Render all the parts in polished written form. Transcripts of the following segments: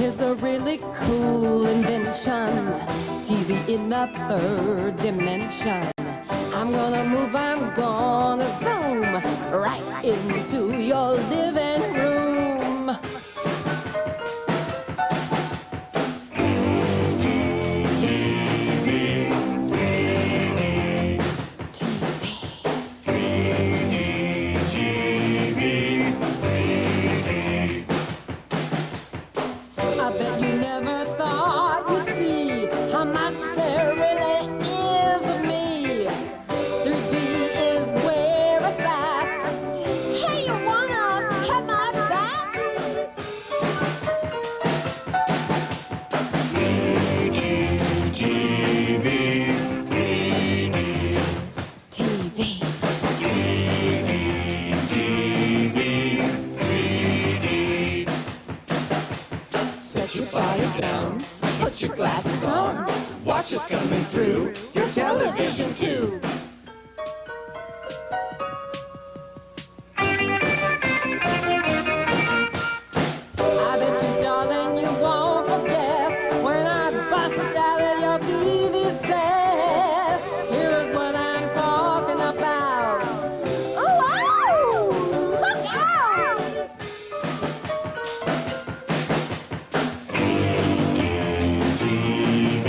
Here's a really cool invention, TV in the third dimension. I'm gonna move, I'm gonna zoom right into your living room. I bet you never thought you'd see how much there really is of me. 3D is where it's at. Hey, you wanna pet my back? 3D TV, 3D TV. 3D TV, 3D. Set your body down, put your glasses on, watch us coming through your television tube. I bet you, darling, you won't forget when I bust out of your TV set. Here is what I'm talking about. Oh, wow! Look out! 3D TV,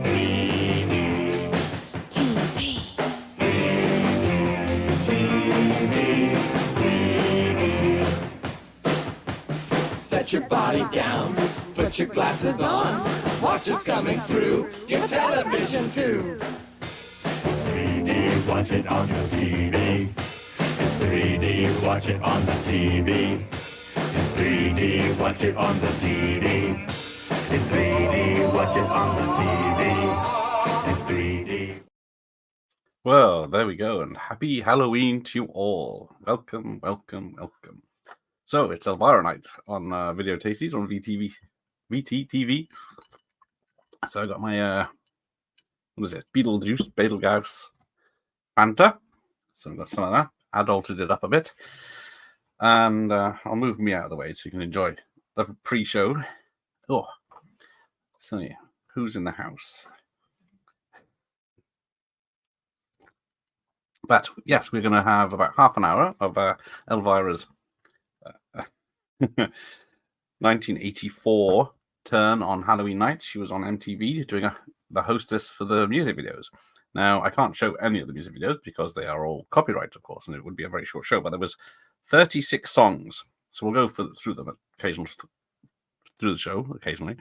3D TV. TV, 3D. Set your body down, put your glasses on, watch us coming through your television tube. 3D, watch it on the TV. It's 3D, watch it on the TV. It's 3D, watch it on the TV. It's 3D, watch it on the TV. It's 3D. Well, there we go, and happy Halloween to you all. Welcome, welcome, welcome. So, it's Elvira night on Video Tasties on VTTV. So, I got my, what is it, Beetlejuice, Betelgeuse, Fanta. So, I've got some of that. Adulted it up a bit. And I'll move me out of the way so you can enjoy the pre-show. Oh, so yeah, who's in the house? But yes, we're going to have about half an hour of Elvira's 1984 turn on Halloween night. She was on MTV doing the hostess for the music videos. Now, I can't show any of the music videos because they are all copyright, of course, and it would be a very short show. But there was 36 songs, so we'll go through them occasionally through the show occasionally.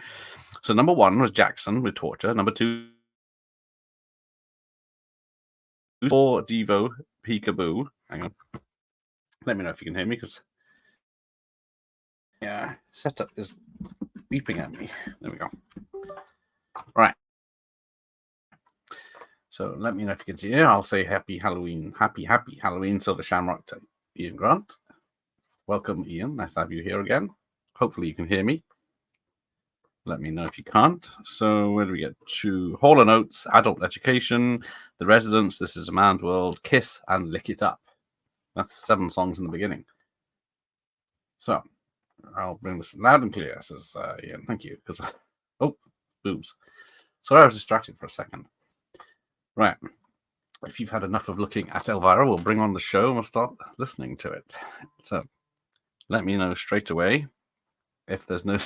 So number 1 was Jackson with Torture. Number 2. For Devo, Peekaboo. Hang on. Let me know if you can hear me, because yeah, setup is beeping at me. There we go. Right. So let me know if you can see it. I'll say happy Halloween, happy Halloween, Silver Shamrock to Ian Grant. Welcome, Ian. Nice to have you here again. Hopefully you can hear me. Let me know if you can't. So where do we get to? Hall & Oates, Adult Education, The Residents, This Is a Man's World, Kiss, and Lick It Up. That's 7 songs in the beginning. So I'll bring this loud and clear, says Ian. Thank you. Because oh, boobs. Sorry, I was distracted for a second. Right. If you've had enough of looking at Elvira, we'll bring on the show and we'll start listening to it. So let me know straight away if there's no...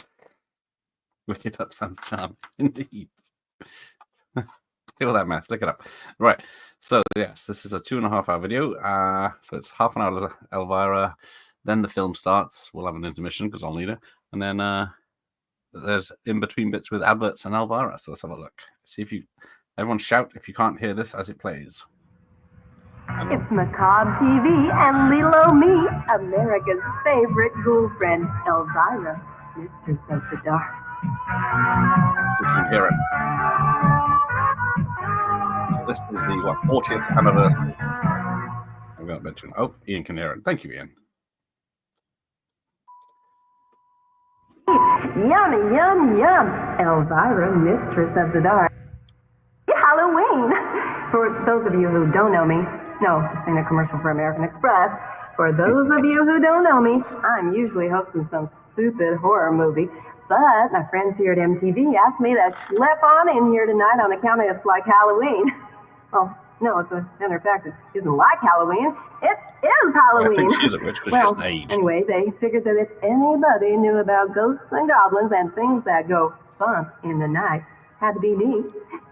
Lick It Up sounds charming, indeed. Deal with that mess, look it up. Right, so yes, this is a 2.5 hour video. So it's half an hour of Elvira, then the film starts. We'll have an intermission because I'll need it. And then there's in between bits with adverts and Elvira. So let's have a look. See if you, everyone shout if you can't hear this as it plays. It's Macabre TV and Lilo Me, America's favorite ghoul friend, Elvira, Mistress of the Dark. See if you can hear it. So this is the 40th anniversary. I'm going to mention. Oh, Ian can hear it. Thank you, Ian. Yummy, yum, yum. Elvira, Mistress of the Dark. Halloween. For those of you who don't know me, no, this ain't a commercial for American Express. For those of you who don't know me, I'm usually hosting some stupid horror movie. But my friends here at MTV asked me to slip on in here tonight on account of it's like Halloween. Well, no, as a matter of fact, it isn't like Halloween. It is Halloween. I think she's a witch because she hasn't aged. Anyway, they figured that if anybody knew about ghosts and goblins and things that go bump in the night, had to be me.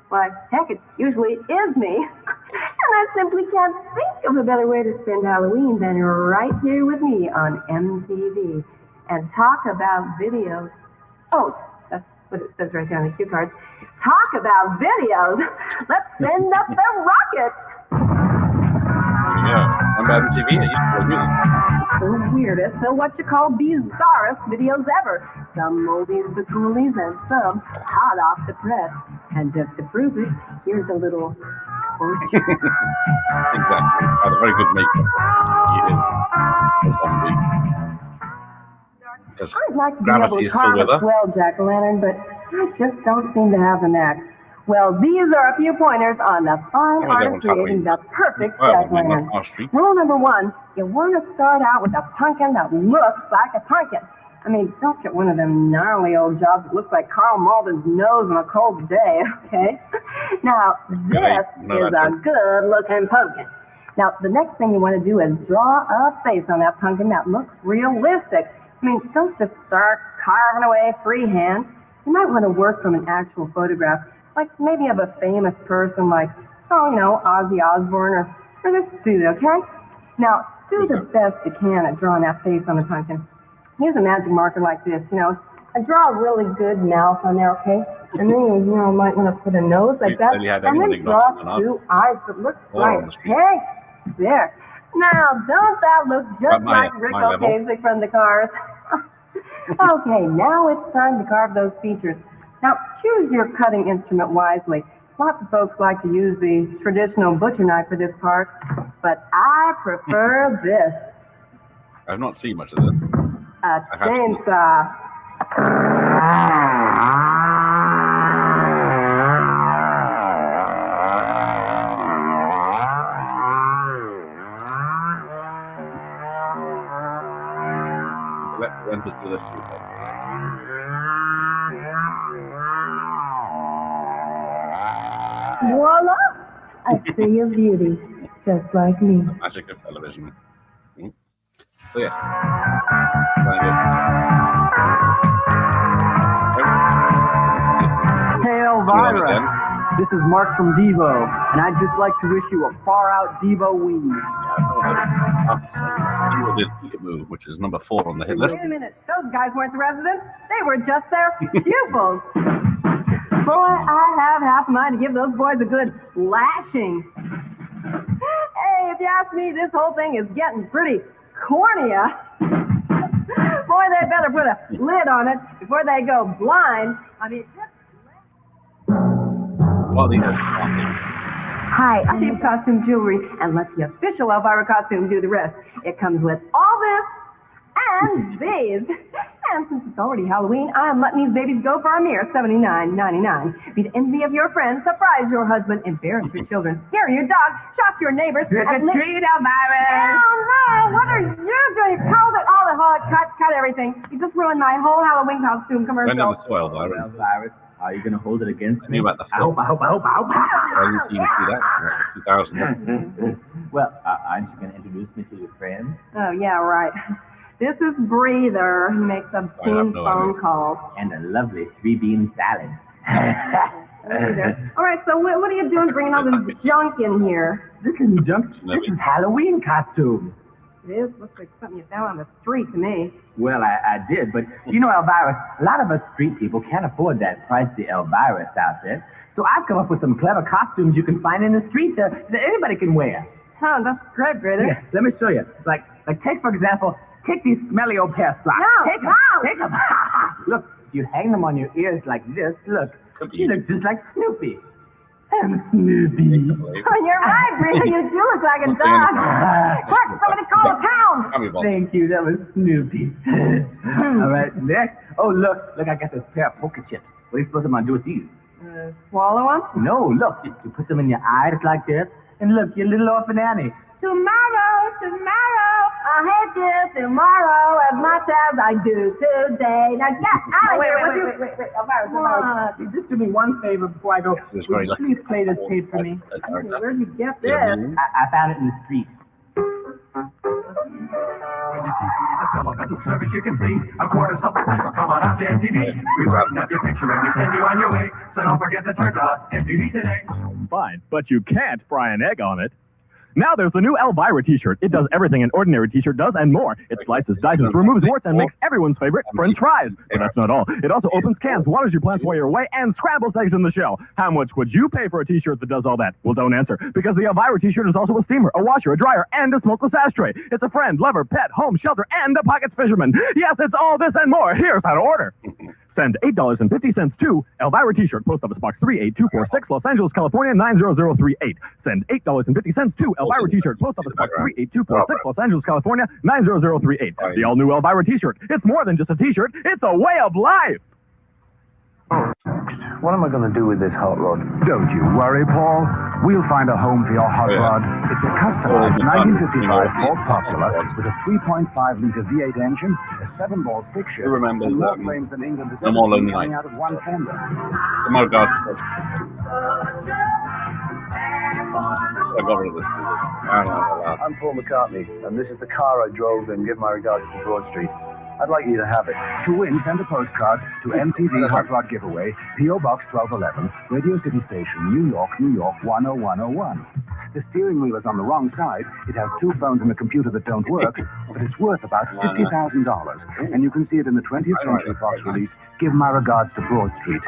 Why, heck, it usually is me. And I simply can't think of a better way to spend Halloween than right here with me on MTV and talk about videos. Oh, that's what it says right there on the cue cards. Talk about videos. Let's send up the rocket. There you go. Remember MTV? It used to play music. The weirdest, so what you call bizarrest videos ever. Some oldies but coolies and some hot off the press. And just to prove it, here's a little portrait. Exactly. Had a very good makeup. He is a zombie. Because I'd like to be Gravity able to is still carve with a her. swell jack-o'-lantern, but I just don't seem to have the knack. Well, these are a few pointers on the fine How is art everyone's of creating the Halloween? perfect Well, jack-o'-lantern. not our street. Rule number one, you want to start out with a pumpkin that looks like a pumpkin. I mean, don't get one of them gnarly old jobs that looks like Carl Malden's nose on a cold day, okay? Now, this is a good-looking pumpkin. Now, the next thing you want to do is draw a face on that pumpkin that looks realistic. I mean, don't just start carving away freehand. You might want to work from an actual photograph, like maybe of a famous person like, Ozzy Osbourne or this dude, okay? Now, do the best you can at drawing that face on the pumpkin. Use a magic marker like this, and draw a really good mouth on there, okay? And then, you might want to put a nose like that, and then draw two eyes that look right. Hey, there. Now, don't that look just like Rick Ocasek from the Cars? Okay, now it's time to carve those features. Now, choose your cutting instrument wisely. Lots of folks like to use the traditional butcher knife for this part, but I prefer this. I've not seen much of this. A chainsaw. Let us do this too. Voila! A sea of beauty, just like me. The magic of television. So yes. Hey Elvira, this is Mark from Devo, and I'd just like to wish you a far-out Devo-ween. Devo did Peekaboo, which is number 4 on the hit list. Wait a minute, those guys weren't the residents. They were just their pupils. Boy, I have half a mind to give those boys a good lashing. Hey, if you ask me, this whole thing is getting pretty corny. Boy, they better put a lid on it before they go blind. I mean, Well, these are something. hi, I'm Cheap Costume Jewelry, and let the official Elvira costume do the rest. It comes with all this and these. And since it's already Halloween, I'm letting these babies go for a mere $79.99. Be the envy of your friends, surprise your husband, embarrass your children, scare your dog, shock your neighbors. Trick or treat, Elvira! Oh no! What are you doing? You called it all the whole cut everything. You just ruined my whole Halloween costume When commercial. on the soil, Byron. Elvira, are you going to hold it against I me? knew about the I film. hope. I didn't see that. 2000. Well, aren't you going to introduce me to your friend? Oh yeah, right. This is Breather. He makes obscene no phone idea. calls. And a lovely 3-bean salad. Breather. All right, so what are you doing bringing all this junk in here? This is junk. This is Halloween costume. It is. Looks like something you found on the street to me. Well, I did, but Elvira, a lot of us street people can't afford that pricey Elvira outfit. So I've come up with some clever costumes you can find in the street that anybody can wear. Oh, that's great, Breather. Yeah, let me show you. Like take, for example, take these smelly old pear socks. No, Take them. no. Take them. Look, if you hang them on your ears like this, look. Could be. You look just like Snoopy. I'm Snoopy. Oh, you're right, Breather. You do look like a One thing dog. in Quick, somebody call the town. Come here, Bob. Thank you, that was Snoopy. All right, next. Oh, look, I got this pair of poker chips. What are you supposed to do with these? Swallow them? No, look, you put them in your eyes like this, and look, your little orphan Annie. Tomorrow, I'll hate you tomorrow at my much as I do today. Now get out of here. Wait. Elvira, just do me one favor before I go. It's Will very you lucky. please play this tape for me? Where did you get this? I found it in the street. Service you can see a quarter something. Come on out to MTV. We brighten up your picture and we send you on your way. So don't forget to turn to us, MTV today. Fine, but you can't fry an egg on it. Now there's the new Elvira t-shirt. It does everything an ordinary t-shirt does and more. It slices, dices, removes warts, and makes everyone's favorite French fries. But that's not all. It also opens cans, waters your plants while you're away, and scrambles eggs in the shell. How much would you pay for a t-shirt that does all that? Well, don't answer, because the Elvira t-shirt is also a steamer, a washer, a dryer, and a smokeless ashtray. It's a friend, lover, pet, home, shelter, and a pockets fisherman. Yes, it's all this and more. Here's how to order. Send $8.50 to Elvira T-shirt, Post Office Box 38246, Los Angeles, California 90038. Send $8.50 to Elvira T-shirt, Post Office Box 38246, Los Angeles, California 90038. The all-new Elvira T-shirt. It's more than just a T-shirt. It's a way of life. What am I going to do with this hot rod? Don't you worry, Paul. We'll find a home for your hot rod. It's a customized 1955 Ford Popular with a 3.5-liter V8 engine, a 7-ball stick-shift, Who remembers and more flames than England has No ever More seen Lonely coming Night? out of one fender. Oh my God. I got rid of this music. I don't know. I'm Paul McCartney, and this is the car I drove and give my regards to Broad Street. I'd like you to have it. To win, send a postcard to MTV Hot Rod Giveaway, P.O. Box 1211, Radio City Station, New York, 10101. The steering wheel is on the wrong side. It has 2 phones and a computer that don't work, but it's worth about $50,000. And you can see it in the 20th Century Fox release, Give My Regards to Broad Street.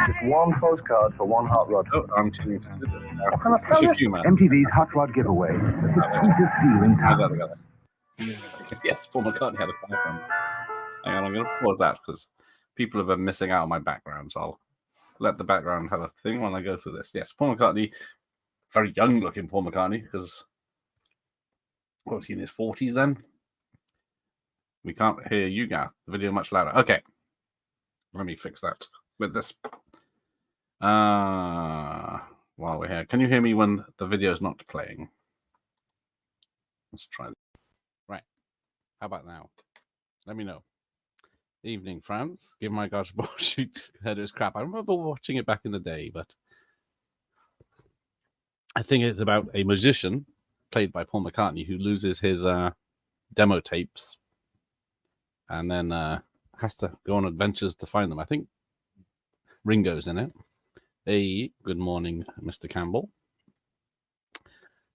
Just one postcard for one hot rod. Oh, I'm tuning to MTV's Hot Rod Giveaway. The sweetest deal in town. Yes, Paul McCartney had a background. Hang on, I'm going to pause that because people have been missing out on my background, so I'll let the background have a thing when I go through this. Yes, Paul McCartney, very young looking Paul McCartney, because what was he in his 40s then? We can't hear you, Gath. The video much louder. Okay, let me fix that with this. While we're here, can you hear me when the video is not playing? Let's try. Right, how about now? Let me know. Evening, France. Give my gosh, shoot, heard it was crap. I remember watching it back in the day, but I think it's about a musician played by Paul McCartney who loses his demo tapes and then has to go on adventures to find them. I think Ringo's in it. Hey, good morning, Mr. Campbell.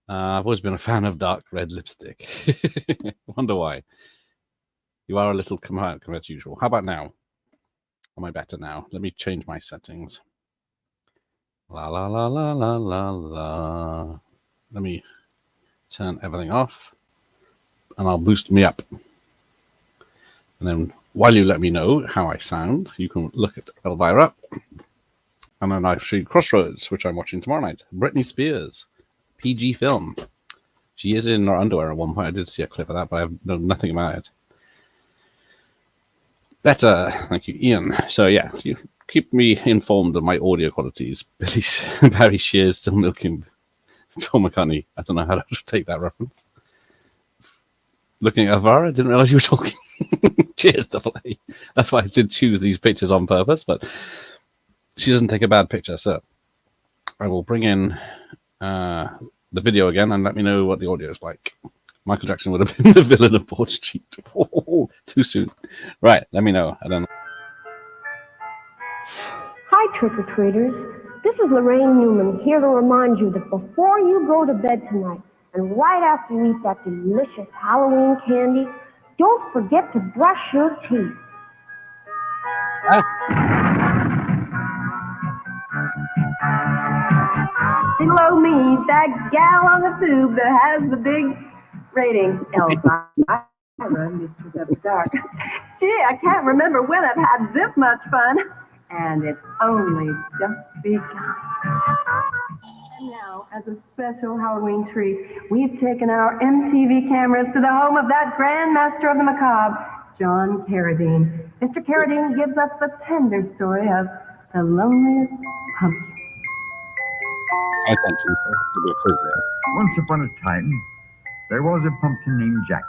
I've always been a fan of dark red lipstick. Wonder why. You are a little compared to usual. How about now? Am I better now? Let me change my settings. La la la la la la la. Let me turn everything off and I'll boost me up. And then while you let me know how I sound, you can look at Elvira. And then I see Crossroads, which I'm watching tomorrow night. Britney Spears, PG film. She is in her underwear at one point. I did see a clip of that, but I know nothing about it. Better, thank you, Ian. So yeah, you keep me informed of my audio qualities. Barry Shears still milking Paul McCartney. I don't know how to take that reference. Looking at Elvira, didn't realize you were talking. Cheers, double A. That's why I did choose these pictures on purpose, but she doesn't take a bad picture. So I will bring in the video again and let me know what the audio is like. Michael Jackson would have been the villain of Broad Street. Oh, too soon. Right, let me know. I don't know. Hi, trick-or-treaters. This is Lorraine Newman here to remind you that before you go to bed tonight and right after you eat that delicious Halloween candy, don't forget to brush your teeth. Below me, that gal on the tube that has the big rating. Elvira, Mr. Dark. Gee, I can't remember when I've had this much fun. And it's only just begun. And now, as a special Halloween treat, we've taken our MTV cameras to the home of that Grand Master of the Macabre, John Carradine. Mr. Carradine gives us the tender story of the loneliest pumpkin. my attention. So there'll be a quiz there. Once upon a time, there was a pumpkin named Jack.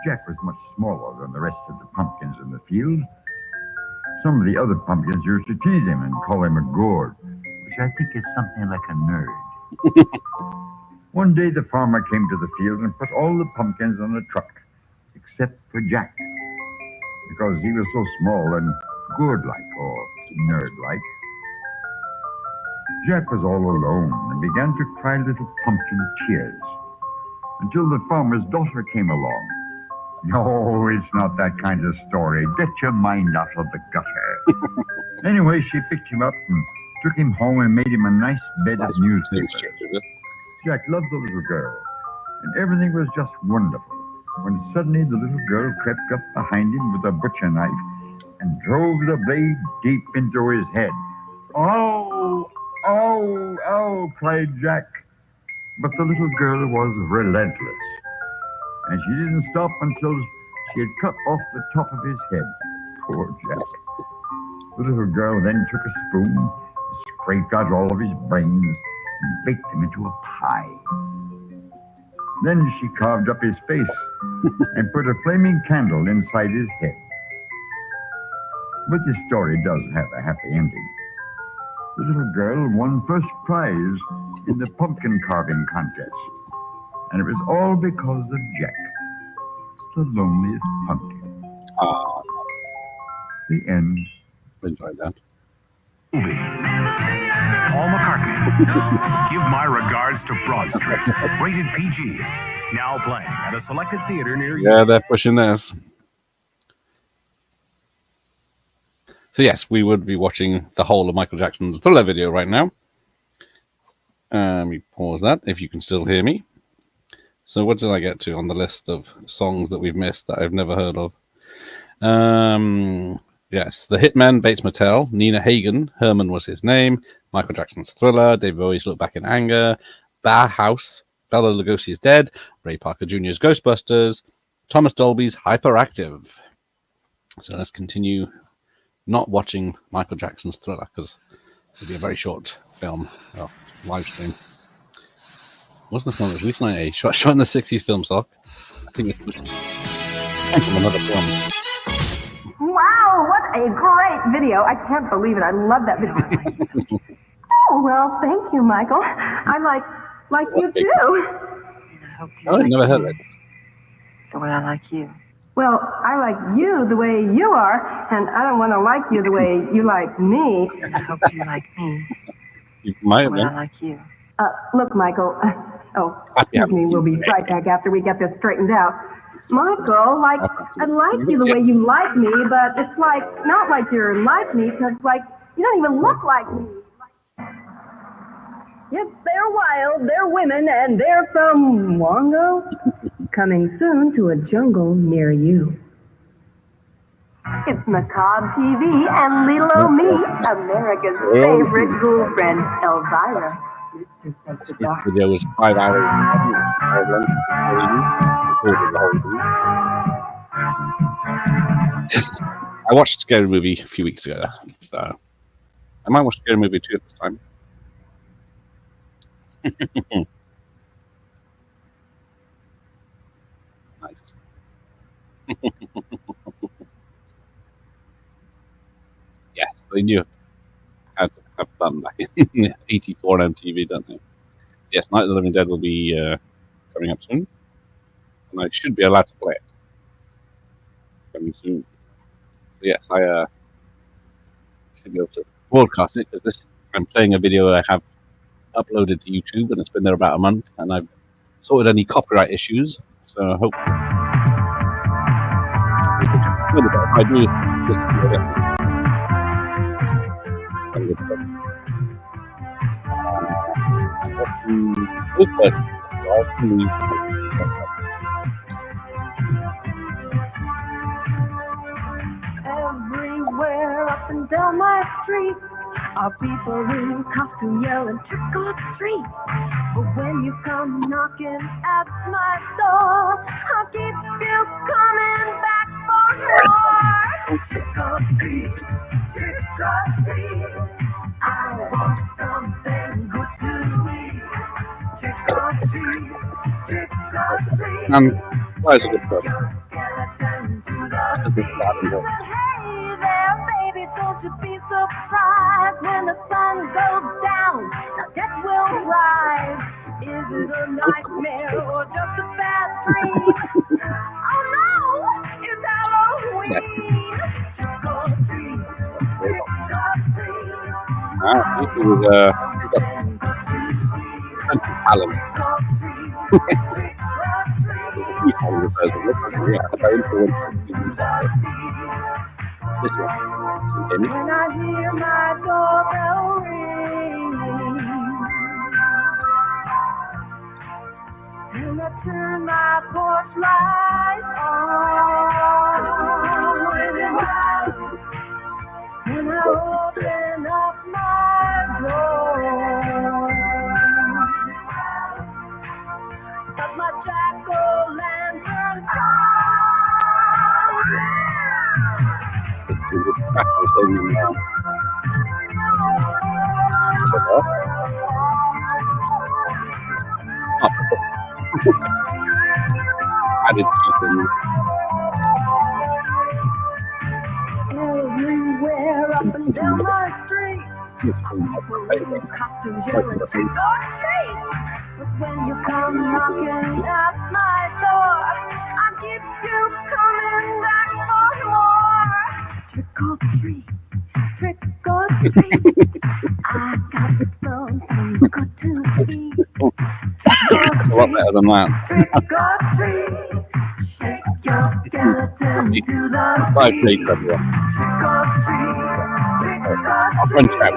Jack was much smaller than the rest of the pumpkins in the field. Some of the other pumpkins used to tease him and call him a gourd, which I think is something like a nerd. One day the farmer came to the field and put all the pumpkins on a truck, except for Jack, because he was so small and gourd-like or nerd-like. Jack was all alone and began to cry little pumpkin tears until the farmer's daughter came along. No, it's not that kind of story. Get your mind out of the gutter. Anyway, she picked him up and took him home and made him a nice bed of newspapers. Jack loved the little girl, and everything was just wonderful, when suddenly the little girl crept up behind him with a butcher knife and drove the blade deep into his head. Oh, oh, oh, cried Jack. But the little girl was relentless, and she didn't stop until she had cut off the top of his head. Poor Jack. The little girl then took a spoon, scraped out all of his brains, and baked them into a pie. Then she carved up his face and put a flaming candle inside his head. But this story does have a happy ending. The little girl won first prize in the pumpkin carving contest. And it was all because of Jack, the loneliest pumpkin. The end. Enjoyed that. Paul McCartney. Give my regards to Broad Street. Rated PG. Now playing at a selected theater near you. Yeah, they're pushing this. So yes, we would be watching the whole of Michael Jackson's Thriller video right now. Let me pause that if you can still hear me. So what did I get to on the list of songs that we've missed that I've never heard of? Yes, The Hitman, Bates Motel, Nina Hagen, Herman Was His Name, Michael Jackson's Thriller, David Bowie's Look Back in Anger, Bauhaus, Bela Lugosi's Dead, Ray Parker Jr.'s Ghostbusters, Thomas Dolby's Hyperactive. So let's continue not watching Michael Jackson's Thriller because it'll be a very short film, live stream. Wasn't the film? It was released in 1980. Shot in the 60s film stock. I think it was from another film. Wow, what a great video. I can't believe it. I love that video. Oh, well, thank you, Michael. I like you too. I hope you I never heard it. the way I like you. Well, I like you the way you are, and I don't want to like you the way you like me. I hope you like me You might the have way I done. like you. Look, Michael. Excuse me. We'll be right back after we get this straightened out. Michael, I like you the way you like me, but it's like, not like you're like me, because, like, you don't even look like me. Yes, they're wild, they're women, and they're from Wongo. Coming soon to a jungle near you. It's Macabre TV and Lilo Me, America's favorite girlfriend, Elvira. This video was 5 hours. I watched Scary Movie a few weeks ago. So I might watch Scary Movie 2 at this time. Nice. Yes, they knew how to have fun back in 84 on MTV, don't they? Yes, Night of the Living Dead will be coming up soon. And I should be allowed to play it. Coming soon. So yes, I should be able to broadcast it because I'm playing a video that I have uploaded to YouTube and it's been there about a month and I've sorted any copyright issues. So I hope I do Everywhere up and down my street are people in costume yelling trick or treat. But when you come knocking at my door, I'll keep you coming back for more. Trick or treat, trick or treat. I want something good to That is a good question. That's a good starting point. Hey there, baby, don't you be surprised when the sun goes down. Now death will rise. Is it a nightmare or just a bad dream? Oh no, it's Halloween. Trick or treat, trick or treat. This is talent. This one. When I hear my doorbell ring, and I turn my porch light on, and I open up my door, got my jack-o'-lantern Added chicken. everywhere up and down my street. Costumes, you're a trick or treat. But when you come knocking at my door, I keep you coming back for more. Trick or treat, trick or treat. I got something good to eat. It's a lot better than that. Trick or treat, shake your skeleton to the Five beat. plates, everyone. Trick or treat, trick or I'll French out.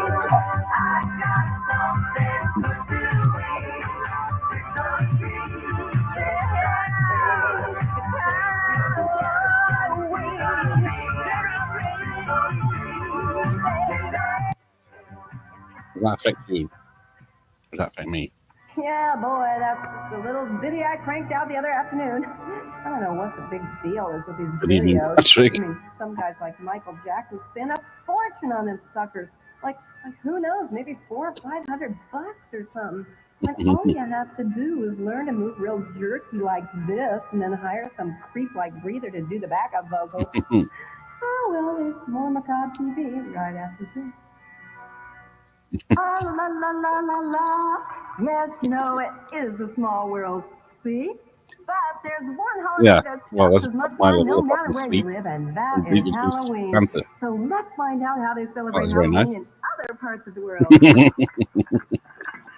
Does that affect you? Does that affect me? Yeah, boy, that's the little video I cranked out the other afternoon. I don't know what the big deal is with these Good evening, videos. Patrick. I mean, some guys like Michael Jackson spend a fortune on them suckers. Like who knows, maybe $400 or $500 or something. When all you have to do is learn to move real jerky like this, and then hire some creep like Breather to do the backup vocals. Oh well, it's more macabre TV right after this. Ah, la la la la la. Yes, you know, it is a small world, see? But there's one holiday Yeah, that's well, just that's as much my fun no level matter of where sleep. you live, and that And is Beatles was Halloween. Santa. So let's find out how they celebrate was very nice. Halloween in other parts of the world.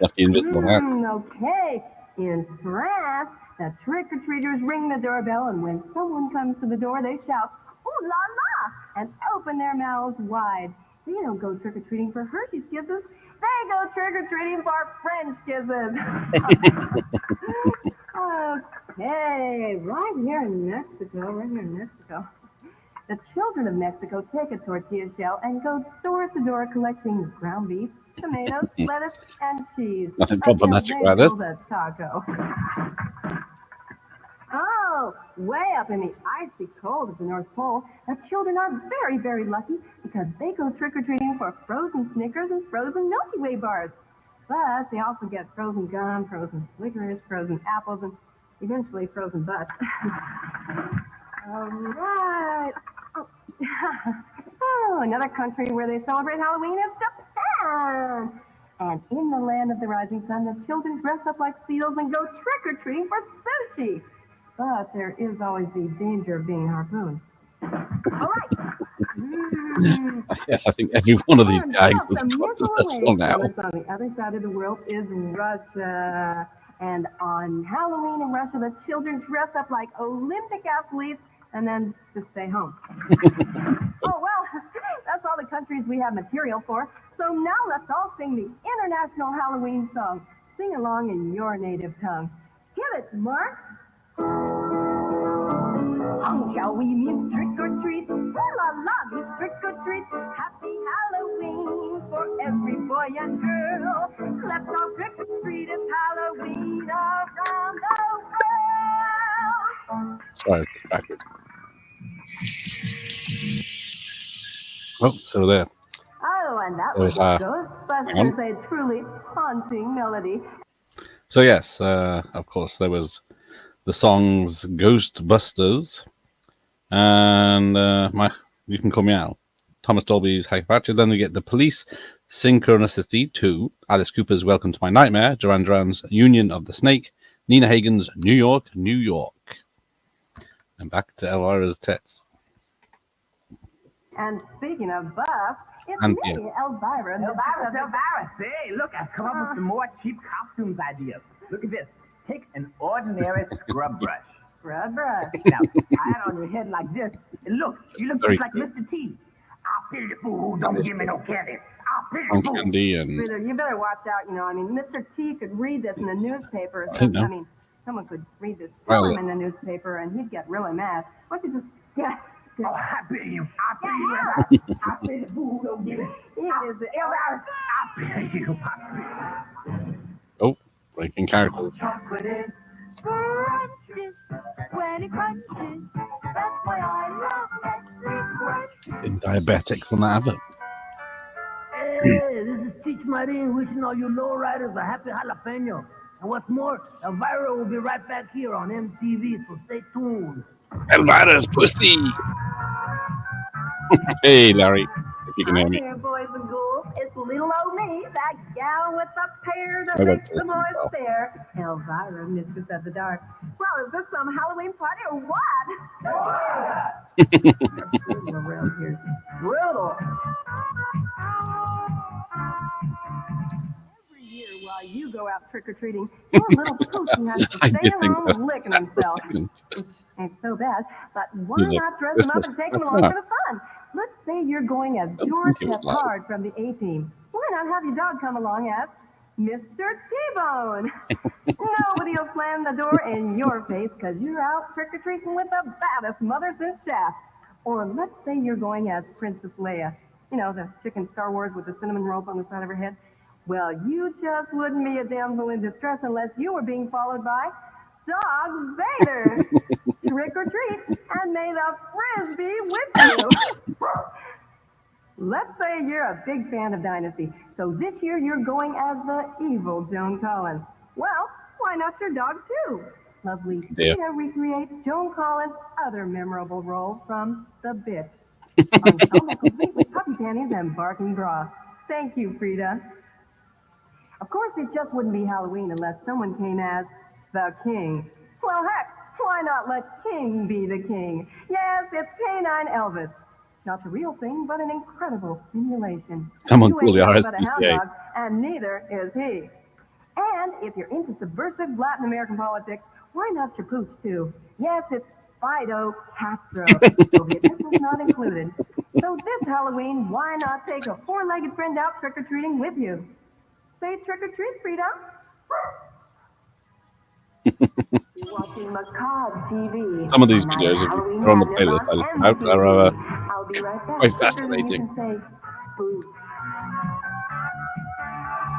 Lucky invisible man. Okay, in France, the trick-or-treaters ring the doorbell, and when someone comes to the door, they shout, "Ooh la la!" and open their mouths wide. They don't go trick-or-treating for Hershey's Kisses. They go trick-or-treating for French kisses. Okay, right here in Mexico, the children of Mexico take a tortilla shell and go door to door collecting ground beef, tomatoes, lettuce, and cheese. Nothing problematic about this. A taco. Oh, way up in the icy cold of the North Pole, the children are very, very lucky because they go trick-or-treating for frozen Snickers and frozen Milky Way bars. But they also get frozen gum, frozen licorice, frozen apples, and eventually frozen butts. All right. Oh, another country where they celebrate Halloween is Japan. And in the land of the rising sun, the children dress up like seals and go trick-or-treating for sushi. But there is always the danger of being harpooned. All right. Yes, I think every one of these guys was The missile controversial now. on the other side of the world is Russia. And on Halloween in Russia, the children dress up like Olympic athletes and then just stay home. Oh, well, that's all the countries we have material for. So now let's all sing the international Halloween song. Sing along in your native tongue. Give it, Mark. Oh, shall we meet trick or treat? La la la, meet trick or treat. Happy Halloween for every boy and girl. Let's all trick or treat. It's Halloween around the world. Sorry, it's backwards. Oh, so there. Oh, and that There's, was Ghostbusters, a truly haunting melody. So yes, of course, there was the songs Ghostbusters and You Can Call Me Al, Thomas Dolby's High Factor. Then we get The Police, Synchronicity 2, Alice Cooper's Welcome to My Nightmare, Duran Duran's Union of the Snake, Nina Hagen's New York, New York. And back to Elvira's tits. And speaking of buff, it's And me, you. Elvira. Elvira, say, look, I've come up with some more cheap costumes ideas. Look at this. Take an ordinary scrub brush. Scrub brush. Now, tie it on your head like this. And look, you look Very just like cute. Mr. T. I'll pay the fool who don't give me no candy. I'll pay the fool. Candy and Reader, you better watch out, I mean, Mr. T could read this in the newspaper. I know. I mean, someone could read this Well, poem in the newspaper and he'd get really mad. Why don't you just Oh, I pay you. I pay you. I pay the fool who don't give it. Elvira, I pay you. oh, breaking characters. Crunches when it crunches. That's why I love Nestle Crunch. Diabetic from that advert. Hey, this is Teach Marin wishing all you lowriders a happy jalapeno. And what's more, Elvira will be right back here on MTV, so stay tuned. Elvira's pussy. Hey, Larry, if you can hear me. Here, boys and ghouls, it's little old me, that gal with the pair that I like makes the this boys as well. stare. Elvira, Mistress of the Dark. Well, is this some Halloween party or what? Around here, brutal. Every year while you go out trick-or-treating, your little poochie has to I stay did think home that. licking himself. Ain't so bad, but why He's like, not dress this him up was- and take him that's along not- for the fun? Let's say you're going as don't George think it was F. loud. Hard from the A-Team. Why not have your dog come along as Mr. T-Bone? Nobody will slam the door in your face because you're out trick-or-treating with the baddest mothers in staff. Or let's say you're going as Princess Leia. You know, the chick in Star Wars with the cinnamon rope on the side of her head. Well, you just wouldn't be a damsel in distress unless you were being followed by Dog Vader. Trick or treat, and may the frisbee with you. Let's say you're a big fan of Dynasty, so this year you're going as the evil Joan Collins. Well, why not your dog too? Lovely Yeah. Frida recreates Joan Collins' other memorable role from The Bitch. Ensemble complete with puppy panties and barking bra. Thank you, Frida. Of course, it just wouldn't be Halloween unless someone came as the King. Well, heck, why not let King be the king? Yes, it's Canine Elvis. Not the real thing, but an incredible simulation. Someone You pull ain't the nothing but a hound RSPCA. dog, and neither is he. And if you're into subversive Latin American politics, why not your pooch too? Yes, it's Fido Castro. Soviet missiles not included. So this Halloween, why not take a four-legged friend out trick-or-treating with you? Say trick-or-treat, Frida. Watching Macabre TV. Some of these videos, if you're on the playlist, I'll be right back. quite fascinating. You can say, boo.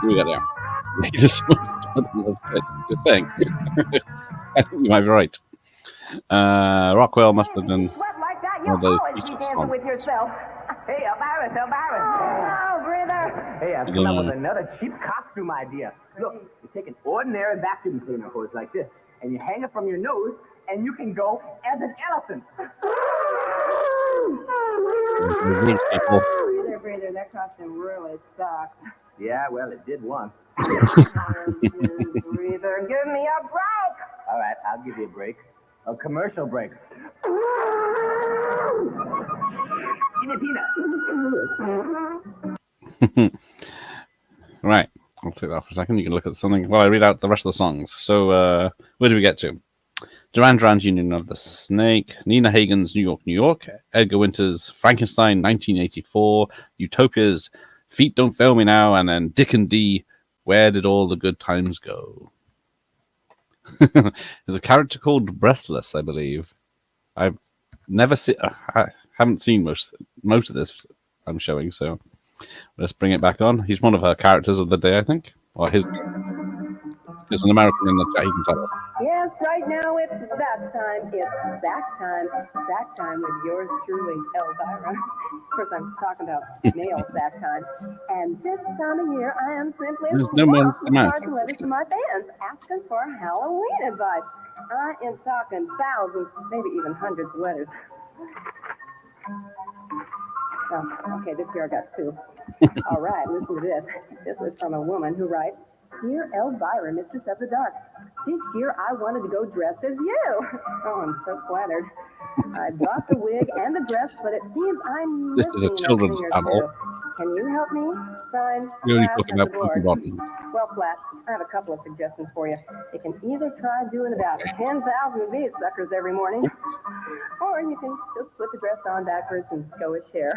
Here we go now. Just saying. I think you might be right. Rockwell must have been Sweat like that, one you'll of those always be features dancing songs. with yourself. Hey, Elvira. Oh, breather. Hey, I've come up with another cheap costume idea. Look, you take an ordinary vacuum cleaner hose like this, and you hang it from your nose, and you can go as an elephant. Breather, that costume really sucks. Yeah, well, it did once. Breather, give me a break. All right, I'll give you a break. A commercial break. Give me a peanut. Right. I'll take that for a second. You can look at something while I read out the rest of the songs. So, where do we get to? Duran Duran's Union of the Snake, Nina Hagen's New York, New York, Edgar Winter's Frankenstein 1984, Utopia's Feet Don't Fail Me Now, and then Dick and Dee, Where Did All the Good Times Go? There's a character called Breathless, I believe. I've never seen, I haven't seen most of this I'm showing, so let's bring it back on. He's one of her characters of the day, I think. Or his. there's an American in the chat, he can tell us. Yes, right now it's that time. It's Zach time. Zach time with yours truly, Elvira. Of course, I'm talking about male Zach time. And this time of year, I am simply There's no more cards and letters to my fans asking for Halloween advice. I am talking thousands, maybe even hundreds of letters. Oh, okay, this year I got two. All right, listen to this. This was from a woman who writes, "Dear Elvira, Mistress of the Dark, this year I wanted to go dressed as you." Oh, I'm so flattered. I bought the wig and the dress, but it seems I'm This missing is a children's thing or channel. two. Can you help me? Signed, You're only Flat talking at about the board. Pokey Rotten. Well, Flat, I have a couple of suggestions for you. You can either try doing about 10,000 of these suckers every morning, or you can just put the dress on backwards and go as Cher.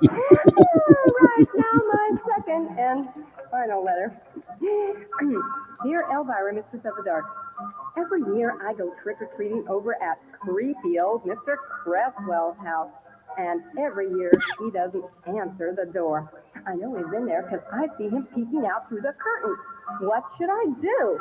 Right now, my second and final letter. Dear Elvira, Mistress of the Dark, every year I go trick-or-treating over at creepy old Mr. Cresswell's house. And every year he doesn't answer the door. I know he's in there because I see him peeking out through the curtain. What should I do?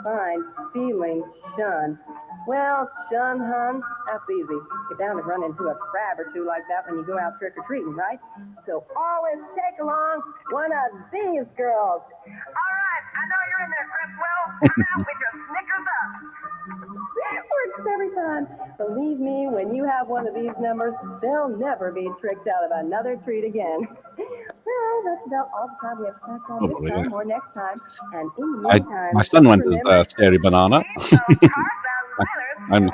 Fine, feeling shun. Well, shun, hun, that's easy. You're bound to run into a crab or two like that when you go out trick-or-treating, right? So always take along one of these girls. All right, I know you're in there, Cresswell. Come out with your Snickers up. Works every time. Believe me, when you have one of these numbers, they'll never be tricked out of another treat again. Well, that's about all the time we have stacked on this time or next time. And in the meantime, My son went as remember, Scary Banana. I'm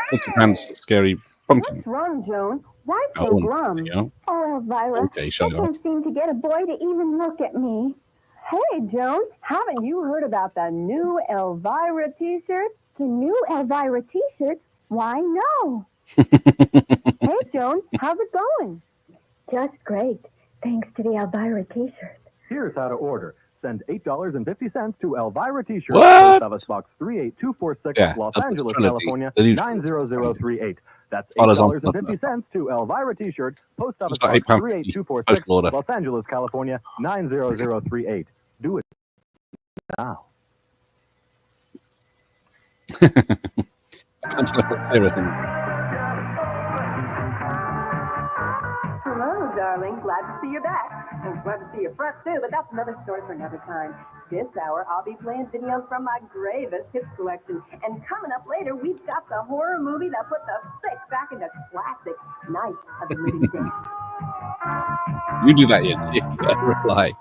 Porcupine Scary Pumpkin. What's wrong, Joan? Why Oh, so glum? you know. Oh, Elvira, Okay, shut I up. can't seem to get a boy to even look at me. Hey, Joan, haven't you heard about the new Elvira t-shirt? The new Elvira t-shirt? Why, no. Hey, Joan, how's it going? Just great, thanks to the Elvira t-shirt. Here's how to order. Send $8.50 to Elvira T-shirt, What? Post Office Box 38246, Yeah, Los that's Angeles, Trinity. California, The new- 90038. That's Follows on $8.50 to Elvira T-shirt, Post Office It's got Box £8.50 38246, postal order. Los Angeles, California, 90038. Do it now. Can't look at everything. hello, darling. Glad to see you back. And glad to see you front, too, but that's another story for another time. This hour, I'll be playing videos from my gravest hits collection. And coming up later, we've got the horror movie that put the fix back into classic Night of the Living Dead. You do that, yet. Yeah, reply.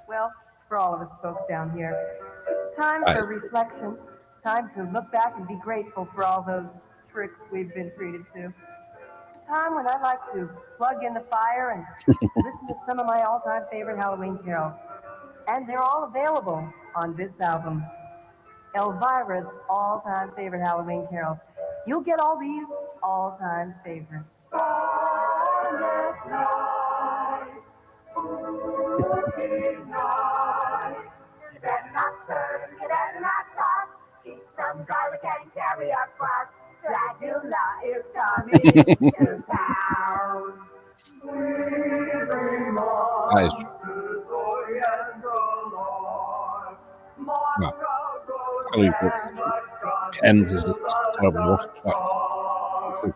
Well, for all of us folks down here, time for reflection. Time to look back and be grateful for all those tricks we've been treated to. Time when I like to plug in the fire and listen to some of my all-time favorite Halloween carols. And they're all available on this album, Elvira's all-time favorite Halloween carols. You'll get all these all-time favorites. You better not turn, you better not toss. Keep some garlic and carry across. Dracula is coming to town. That is no. Halloween ends as a terrible water track.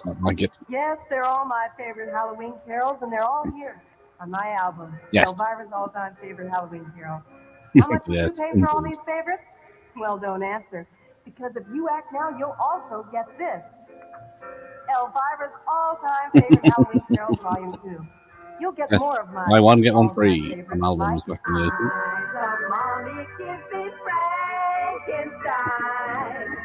Something like it. Yes, they're all my favorite Halloween carols, and they're all here on my album, Yes. Elvira's all-time favorite Halloween carols. How much did you Yes, pay for all these favorites? Well, don't answer, because if you act now, you'll also get this. Elvira's all-time favorite Halloween carols, Volume 2. You'll get Yes. more of my Buy one, get one all-time free favorites, on albums like back in the 80s. Eyes of Molly Kippy Frankenstein.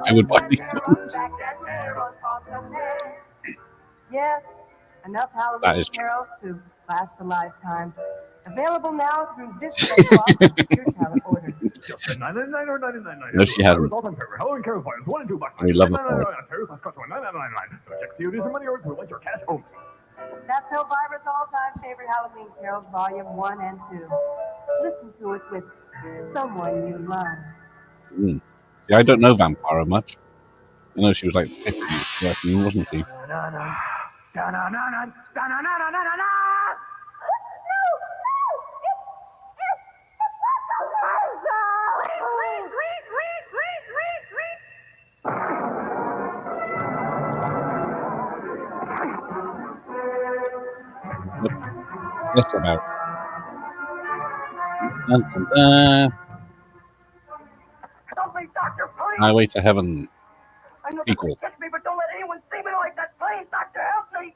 I would buy these ones. Yes, enough That Halloween is true. carols to last a lifetime. Available now through this special offer. Here's how it orders. $9.99 or $9.99. No, she hasn't. All-time favorite Halloween Carols volumes 1 and 2 bucks. We love it for it. Check the using money orders. We'll let your cash only. That's Elvira's all-time favorite Halloween carols, Volume 1 and 2. Listen to it with someone you love. See, I don't know Vampire much. You know, she was like 50, wasn't she? What's about? Dun, dun, dun. Help me, Doctor, please! Highway to Heaven. I know People. they catch me, but don't let anyone see me like that, please! Doctor, help me!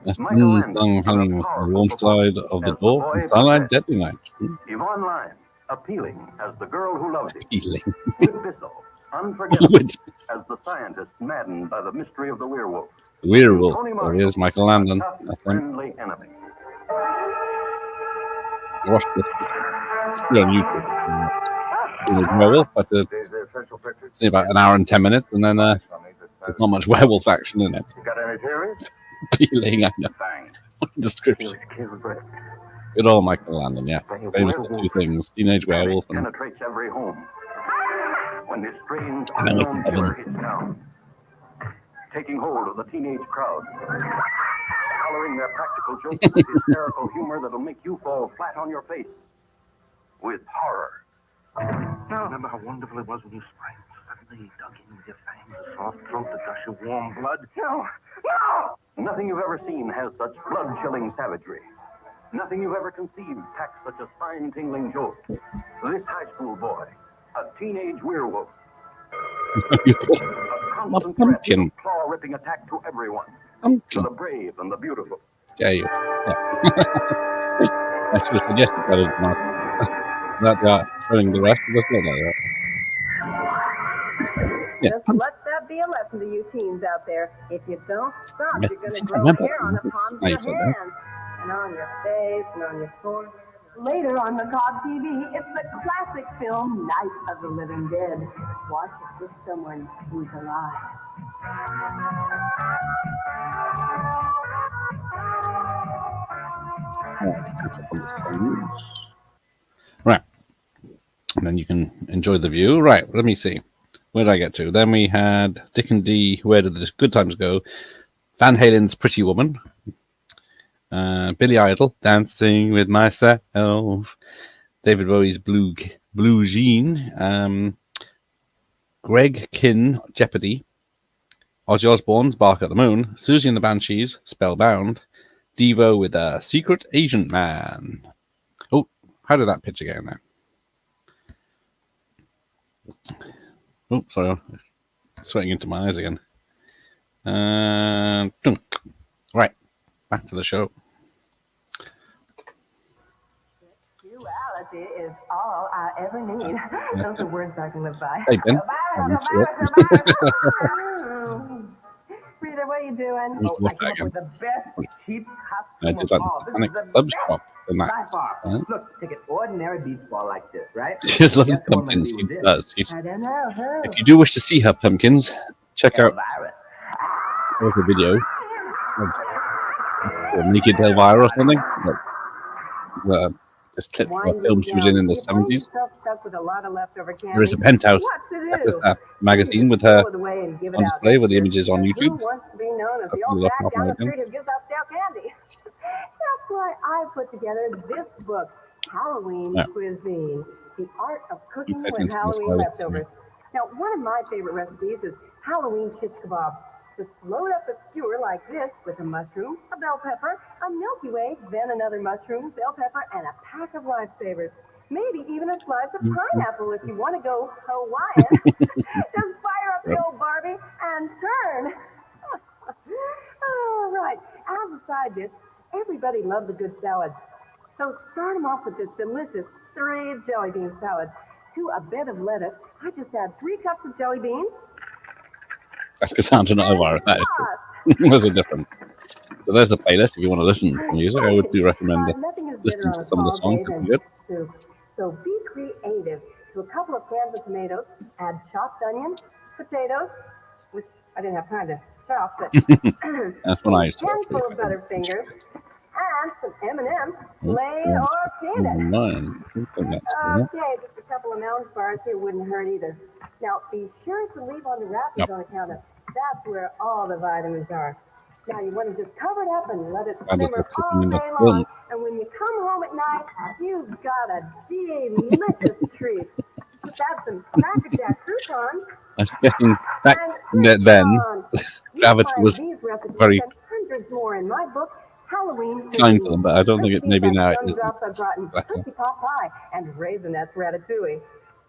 That's hanging on the warm side of the door. And Starlight Deadly Night. Yvonne Lyons, appealing as the girl who loved him. Appealing. With Bissell, unforgettable as the scientist maddened by the mystery of the werewolf. Werewolf. There he is, Michael Landon. That's him. Friendly enemy. Watch this. It's still on YouTube. Werewolf, but it's about an hour and 10 minutes, and then there's not much werewolf action in it. You got any theories? Appealing, I know. Description. Good old Michael Landon, yeah. Famous for two things: teenage werewolf and Penetrates every home. When this strange Highway to unknown Heaven. killer hits town, taking hold of the teenage crowd, coloring their practical jokes with hysterical humor that'll make you fall flat on your face with horror. Remember how wonderful it was when you sprang suddenly dug in with your fangs, a soft throat, the gush of warm blood? No! No! Nothing you've ever seen has such blood-chilling savagery. Nothing you've ever conceived packs such a spine-tingling jolt. This high school boy, a teenage werewolf. A constant threat, a claw-ripping attack to everyone. To the brave and the beautiful. Yeah, you. Yeah. I should have suggested that it's not. That showing the rest of the film like that. Yeah. Just let that be a lesson to you teens out there. If you don't stop, Yeah, you're going to I grow remember. hair on the palms of Nice, your isn't it? hands, and on your face, and on your forehead. Later on the Cobb TV, it's the classic film Night of the Living Dead. Watch it with someone who's alive. Right. And then you can enjoy the view. Right, let me see. Where did I get to? Then we had Dick and Dee, Where Did the Good Times Go? Van Halen's Pretty Woman. Billy Idol, Dancing with Myself. David Bowie's Blue Jean. Greg Kinn, Jeopardy. Ozzy Osbourne's Bark at the Moon. Susie and the Banshees, Spellbound. Devo with a Secret Agent Man. Oh, how did that picture get in there? Oh, sorry. I'm sweating into my eyes again. Right. Back to the show. Duality is all I ever need. Those are words I can live by. Hey, Ben. Rita, what are you doing? Let's watch I came that up again. with the best cheap I costume did of like all. the This is Sonic the Club best Shop in that. by far. Right? Look, take an ordinary beach ball like this, right? She's looking Guess what my pumpkins. deal She is? does. I don't know who. If you do wish to see her pumpkins, check out Elvira. there's a video of Naked Elvira or something. This clip of a film she was in the 70s. Stuck with a lot of leftover candy. There is a Penthouse What to do? magazine with her Throw it away and give it on out. display with the images on Who YouTube. wants to be known as the Hopefully old look guy off down the again. street who gives out stale candy? That's why I put together this book, Halloween Yeah. Cuisine, The Art of Cooking Keep that with into the Halloween slide. Leftovers. Now, one of my favorite recipes is Halloween shish kebab. Just load up a skewer like this with a mushroom, a bell pepper, a Milky Way, then another mushroom, bell pepper, and a pack of lifesavers. Maybe even a slice of pineapple if you want to go Hawaiian. Just fire up the old Barbie and turn. Oh, right. As a side dish, everybody loves a good salad. So start them off with this delicious 3 jelly bean salad. To a bed of lettuce, I just add 3 cups of jelly beans. That's Cassandra, not Elvira. That is. There's a difference. So there's the playlist. If you want to listen to music, I would do recommend listening to some of the songs. They're good. So be creative. To a couple of cans of tomatoes, add chopped onions, potatoes, which I didn't have time to chop, but That's what I used to a handful of Butterfingers, and some M&Ms, plain or candied. Okay, just a couple of Mounds bars here wouldn't hurt either. Now, be sure to leave on the wrappers on account of That's where all the vitamins are. Now you want to just cover it up and let it I look simmer at cooking all in the day film. long. And when you come home at night, you've got a delicious treat. Just add some Cracker Jack croutons. I'm guessing back And then, you'll gravity find was these recipes very and hundreds more in my book, Halloween kind Cooking. to them, but I don't think it maybe Recipes now like it is. gumdrops au gratin, Better. Tootsie Pop pie, and Raisinets ratatouille.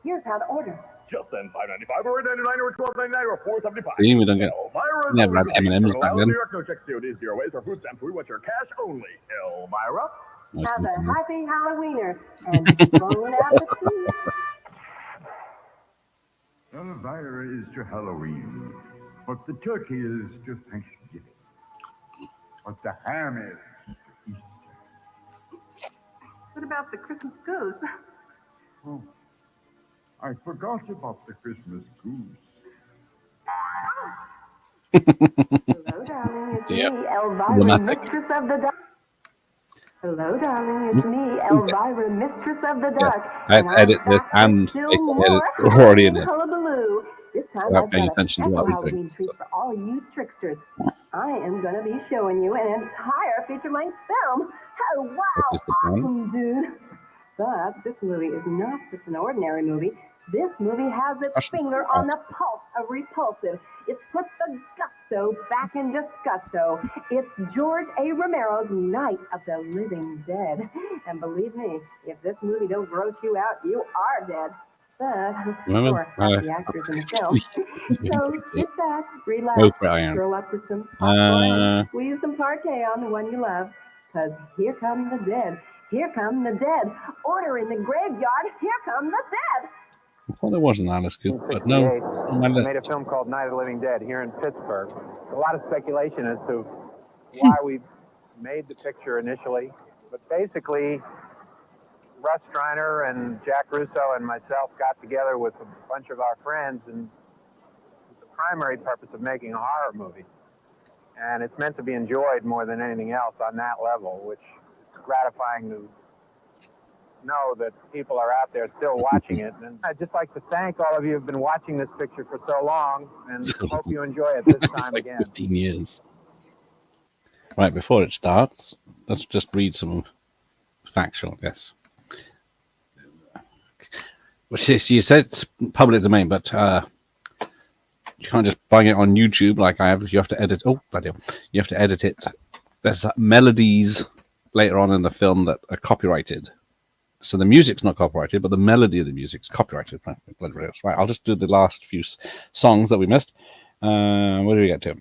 Here's how to order. Just send $5.95 or $8.99 or $12.99 or $4.75. See, we don't get. Elvira Never had M&M's back then. New York, no check COD, zero ways, or food stamps. We want your cash only. Elvira. Have a happy Halloweener and bon appetit. Elvira is to Halloween, what the turkey is to Thanksgiving, what the ham is to Easter. What about the Christmas goose? Oh, I forgot about the Christmas goose. Hello, darling. It's Yep. me, Elvira, Dramatic. mistress of the dark. Hello, darling. It's me, Elvira, mistress of the dark. I had to edit this and still make the edit more already in it. hullabaloo. This time Without I've paying got a attention to special what we're Halloween doing. treat for all you tricksters. I am going to be showing you an entire feature-length film. Oh, wow, What is the plan? awesome, dude. But this movie is not just an ordinary movie. This movie has its finger on the pulse of repulsive. It's put the gusto back in disgusto. It's George A. Romero's Night of the Living Dead. And believe me, if this movie don't gross you out, you are dead. But, Remember? of course, not the actors in the film. So sit back, relax, Go for it, I am. curl up with some popcorn, squeeze some parquet on the one you love. Because here come the dead. Here come the dead. Order in the graveyard. Here come the dead. I thought there was an Alice Cooper, but no. I made a film called Night of the Living Dead here in Pittsburgh. A lot of speculation as to why we made the picture initially, but basically, Russ Striner and Jack Russo and myself got together with a bunch of our friends, and the primary purpose of making a horror movie. And it's meant to be enjoyed more than anything else on that level, which is gratifying to know that people are out there still watching it. And I'd just like to thank all of you who've been watching this picture for so long, and hope you enjoy it this time like again. 15 years. Right, before it starts, let's just read some factual, yes. Which is, you said it's public domain, but you can't just bang it on YouTube like I have. You have to edit. Oh, bloody hell. You have to edit it. There's melodies later on in the film that are copyrighted. So the music's not copyrighted, but the melody of the music's copyrighted. Right, I'll just do the last few songs that we missed. Where do we get to?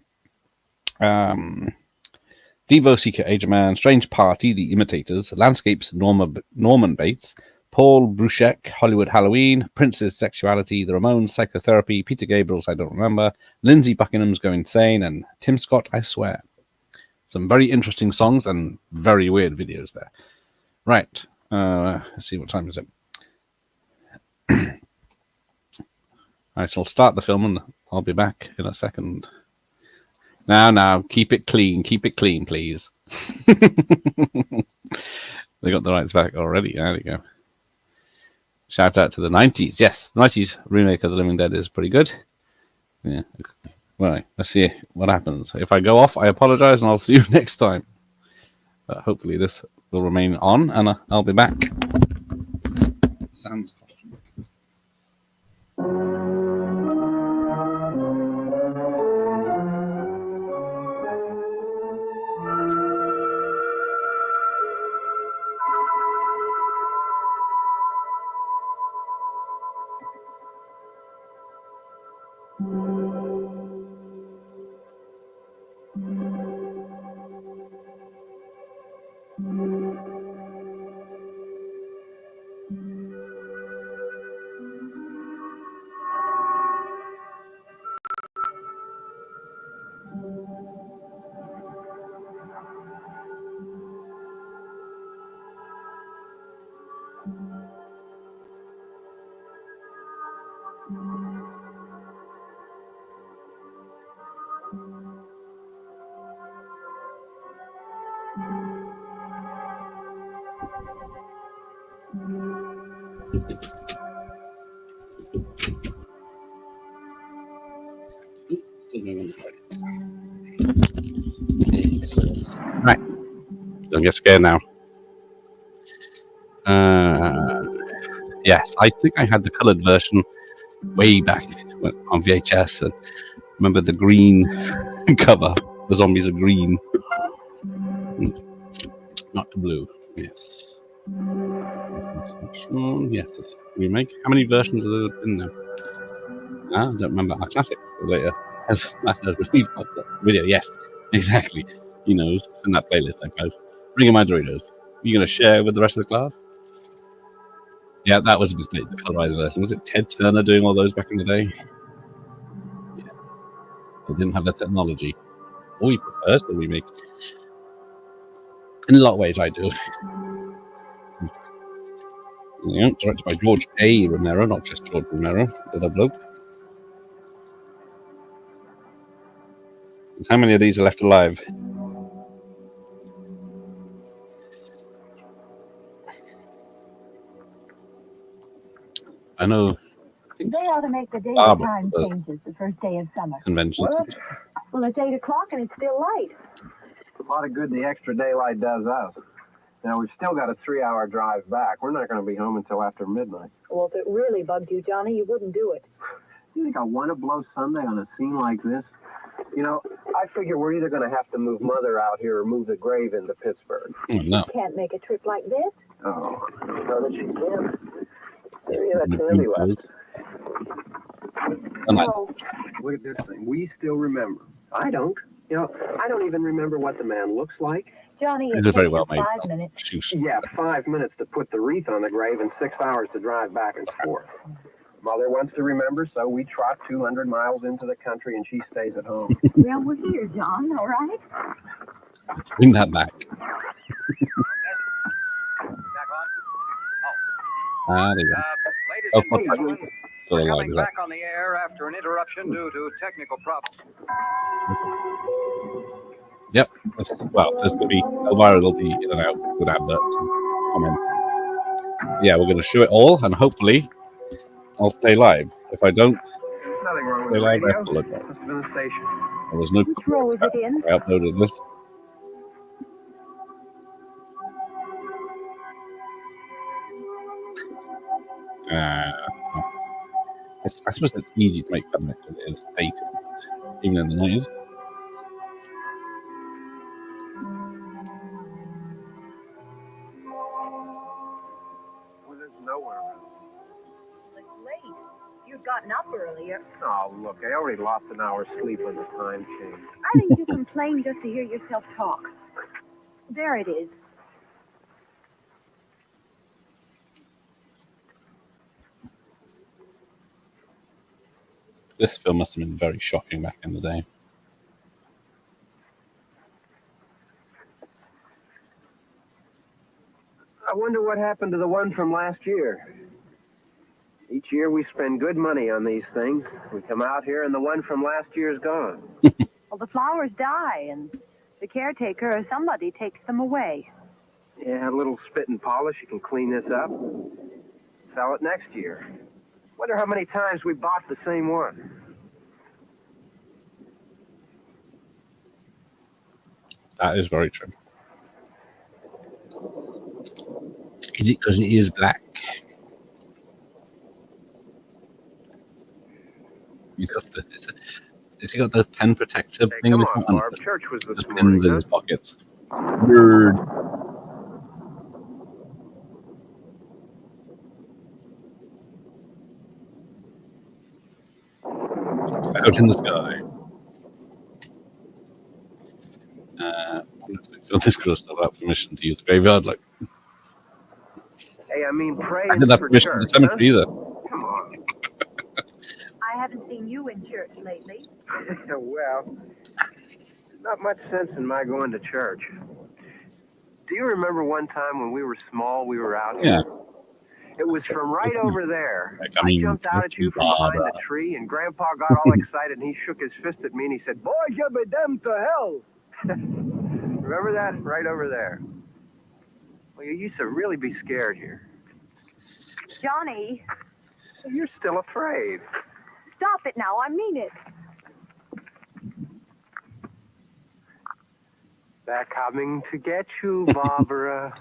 Devo, Seeker, Age of Man, Strange Party, The Imitators, Landscapes, Norman Bates, Paul Bruchek, Hollywood Halloween, Prince's Sexuality, The Ramones, Psychotherapy, Peter Gabriel's I Don't Remember, Lindsey Buckingham's Go Insane, and Tim Scott, I Swear. Some very interesting songs and very weird videos there. Right. Let's see, what time is it? I shall start the film and I'll be back in a second. Now, keep it clean, please. They got the rights back already. There we go. Shout out to the 90s. Yes, the 90s remake of The Living Dead is pretty good. Yeah. Well, let's see what happens. If I go off, I apologize and I'll see you next time. But hopefully this will remain on and I'll be back. Sounds costume. Still Right. Don't get scared now. Yes, I think I had the coloured version way back on VHS. And remember the green cover? The zombies are green, not the blue. Yes. Yes, this remake. How many versions have there been now? I don't remember. Our classics later. As we've got the video. Yes, exactly. He knows. It's in that playlist, I suppose. Bring in my Doritos. You going to share with the rest of the class? Yeah, that was a mistake. The colorized version. Was it Ted Turner doing all those back in the day? Yeah. They didn't have the technology. Oh, he prefers the remake. In a lot of ways, I do. Yeah, directed by George A. Romero, not just George Romero, the other bloke. How many of these are left alive? I know. They ought to make the date Barbara, time changes the first day of summer. Convention. Well, it's 8 o'clock and it's still light. A lot of good the extra daylight does us. Now, we've still got a 3-hour drive back. We're not going to be home until after midnight. Well, if it really bugged you, Johnny, you wouldn't do it. You think I want to blow Sunday on a scene like this? You know, I figure we're either going to have to move Mother out here or move the grave into Pittsburgh. Oh, no. You can't make a trip like this. Oh, I don't know that she can. Maybe that Candy left. Oh, look at this thing. We still remember. I don't. You know, I don't even remember what the man looks like. Johnny, it is very well made. 5 minutes. Yeah, 5 minutes to put the wreath on the grave and 6 hours to drive back and forth. Mother wants to remember, so we trot 200 miles into the country and she stays at home. Well, we're here, John, all right? Bring that back. There you go. Ladies and gentlemen, we're coming back on the air after an interruption due to technical problems. Yep. Well, there's going to be Elvira will be in and out with adverts and comments. Yeah, we're going to show it all, and hopefully I'll stay live. If I don't Nothing wrong stay with live, I radio. apologize. Must have been the station. There was no. Which row is it in? I uploaded this. I suppose it's easy to make fun of it because it is dated, even in the 90s. Well, there's nowhere around. It's late. You'd gotten up earlier. Oh, look, I already lost an hour's sleep when the time changed. I think you complain just to hear yourself talk. There it is. This film must have been very shocking back in the day. I wonder what happened to the one from last year. Each year we spend good money on these things. We come out here and the one from last year's gone. Well, the flowers die, and the caretaker or somebody takes them away. Yeah, a little spit and polish. You can clean this up. Sell it next year. Wonder how many times we bought the same one. That is very true. Is it because it is black? Has he got the pen protector thing? Come on, Barb. Church was this Just morning, pins in huh? his pockets. Nerd. Out in the sky. This girl still have permission to use the graveyard. Like, Hey, I mean, pray I didn't have for permission church, to the cemetery either. Come on. I haven't seen you in church lately. Well, not much sense in my going to church. Do you remember one time when we were small, we were out here? Yeah. It was from right over there. I mean, I jumped out at you from behind the tree, and Grandpa got all excited, and he shook his fist at me, and he said, "Boys, you'll be damned to hell." Remember that? Right over there. Well, you used to really be scared here. Johnny, You're still afraid. stop it now. I mean it. They're coming to get you, Barbara.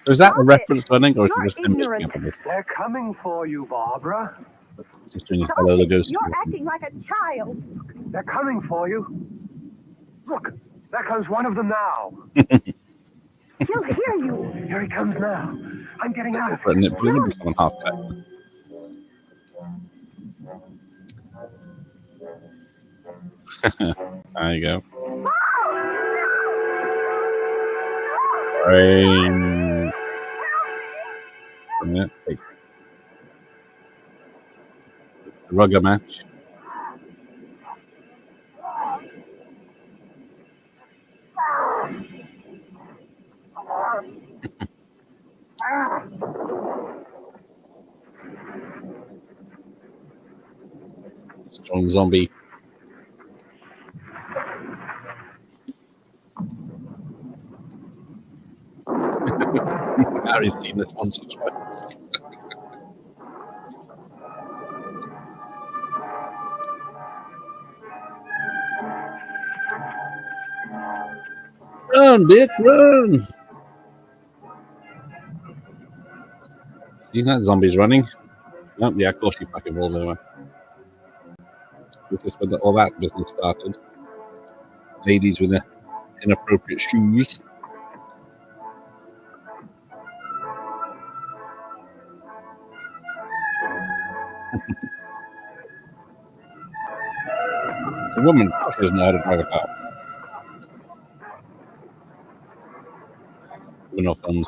So is that a reference running, or is it just him making up a bit? They're coming for you, Barbara. Just doing his fellow ghost. You're acting like a child. They're coming for you. Look, there comes one of them now. He'll hear you. Here he comes now. I'm getting out of But here. it would be someone half cut. There you go. Right. Yeah, it's a rugger match. Strong zombie. Harry's seen this once or twice. Run, Dick, run! See that zombie's running? Oh, yeah, of course he fucking rolls over. This is when all that business started. Ladies with inappropriate shoes. The woman doesn't know how to drive a car. We're not thumbs.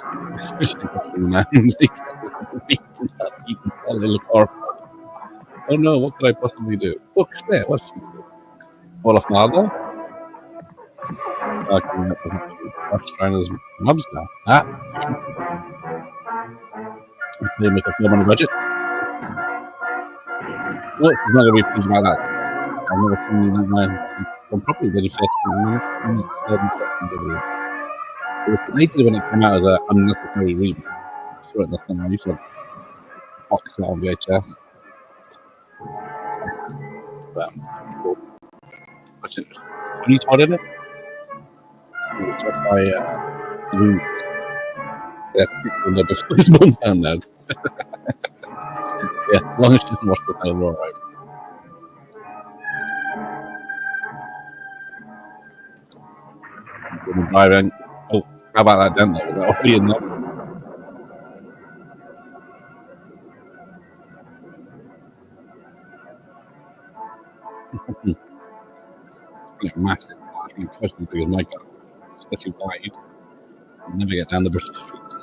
Oh no, what could I possibly do? Look, there, what's she doing? Well, a father? Trying his mobs now. Ah! They make a film on a budget. Well, it's not going to be pleased about that. I've never seen that man from properly very first it was slated when it came out as an unnecessary remake. Sure, that's the one you said. Box that on VHS. But, cool. What's it? When you taught in it? It was taught by Lou. That's the before his mum found out. Yeah, as long as she doesn't watch the film, we're alright. Driving. Oh, how about that dent there? Was that already in there? Yeah, massive. I think twice as big as my car. Especially wide. You'll never get down the British streets.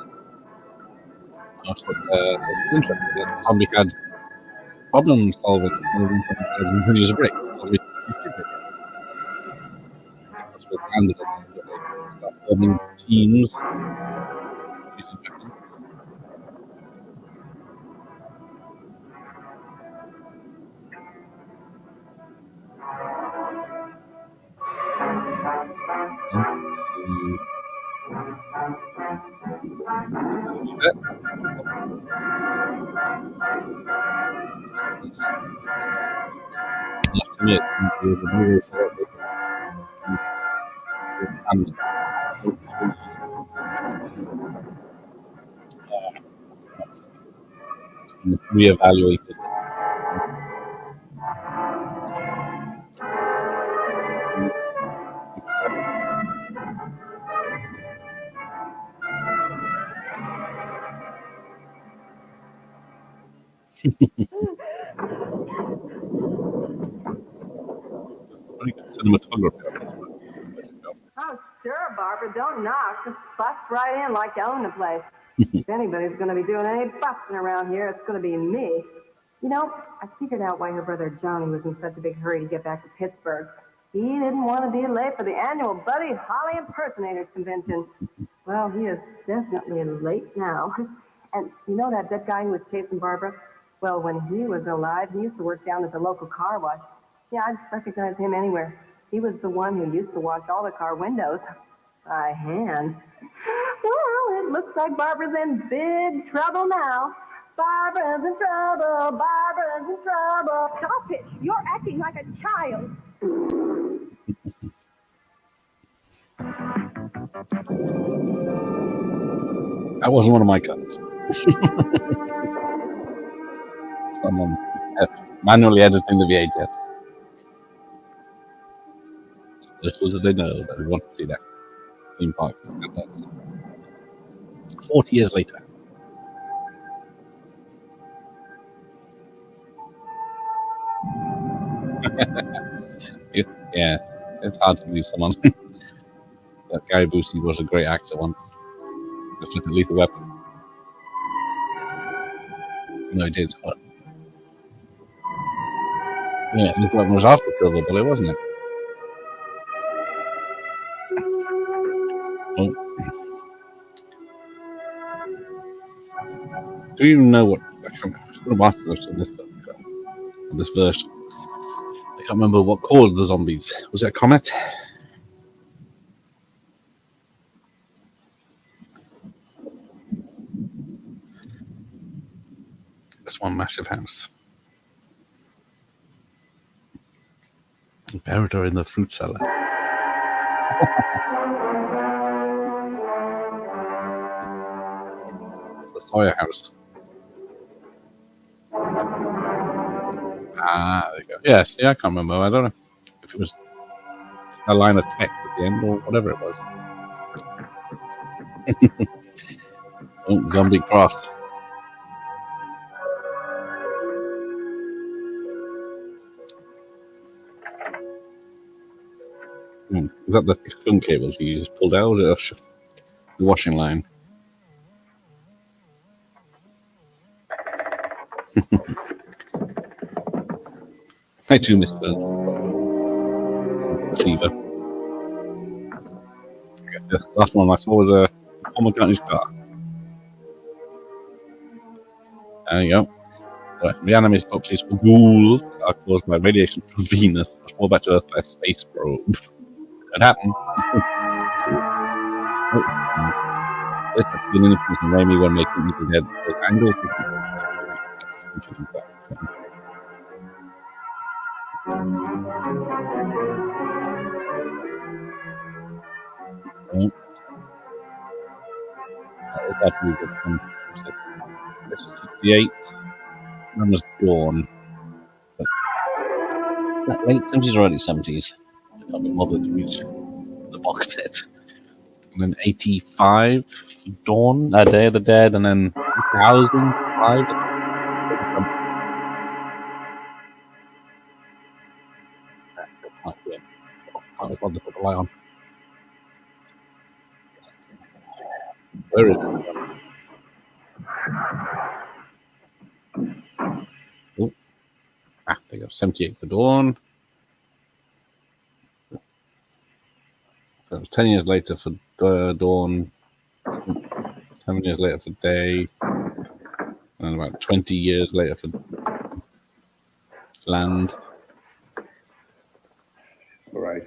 That's what it's interesting. The zombie had problem solving and use a brick. Zombie that's what landed on them. Start forming teams. Using weapons. Reevaluated. Cinematography. Oh, sure, Barbara. Don't knock. Just bust right in like you own the place. If anybody's going to be doing any busting around here, it's going to be me. You know, I figured out why her brother Johnny was in such a big hurry to get back to Pittsburgh. He didn't want to be late for the annual Buddy Holly Impersonators Convention. Well, he is definitely late now. And you know that guy who was chasing Barbara? Well, when he was alive, he used to work down at the local car wash. Yeah, I'd recognize him anywhere. He was the one who used to wash all the car windows by hand. Well, it looks like Barbara's in big trouble now. Barbara's in trouble. Barbara's in trouble. Stop it. You're acting like a child. That wasn't one of my cuts. Someone manually editing the VHS. Little did they know that we want to see that theme park. 40 years later. Yeah, it's hard to believe someone. That Gary Busey was a great actor once. Just look at Lethal Weapon. No, he did. What? Yeah, Lethal Weapon was after Silver Bullet, wasn't it? Oh. Do you even know what? I can't remember this version. I can't remember what caused the zombies. Was it a comet? It's one massive house. And buried her in the fruit cellar. The Sawyer house. Ah, there you go. Yes, yeah, I can't remember. I don't know if it was a line of text at the end or whatever it was. Oh, zombie cross. Is that the film cables you just pulled out? Or the washing line? Hi too, Mr. Receiver. The last one I saw was a Paul McCartney's car. There you go. Right. Reanimated corpses for ghouls are caused by radiation from Venus, which fall back to Earth by a space probe. It happened. This has been an influence on Raimi when making Evil Dead with angles. That was actually good. This was 68. That was Dawn. But late 70s or early 70s. I can't be bothered to reach the box set. And then 85, Dawn, Day of the Dead, and then 2005. Can't bother to put the light on. Where is it? Oh. Ah, there you go. 78 for Dawn. So it was 10 years later for Dawn, 7 years later for Day, and about 20 years later for Land. All right.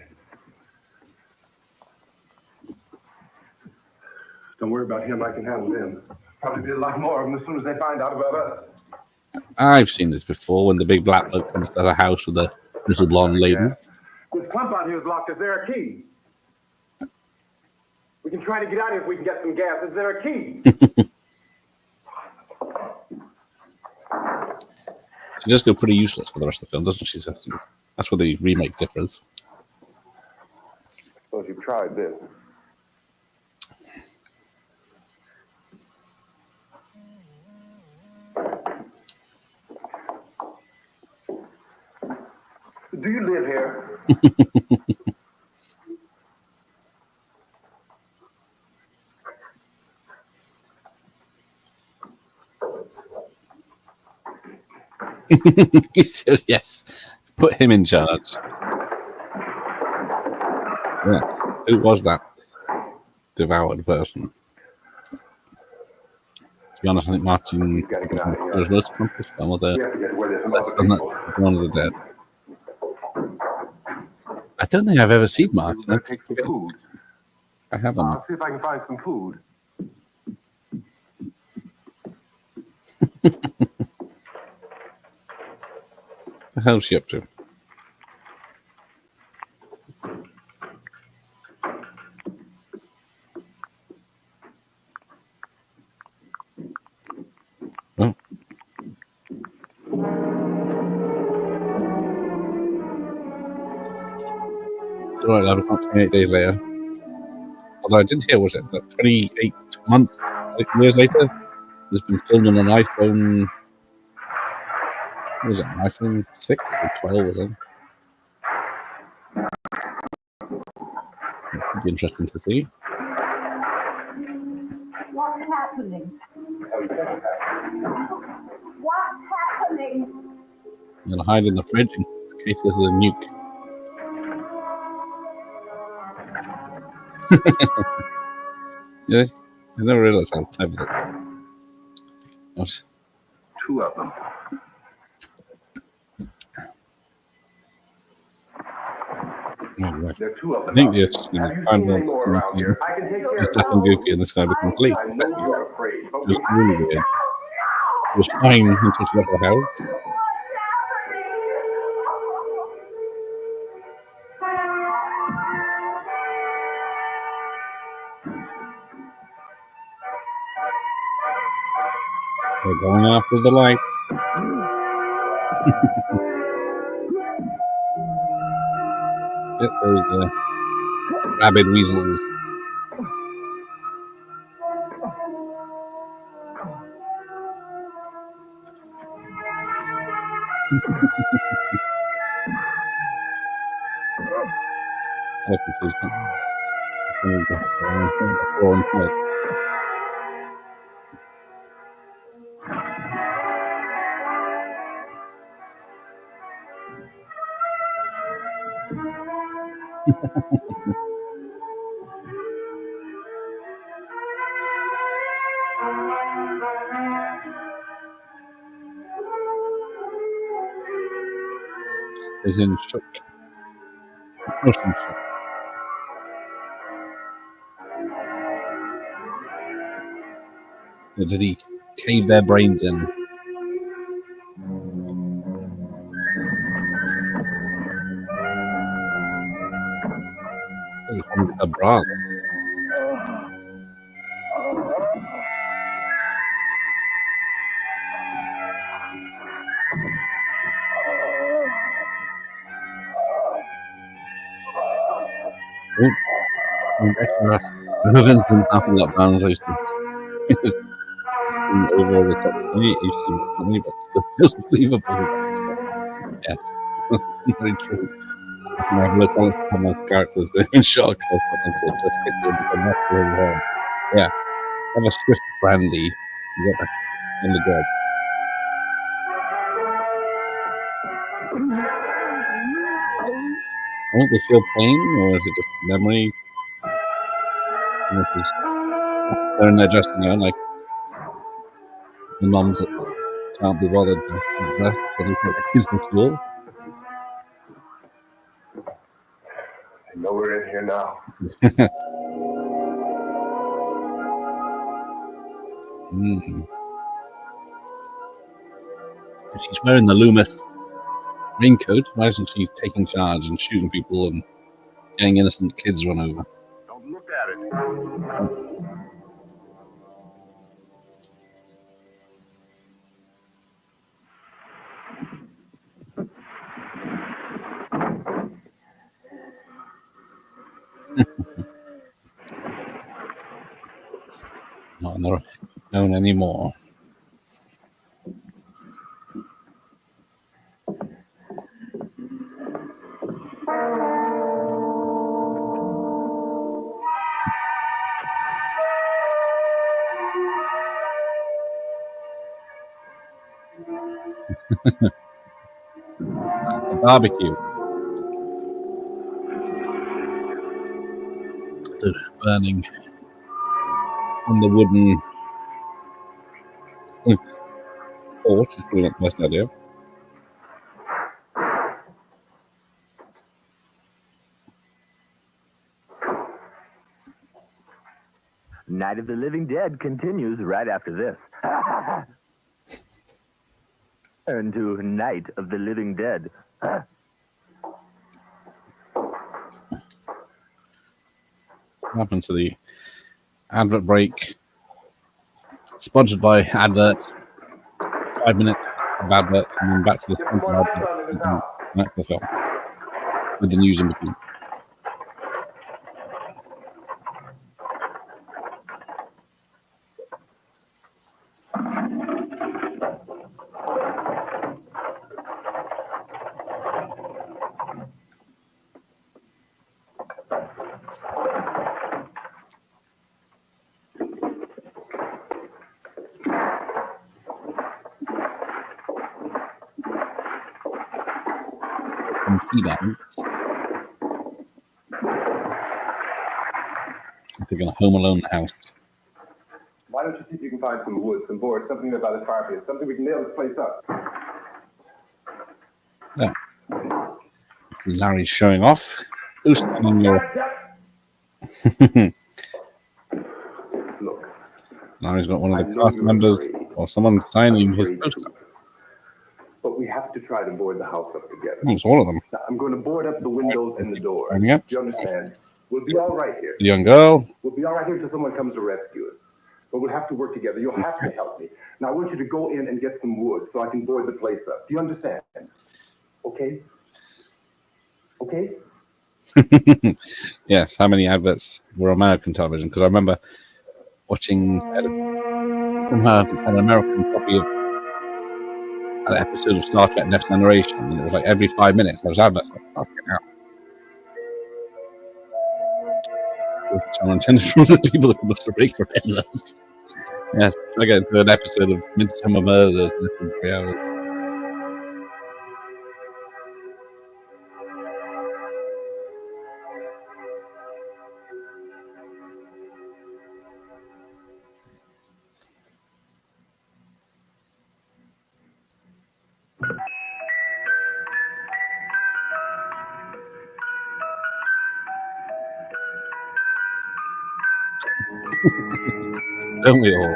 Don't worry about him. I can handle him. Probably be a lot more of them as soon as they find out about us. I've seen this before when the big black bloke comes to the house with the little blonde lady. Yeah. This clump out here is locked. Is there a key? We can try to get out of here if we can get some gas. Is there a key? She does go pretty useless for the rest of the film, doesn't she? That's where the remake differs. Suppose you've tried this. Do you live here? Yes, put him in charge. Yeah. Who was that devoured person? To be honest, I think Martin was most from this film, or the Dawn of the Dead. I don't think I've ever seen Martin. Take some food. I haven't. I'll see if I can find some food. What the hell's she up to? right, that was not 28 days later. Although I did hear, was it that 28 months, years later, it's been filmed on an iPhone. What was it, an iPhone 6 or 12 or something? It should be interesting to see. What's happening? What's happening? I'm going to hide in the fridge in case there's a nuke. Yeah, I never realized how clever that was. Two of them. Oh, right. There are two of I them. think yes, you know, Have you I'm seen any more around here? I can take care of Jack and Goofy and this guy becomes Lee. I know you're afraid, but It was really weird. It was fine until she left the house. They're going after the light. Yep, there's the rabid weasels. I can see something. As in shook. Motion shook. So did he cave their brains in? He found a bra. Relevance didn't happen like bands I used to over the top. It used to be funny, but still feels believable. Yes, that's very true. I can have a look at some of the characters being in shock. I think it just quickly become not really hard. Yeah, have a swift brandy. You get back in the job. Won't they feel pain, or is it just memory? They're in their dressing gown, like the moms that can't be bothered to dress for the kids to school. I know we're in here now. Mm-hmm. She's wearing the Loomis raincoat. Why isn't she taking charge and shooting people and getting innocent kids run over? Don't look at it. Not known anymore. A barbecue. The burning on the wooden porch is probably not the best idea. Night of the Living Dead continues right after this. And to Night of the Living Dead. What happened to the advert break? Sponsored by advert. 5 minutes of advert, and then back to the sponsored advert. Back to the film with the news in between. Banks. They're going to Home Alone the house. Why don't you see if you can find some wood, some board, something there by the fire pit, something we can nail this place up. Yeah. Larry's showing off. Who's on your... Look. Larry's got one of the cast members or someone signing his poster. But we have to try to board the house up together. It's all of them. Now, I'm going to board up the windows and the doors. Do you understand? We'll be all right here. The young girl. We'll be all right here until someone comes to rescue us. But we'll have to work together. You'll have to help me. Now, I want you to go in and get some wood so I can board the place up. Do you understand? Okay? Okay? Yes, how many adverts were American television? Because I remember watching somehow an American copy of an episode of Star Trek Next Generation, and it was like every 5 minutes there was adverts. Like, fucking hell. Someone intended for the people that must have break their headless. Yes, I get into an episode of Midsummer Murders in less than 3 hours. Don't we all?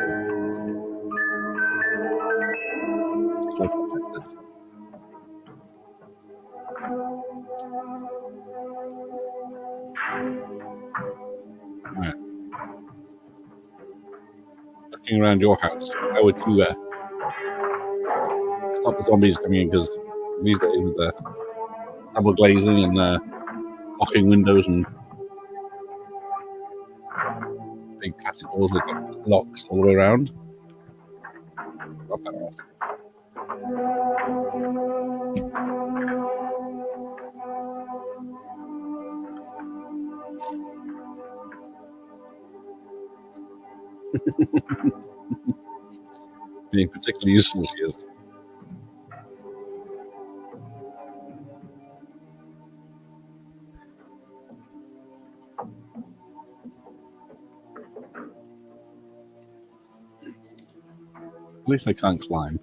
Right. Looking around your house, how would you stop the zombies coming in? Because these days with the double glazing and locking windows and big plastic doors with locks all the way around. Got that off. Being particularly useful, she is. At least I can't climb.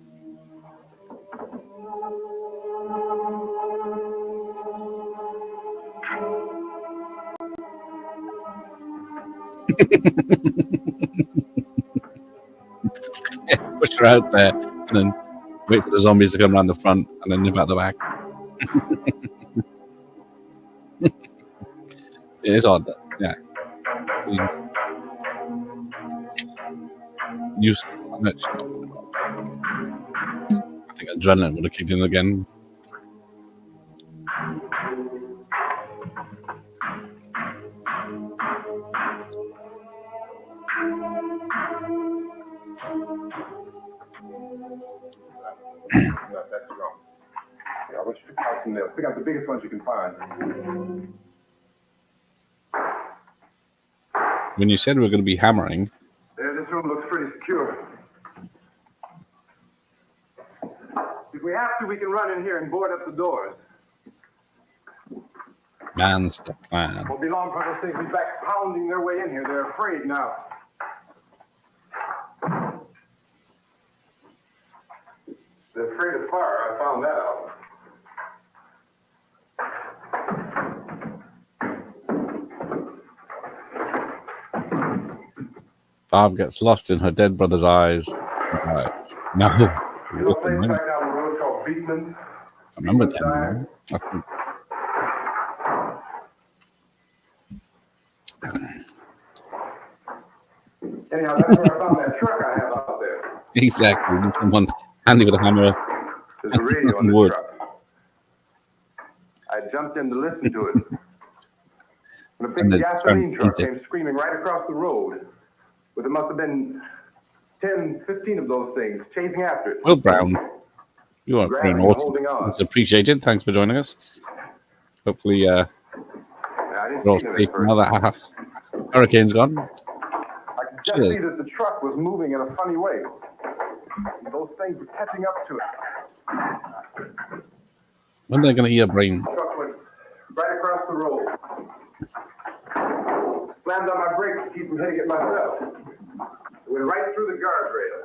Yeah, push her out there and then wait for the zombies to come around the front and then nip out the back. It is odd, yeah. Used I think adrenaline would have kicked in again. That's wrong. Yeah, I want you to pick out some nails. Pick out the biggest ones you can find. When you said we were going to be hammering, There, this room looks pretty secure. If we have to, we can run in here and board up the doors. man's the plan. Won't be long for those things to be back pounding their way in here. They're afraid now. They're afraid of fire. I found that out. Barb gets lost in her dead brother's eyes. Right. No. You know, place right down the road called Beekman. I remember that. I think. Anyhow, that's where I found that truck I have out there. Exactly. Someone handy with a hammer. There's a radio on the wood. truck. I jumped in to listen to it. And a big And the gasoline truck truck came screaming right across the road. But there must have been 10, 15 of those things chasing after it. Will Brown, you are very Grabbing, holding on. It's appreciated. Thanks for joining us. Hopefully, Yeah, I didn't we're all see them at safe first. now that hurricane's gone. I could just Cheers. see that the truck was moving in a funny way. And those things were catching up to it. When are they going to eat a brain? The truck went Slammed on my brakes to keep from hitting it myself. It went right through the guardrail.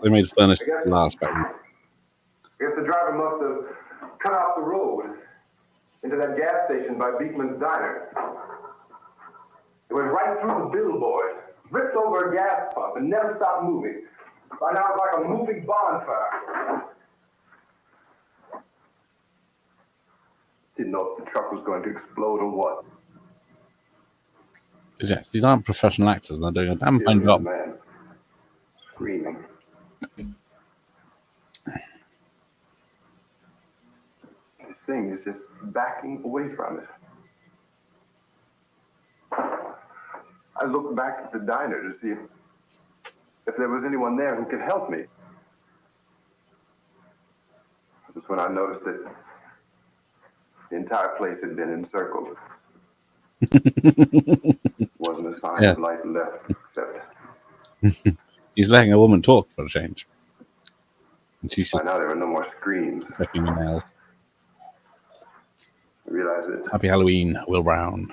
They made furniture last back. I guess the driver must have cut off the road into that gas station by Beekman's Diner. It went right through the billboard, ripped over a gas pump, and never stopped moving. By now it's like a moving bonfire. Didn't know if the truck was going to explode or what. Yes, these aren't professional actors. They're doing a damn fine job. Man, screaming. This thing is just backing away from it. I looked back at the diner to see if there was anyone there who could help me. That's when I noticed that the entire place had been encircled. Wasn't a sign of light left, except he's letting a woman talk for a change. And she's by now there were no more screams. Checking the nails. I realized that Happy Halloween, Will Brown.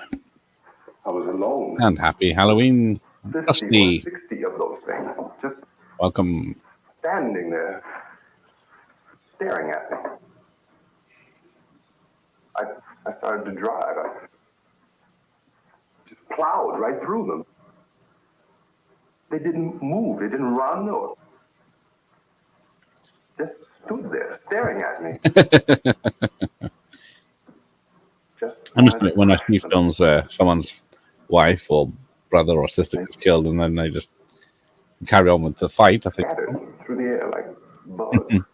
I was alone. And happy Halloween, 50 or Dusty. 60 of those things, just Welcome. standing there, staring at me. I started to drive. I just plowed right through them. They didn't move. They didn't run or just stood there staring at me. I must admit, when I see films where someone's wife or brother or sister gets killed and then they just carry on with the fight, I think. Scattered through the air like bugs.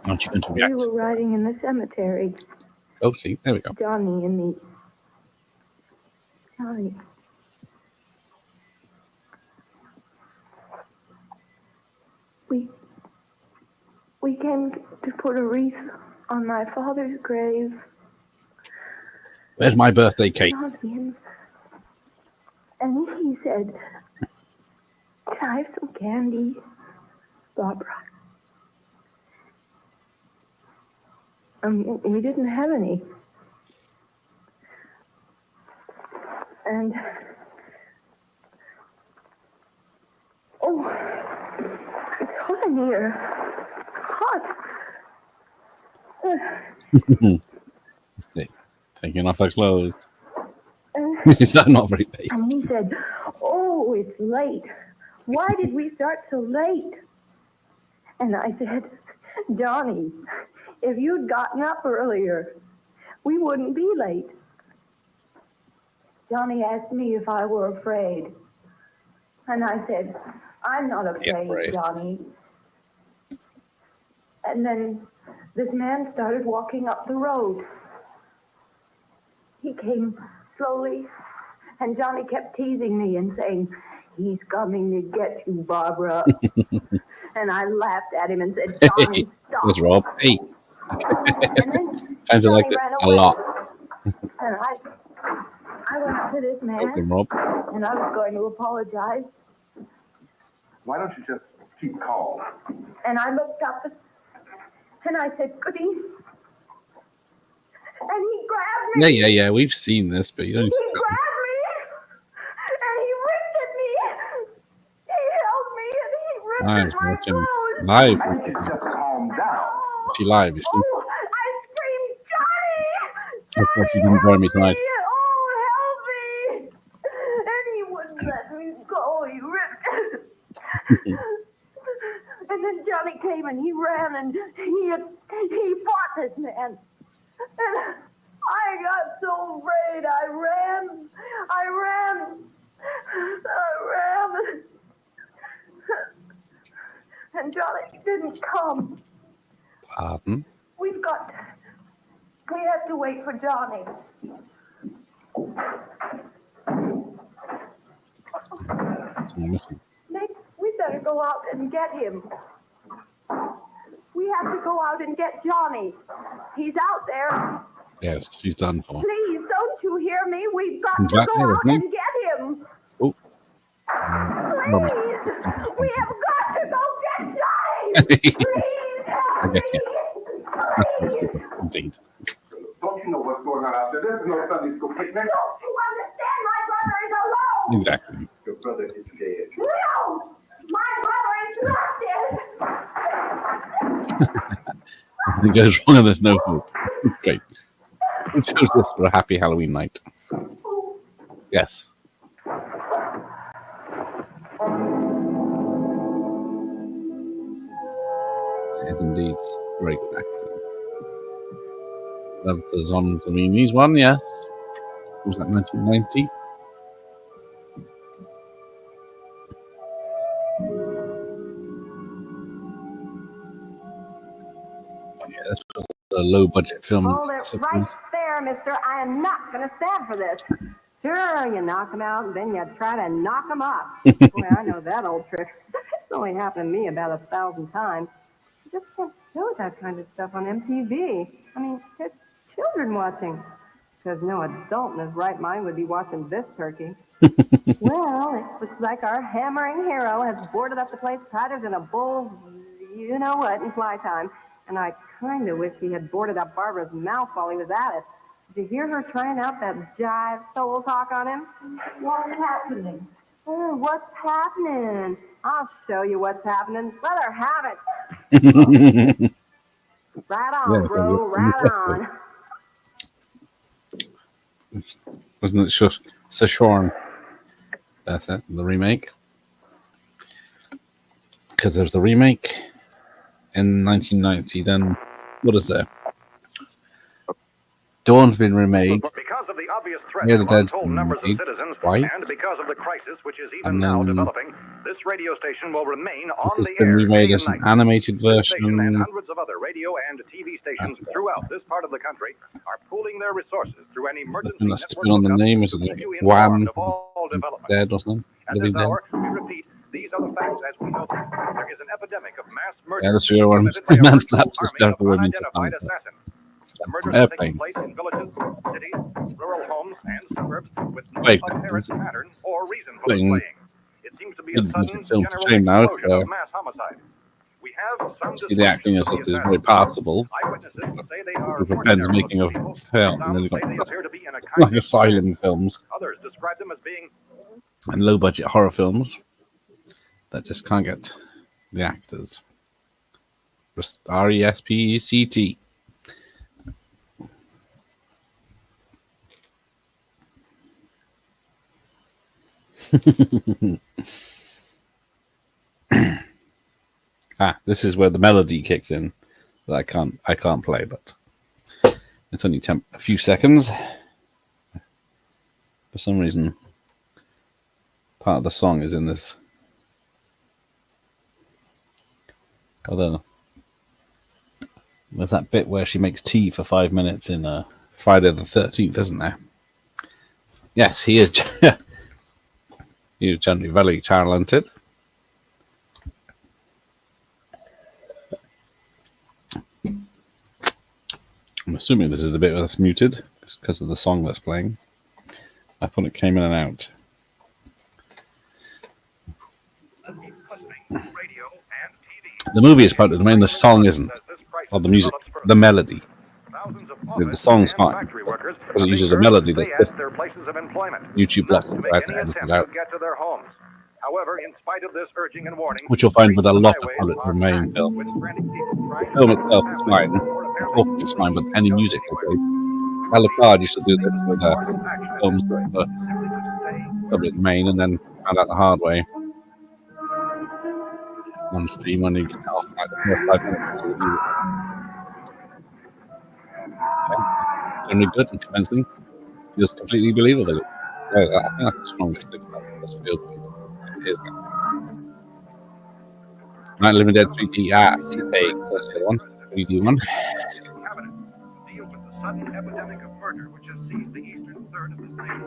Aren't you going to We react? were riding in the cemetery. Oh, see, there we go. Johnny and me. Johnny. We came to put a wreath on my father's grave. Where's my birthday cake? Johnny, and he said, "Can I have some candy, Barbara?" We didn't have any. And it's hot in here. Hot. Taking off her clothes. Is that not very big? And he said, "Oh, it's late. Why did we start so late?" And I said, "Johnny, if you'd gotten up earlier, we wouldn't be late." Johnny asked me if I were afraid. And I said, "I'm not afraid, Johnny." And then this man started walking up the road. He came slowly, and Johnny kept teasing me and saying, "He's coming to get you, Barbara." And I laughed at him and said, "Johnny, stop." There's Rob. Hey. And then Kinda like it a lot. And I went up to this man, Welcome, Rob. and I was going to apologize. Why don't you just keep calm? And I looked up and I said, "Goody." And he grabbed me. Yeah. We've seen this, but you don't. He grabbed me and he ripped at me. He held me and he ripped Live, at my watching clothes. live. Just calm down. She live, is she? Oh, I screamed, "Johnny! That's why she didn't join me tonight. Oh, help me!" And he wouldn't let me go. He ripped. And then Johnny came and he ran and he fought this man. And I got so afraid. I ran. And Johnny didn't come. Pardon? We have to wait for Johnny. Someone missing. We better go out and get him. We have to go out and get Johnny. He's out there. Yes, she's done for. Please, don't you hear me? We've got He's to back go there, out isn't he? and get him. Oh. Please, we have got to go get Johnny. Please help me. That's very stupid, indeed. Don't you know what's going on out there? There's no Sunday school picnic. Don't you understand? My brother is alone. Exactly. Your brother is dead. No, my brother is not dead. It goes wrong and there's no hope. Okay. Who chose this for a happy Halloween night? Yes. It is indeed great acting. Love the Zonzamini's one, yes. Was that 1990? Yeah, this was a low budget film. Hold it right there, mister. I am not going to stand for this. Sure, you knock them out, and then you try to knock them up. Boy, I know that old trick. It's only happened to me about 1,000 times. You just can't show that kind of stuff on MTV. I mean, there's children watching. Because no adult in his right mind would be watching this turkey. Well, it looks like our hammering hero has boarded up the place tighter than a bull, you know what, in fly time. And I kind of wish he had boarded up Barbara's mouth while he was at it. Did you hear her trying out that jive soul talk on him? What's happening? Oh, what's happening? I'll show you what's happening. Let her have it. Right on, Yeah, bro, right on. Wasn't it Szechuan? That's it, the remake. Because there was the remake in 1990. Then, what is there? Dawn's been remade. Because of the obvious threat Yeah, to the Dead's untold been numbers of remade citizens, twice. and because of the crisis which is even And now then developing, this radio station will remain on It's the been air remade day as and an night. animated This station and version. hundreds of other radio and TV stations throughout this part of the country are pooling their resources through an I emergency think that's network spin on the hookup name, isn't to it? keep you Wham! informed of all developments. Dead or something? At Living this Dead? hour, we repeat, these are the facts as we know them. There is an epidemic of mass murder Yeah, that's the one. committed by a Man virtual slaps army hysterical of women to unidentified panic. assassins. The An murders are taking airplane. place in villages, cities, rural homes, and suburbs with no Wait, apparent pattern or reason for the thing. slaying. It seems to be a sudden, Film to general shame now, explosion so of mass homicide. We have some see the acting is very passable. eyewitnesses say they are It depends making a film. And then you've say they got appear to be in a like kind of asylum films others describe them as being and low budget horror films that just can't get the actors. RESPECT. This is where the melody kicks in that I can't play, but it's only a few seconds. For some reason, part of the song is in this. Although there's that bit where she makes tea for 5 minutes in Friday the 13th, isn't there? Yes, he is. He is generally very talented. I'm assuming this is the bit that's muted because of the song that's playing. I thought it came in and out. The movie is public domain, the song isn't. Or the music, the melody. The song's fine. Because it uses a melody that's different. YouTube left it right there, edited out. However, in spite of this urging and warning, Which you'll find with a lot of public domain films. The film itself is fine. The talk is fine, but any music okay. Alucard used to do this with films that were public domain and then found out the hard way. On stream when you get off like the first 5 minutes of the music. Yeah. Generally good and convincing. Just completely believable. Yeah, I think that's the strongest thing about this film. It is. Night Living Dead 3D CK, that's the one. 3D one. deal with the sudden epidemic of murder which has seized the eastern third of the state.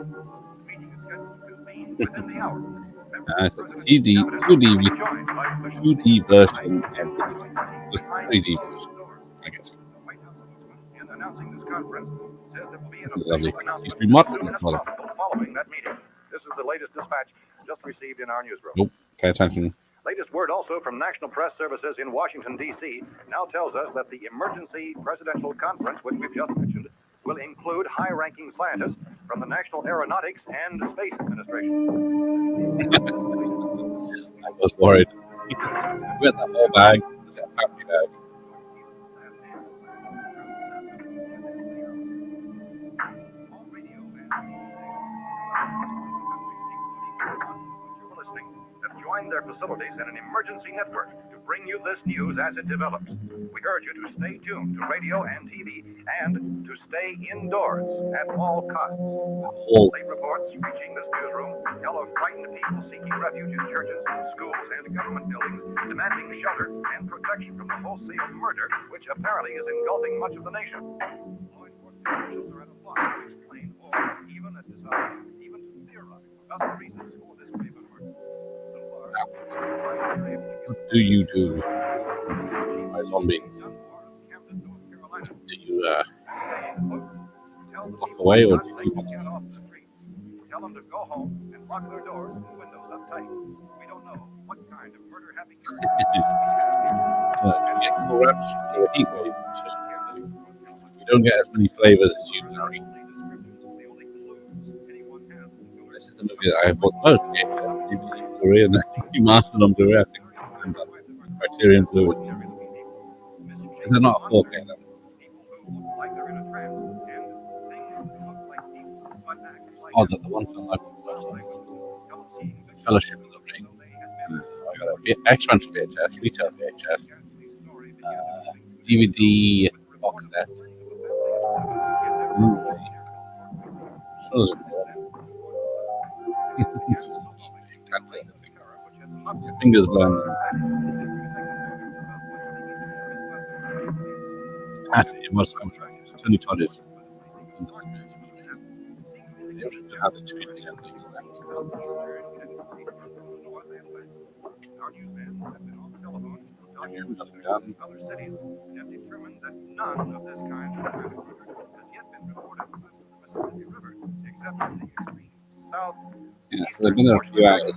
Meeting is scheduled to convene within the hour. 2D version and the 3D version, I guess. In announcing this conference, says there will be an Lovely. official announcement He's remodeling soon it, as brother. possible following that meeting. This is the latest dispatch just received in our newsroom. Nope, pay attention. Latest word also from National Press Services in Washington, D.C. now tells us that the emergency presidential conference, which we've just mentioned, will include high-ranking scientists from the National Aeronautics and Space Administration. I was worried. We got that whole bag. Is it a family bag? Have joined their facilities in an emergency network to bring you this news as it develops. We urge you to stay tuned to radio and TV and to stay indoors at all costs. Late reports reaching this newsroom tell of frightened people seeking refuge in churches, schools, and government buildings, demanding shelter and protection from the wholesale murder which apparently is engulfing much of the nation. Law enforcement officials are at a loss to explain or even to decide, even to theorize about the reasons for this grave murder. What do you do by zombies? Do you walk away or do you Tell them to go home and lock their doors and windows up tight. We don't know what kind of murder-happy character get cool wraps through a heat wave? You don't get as many flavors as you carry. This is the movie that I bought most. Blu-ray and then remastered on Blu-ray. I think Criterion Blue. Is it not a 4K then? It's odd that the one film I've watched Fellowship of the Ring. I got a expensive VHS, retail VHS, DVD box set, Blu-ray. Your fingers burn. Actually, it was contract. Tony Todd is. They should have the two together. Other cities have determined that none of this kind of traffic has yet been reported on the Mississippi River, except in the extreme south. Yeah, so they've been there a few hours.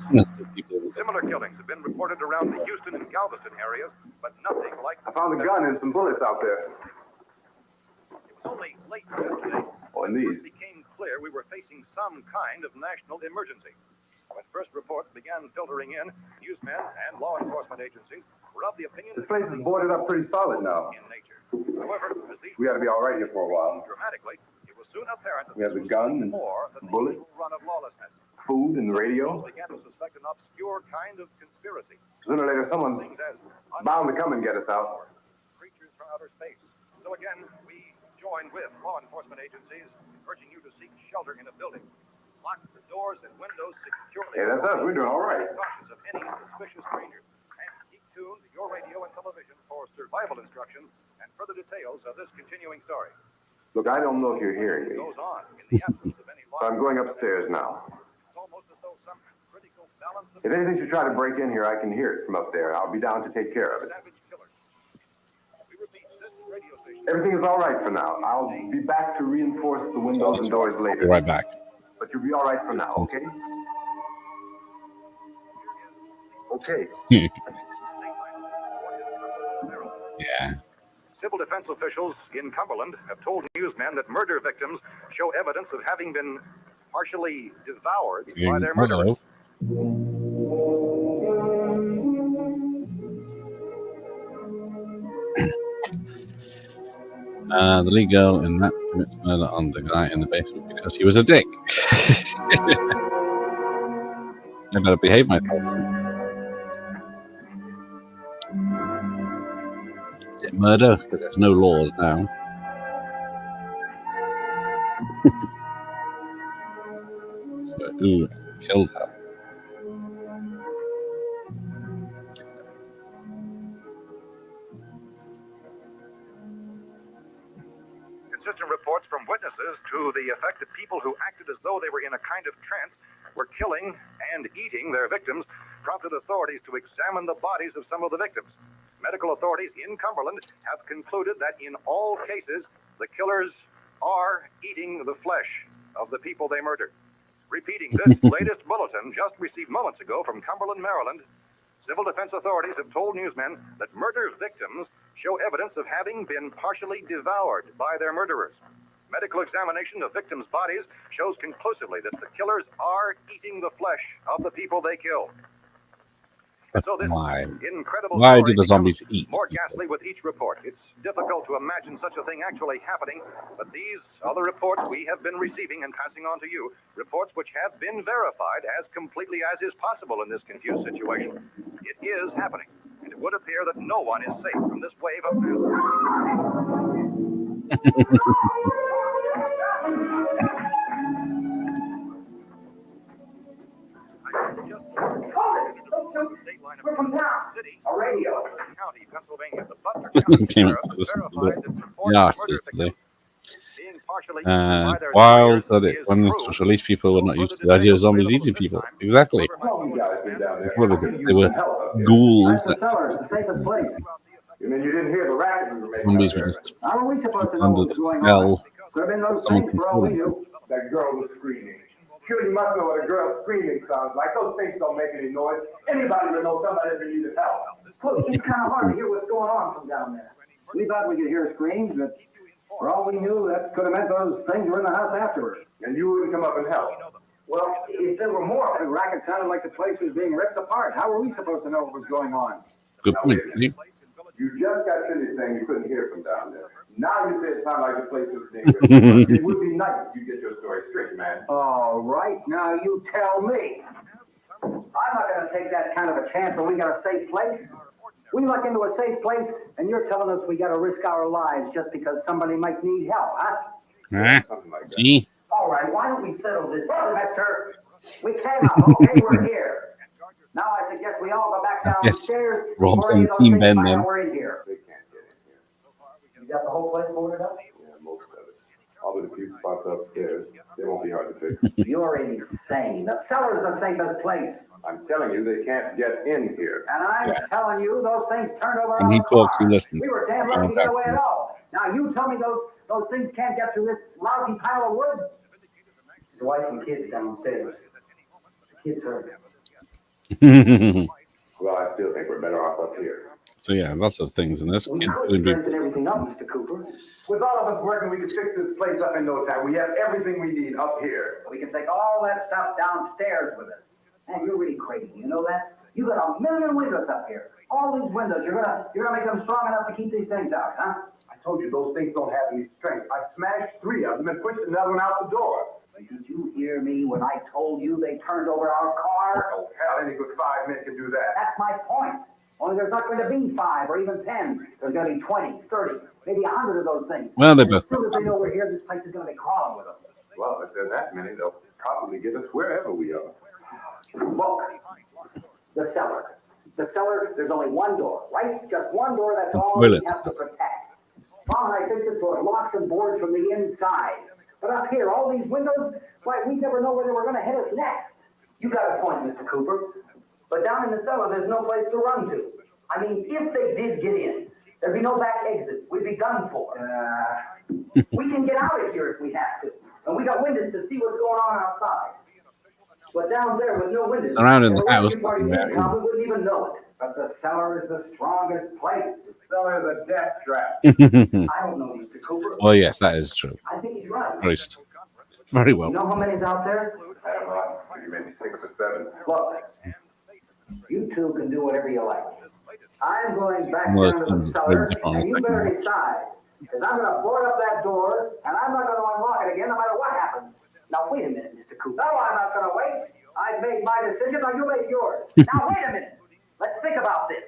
Similar killings have been reported around the Houston and Galveston areas, but nothing like. I found a gun and some bullets out there. It was only late yesterday when it became clear we were facing some kind of national emergency. When first reports began filtering in, newsmen and law enforcement agencies were of the opinion this place is boarded up pretty solid now. In nature. However, as these we got to be all right here for a while. Dramatically, it was soon apparent that we have the gun and bullets, run of lawlessness. Food and the radio. Began to suspect an obscure kind of conspiracy. Sooner or later, someone's bound to come and get us out. Creatures from outer space. So again, we join with law enforcement agencies, urging you to seek shelter in a building. Lock the doors and windows securely. Hey, that's us. We're doing all right. Cautious of any suspicious strangers. And keep tuned to your radio and television for survival instructions and further details of this continuing story. Look, I don't know if you're hearing me. Goes on in the absence of any So I'm going upstairs now. It's almost as though some critical balance of If anything should try to break in here, I can hear it from up there. I'll be down to take care of it. savage killers. We repeat, this radio station. Everything is all right for now. I'll be back to reinforce the windows and doors later. Be right back. But you'll be all right for now, okay? Okay. Yeah. Civil defense officials in Cumberland have told newsmen that murder victims show evidence of having been partially devoured by their murderers. The lead girl in that commits murder on the guy in the basement because he was a dick. I better behave myself. Is it murder? Because there's no laws now. So who killed her? Consistent reports from witnesses to the effect that people who acted as though they were in a kind of trance were killing and eating their victims prompted authorities to examine the bodies of some of the victims. Medical authorities in Cumberland have concluded that in all cases, the killers are eating the flesh of the people they murdered. Repeating this latest bulletin just received moments ago from Cumberland, Maryland, Civil defense authorities have told newsmen that murder victims show evidence of having been partially devoured by their murderers. Medical examination of victims' bodies shows conclusively that the killers are eating the flesh of the people they killed. But So this why? incredible Why story do the zombies becomes eat? more ghastly with each report. It's difficult to imagine such a thing actually happening, but these are the reports we have been receiving and passing on to you, reports which have been verified as completely as is possible in this confused situation. It is happening, and it would appear that no one is safe from this wave of We're from town. A radio. County, Pennsylvania. The Butler Came up with this yesterday. Wild that it, when it was released, people were not used to the idea of zombies eating people. Exactly. What is it? They were ghouls that You mean you didn't hear the racket we were making? zombies were just How are we supposed to know under what's the going spell. on? Could have been those Someone things for all we controlled knew. That girl was screaming. Sure, you must know what a girl screaming sounds like. Those things don't make any noise. Anybody would know somebody that needed help. Look, it's kind of hard to hear what's going on from down there. We thought we could hear screams, but for all we knew, that could have meant those things were in the house afterwards. And you wouldn't come up and help. Well, if there were more, the racket sounded like the place was being ripped apart. How were we supposed to know what was going on? Good point. You just got finished saying you couldn't hear from down there. Now you say it sounded like the place was being ripped apart. It would be nice if you get your story straight, man. All right, now you tell me. I'm not going to take that kind of a chance when we got a safe place. We luck into a safe place, and you're telling us we got to risk our lives just because somebody might need help, huh? See? All right, why don't we settle this, mister? We came up, okay, we're here. Now I suggest we all go back downstairs. Rob's on Team Ben then. We're in here. You got the whole place boarded up? Yeah, most of it. All but a few spots upstairs. They won't be hard to fix. You're insane. The cellar's the safest place. I'm telling you, they can't get in here. And I'm telling you, those things turned over And he our talks, car. he listens. We were damn lucky to get away at all. Now you tell me those things can't get through this lousy pile of wood? His wife and kids downstairs. The kids hurt. Well, I still think we're better off up here. So yeah, lots of things in this. We Kids could doing big- strengthen everything up, Mr. Cooper. With all of us working, we can fix this place up in no time. We have everything we need up here. We can take all that stuff downstairs with us. Man, you're really crazy. You know that? You got a million windows up here. All these windows, you're gonna make them strong enough to keep these things out, huh? I told you those things don't have any strength. I smashed 3 of them and pushed another one out the door. Did you hear me when I told you they turned over our car? Oh, hell, any good 5 men can do that. That's my point. Only there's not going to be 5 or even 10. There's going to be 20, 30, maybe 100 of those things. Well, they And both- as soon as they know we're here, this place is going to be crawling with them. Well, if there's that many, they'll probably get us wherever we are. Look, the cellar. The cellar, there's only one door, right? Just one door, that's all we Toilet. have to protect. Mom and I think this door locks and boards from the inside. But up here, all these windows, why, we never know where they were going to hit us next. You got a point, Mr. Cooper. But down in the cellar, there's no place to run to. I mean, if they did get in, there'd be no back exit. We'd be done for. We can get out of here if we have to. And we got windows to see what's going on outside. But down there with no windows, Surrounding the if house, rescue party yeah. did come, we wouldn't even know it. But the cellar is the strongest place. The cellar is a death trap. I don't know, Mr. Cooper. Well, yes, that is true. I think he's right. Very well. You know how many's out there? I don't know, maybe 6 or 7. Look, you two can do whatever you like. I'm going back Well, down to the it's cellar, very different, and you I better think. decide. Because I'm going to board up that door, and I'm not going to unlock it again no matter what happens. Now, wait a minute, Mr. Cooper. No, I'm not going to wait. I've made my decision, now you make yours. Now, wait a minute. Let's think about this.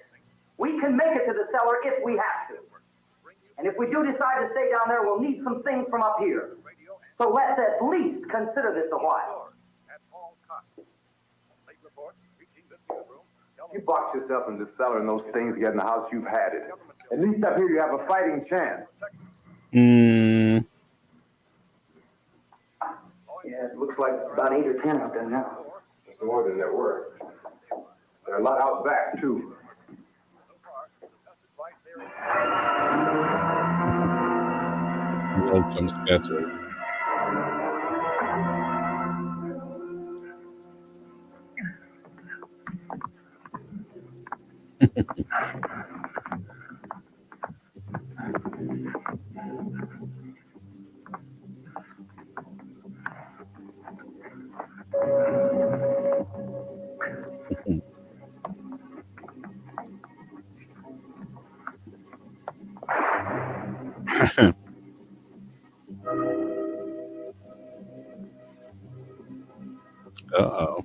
We can make it to the cellar if we have to. And if we do decide to stay down there, we'll need some things from up here. So let's at least consider this a while. You box yourself in the cellar and those things get in the house, you've had it. At least up here you have a fighting chance. Yeah, it looks like about 8 or 10 out there now. It's more than there were. There are a lot out back, too. Welcome, Scatter. Uh-oh.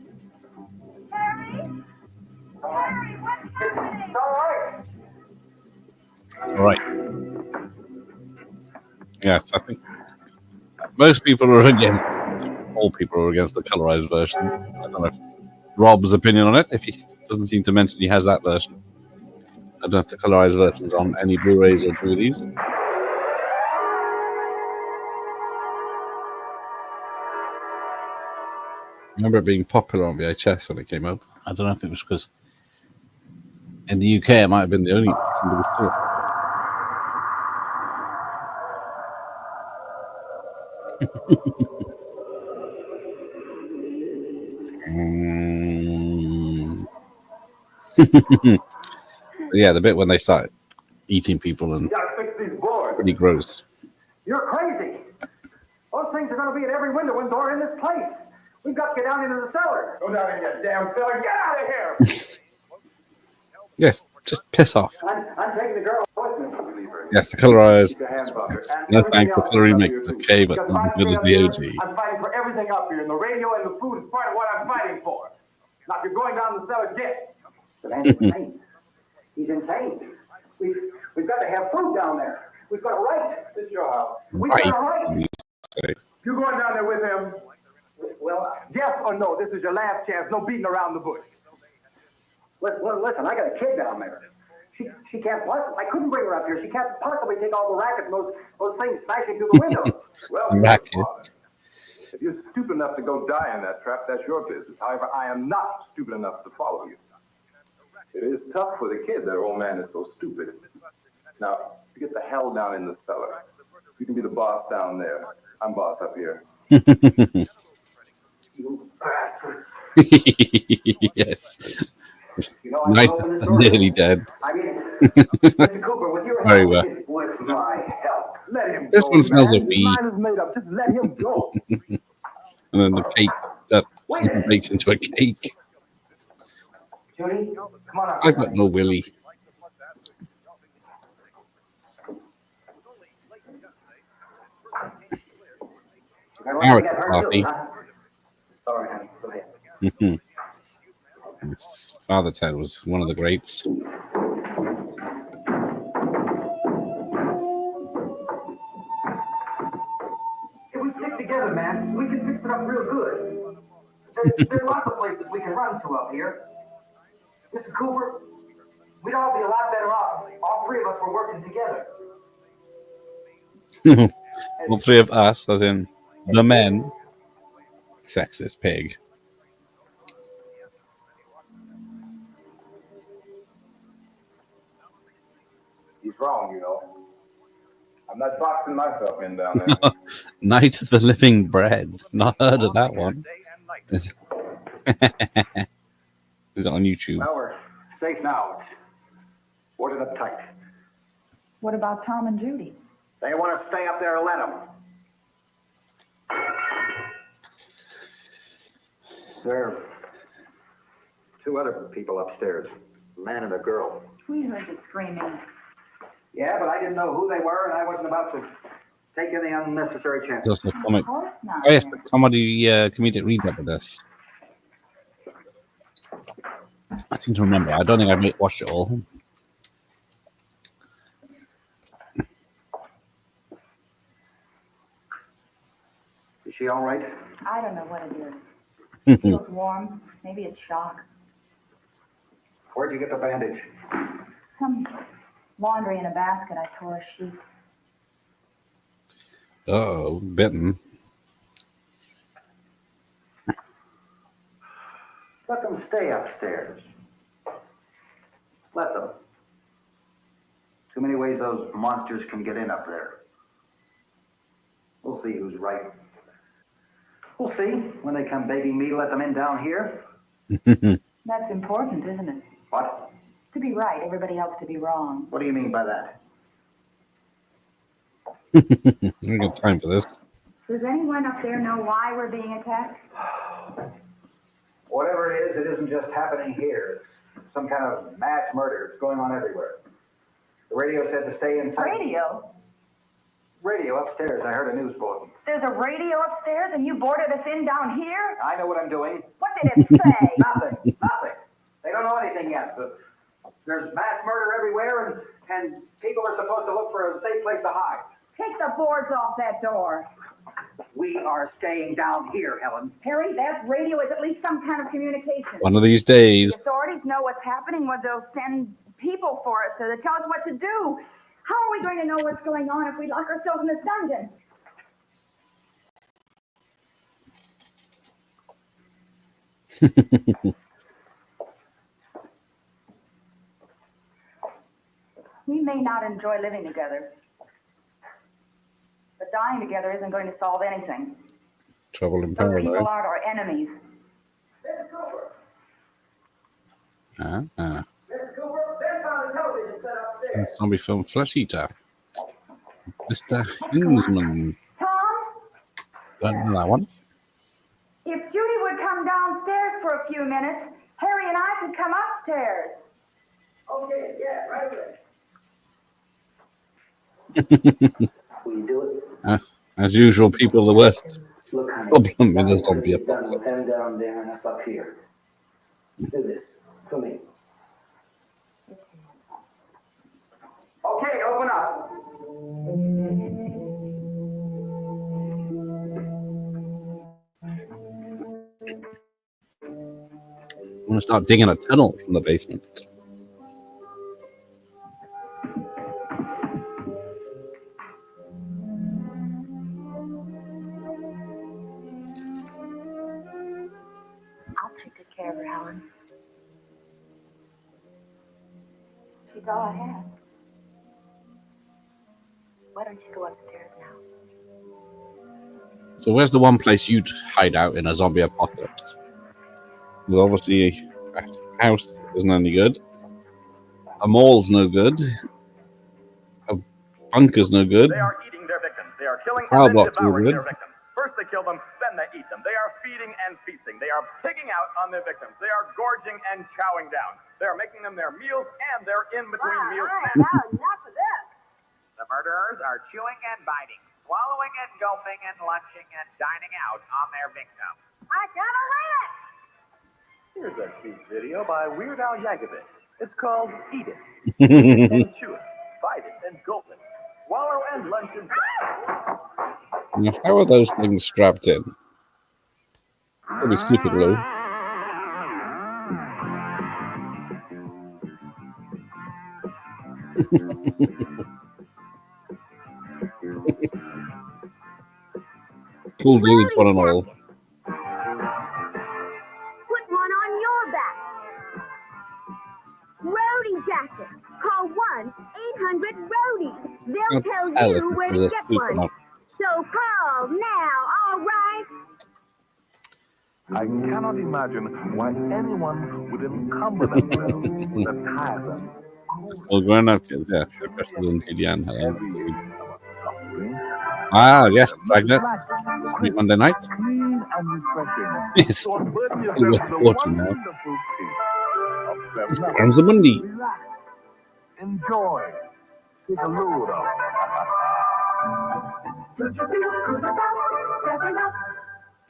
All right. Yes, I think most people are against. All people are against the colorized version. I don't know if Rob's opinion on it. If he doesn't seem to mention he has that version. I don't know if the colorized version's on any Blu-rays or DVDs. I remember it being popular on VHS when it came out. I don't know if it was because in the UK it might have been the only version that was still. Yeah, the bit when they started eating people and pretty gross. You're crazy. Those things are going to be at every window and door in this place. We've got to get down into the cellar. Go down in your damn cellar. Get out of here. Yes, just piss off. I'm taking the girl with me. Yes, the colorized. No thanks for the remake. Okay, but not as good as the OG. I'm fighting for everything up here, and the radio and the food is part of what I'm fighting for. Now, if you're going down the cellar, get. The man's insane. He's insane. We've got to have food down there. We've got a right. This is your house. We've got a right. You going down there with him? Well, Yes or no? This is your last chance. No beating around the bush. listen, I got a kid down there. She can't possibly. I couldn't bring her up here. She can't possibly take all the racket and those things smashing through the windows. Well, racket. If you're stupid enough to go die in that trap, that's your business. However, I am not stupid enough to follow you. It is tough for the kid. That old man is so stupid. Now, you get the hell down in the cellar. You can be the boss down there. I'm boss up here. You bastard. Yes. You know, Night, nearly dead. I mean, Mr. Cooper, with your Very help, well. with my help, let him This go, one smells man. of His weed. mind is made up. Just let him go. And then the cake that bakes into a cake. Judy, come on up. I've got no willy. Carrot party. Sorry, honey. Go ahead. Father Ted was one of the greats. If we stick together, man, we can fix it up real good. There's lots of places we can run to up here. Mr. Cooper, we'd all be a lot better off. All three of us were working together. All three of us, as in the men. Sexist pig. He's wrong, you know. I'm not boxing myself in down there. Night of the Living Bread. Not heard of that one. Is it on YouTube? Well, we're safe now. It's boarded up tight. What about Tom and Judy? They want to stay up there and let them. There are two other people upstairs, a man and a girl. We heard the screaming. Yeah, but I didn't know who they were, and I wasn't about to take any unnecessary chances. Just a comic. Of course not. Oh, yes, the comedy comedic redub of this. I seem to remember. I don't think I watched it all. Is she all right? I don't know what it is. It feels warm. Maybe it's shock. Where'd you get the bandage? Some laundry in a basket. I tore a sheet. Uh-oh, bitten. Let them stay upstairs. Let them. Too many ways those monsters can get in up there. We'll see who's right. We'll see when they come begging me to let them in down here. That's important, isn't it? What? To be right, everybody else to be wrong. What do you mean by that? We got time for this. Does anyone up there know why we're being attacked? Whatever it is, it isn't just happening here. It's some kind of mass murder. It's going on everywhere. The radio said to stay inside. Radio? Radio upstairs. I heard a news bulletin. There's a radio upstairs and you boarded us in down here? I know what I'm doing. What did it say? Nothing. They don't know anything yet. But there's mass murder everywhere, and people are supposed to look for a safe place to hide. Take the boards off that door. We are staying down here, Helen. Harry, that radio is at least some kind of communication. One of these days. The authorities know what's happening when they'll send people for us to tell us what to do. How are we going to know what's going on if we lock ourselves in this dungeon? We may not enjoy living together, but dying together isn't going to solve anything. Trouble in Those people paradise. aren't our enemies. Zombie film Flesh Eater. Mr. Hinsman. Tom, Don't know that one. if Judy would come downstairs for a few minutes, Harry and I could come upstairs. Okay, yeah, right away. Will you do it? As usual, people are the worst Look, honey. problem in a zombie You've done apocalypse. with them down there and us up here. Do this for me. Okay, open up. I'm going to start digging a tunnel from the basement. I'll take good care of her, Helen. She's all I have. Why don't you go upstairs now? So where's the one place you'd hide out in a zombie apocalypse? There's obviously a house isn't any good. A mall's no good. A bunker's no good. They are eating their victims. They are killing Power and then box no devouring good. their victims. First they kill them, then they eat them. They are feeding and feasting. They are pigging out on their victims. They are gorging and chowing down. They are making them their meals and their in-between meals. Now, enough of this. The murderers are chewing and biting, swallowing and gulping and lunching and dining out on their victims. I gotta live. Here's a cute video by Weird Al Yankovic. It's called Eat It. Eat and chew it. Bite it and gulp it. Swallow and lunch and Now, how are those things strapped in? Probably super glue. Cool dudes, one and all. Put one on your back. Roadie jacket. Call 1-800-ROADIE. They'll tell you where to get one. So call now, all right? I cannot imagine why anyone would encumber themselves with a tyrant. Well, grown up kids, yeah. President Gideon. Ah, yes, Dragnet. Every Monday night. Clean and refreshing. Yes. So unburden It's yourself worth with a watching now. wonderful taste of It's Kwanzaa Monday. Relax. Enjoy. Take a load off.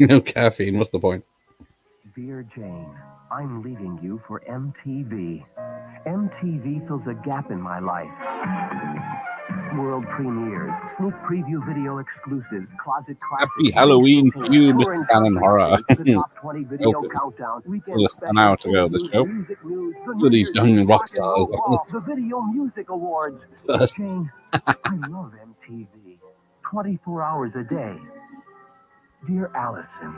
No caffeine, what's the point? Dear Jane, I'm leaving you for MTV. MTV fills a gap in my life. World premieres, sneak preview video exclusives, closet classics. Happy Halloween to you, Mr. Cannon Horror. The top 20 video Okay. countdown, weekend Well, an hour to go of the show. music news, the Look at these young rock stars. the Video Music Awards. First. Jane, I love MTV. 24 hours a day. Dear Allison.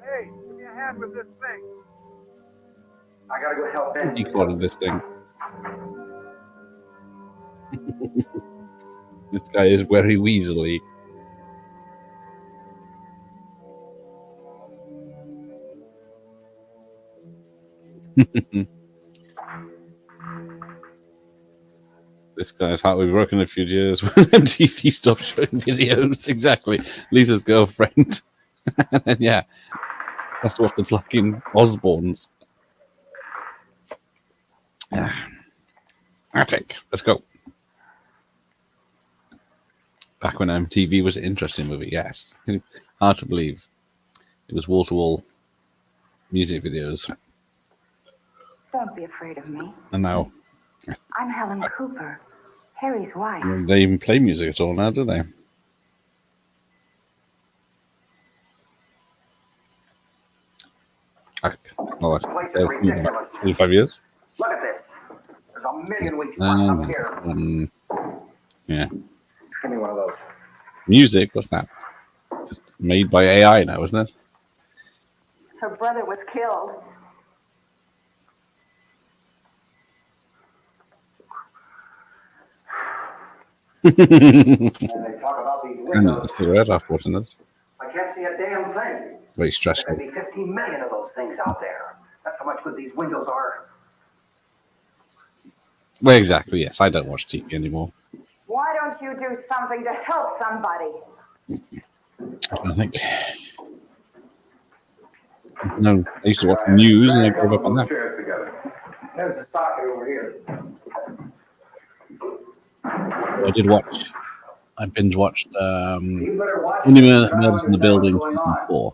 Hey, give me a hand with this thing. I gotta go help Ben. He called this thing. This guy is very weaselly. This guy's heart will be broken in a few years when MTV stopped showing videos. Exactly. Lisa's girlfriend. And yeah, that's what the fucking Osbournes. Attic. Let's go. Back when MTV was an interesting movie, yes. Hard to believe. It was wall-to-wall music videos. Don't be afraid of me. And now I'm Helen Cooper, Harry's wife. they even play music at all now, do they? Oh, 25 years? Look at this. There's a million weak spots up here. Yeah. Give me one of those. Music? What's that? Just made by AI now, isn't it? Her brother was killed. And they talk about these And windows. a cigarette after watching this. I can't see a damn thing. Very stressful. There could be 15 million of those things out there. That's how much good these windows are. Well, exactly, yes. I don't watch TV anymore. Why don't you do something to help somebody? I think. No, I used to watch the news and I gave up on that. There's the socket over here. I did watch. I binge watched Only Murders in the Building season 4.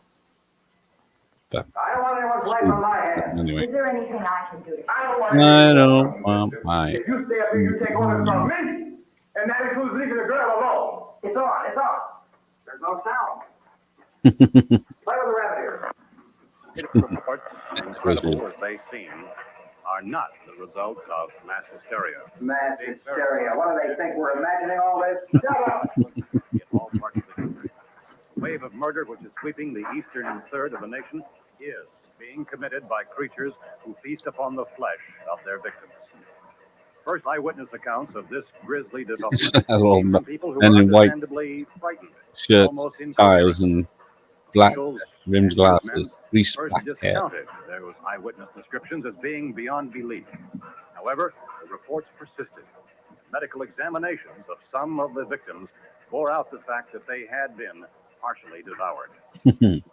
But I don't want anyone's life on my hands. anyway, Is there anything I can do to I don't want my. If you stay up here, you take orders from me. And that includes leaving the girl alone. It's on, it's on. There's no sound. Play with the rabbit here. Reports, incredible as they seem, are not the results of mass hysteria. Mass hysteria. What do they think? We're imagining all this? Shut up. In all parts of the country. The wave of murder which is sweeping the eastern third of the nation is being committed by creatures who feast upon the flesh of their victims. First eyewitness accounts of this grisly development All came from people who men were in white understandably frightened, shirts, almost ties, and black rimmed glasses, men greased first black hair. discounted those eyewitness descriptions as being beyond belief. However, the reports persisted. Medical examinations of some of the victims bore out the fact that they had been partially devoured.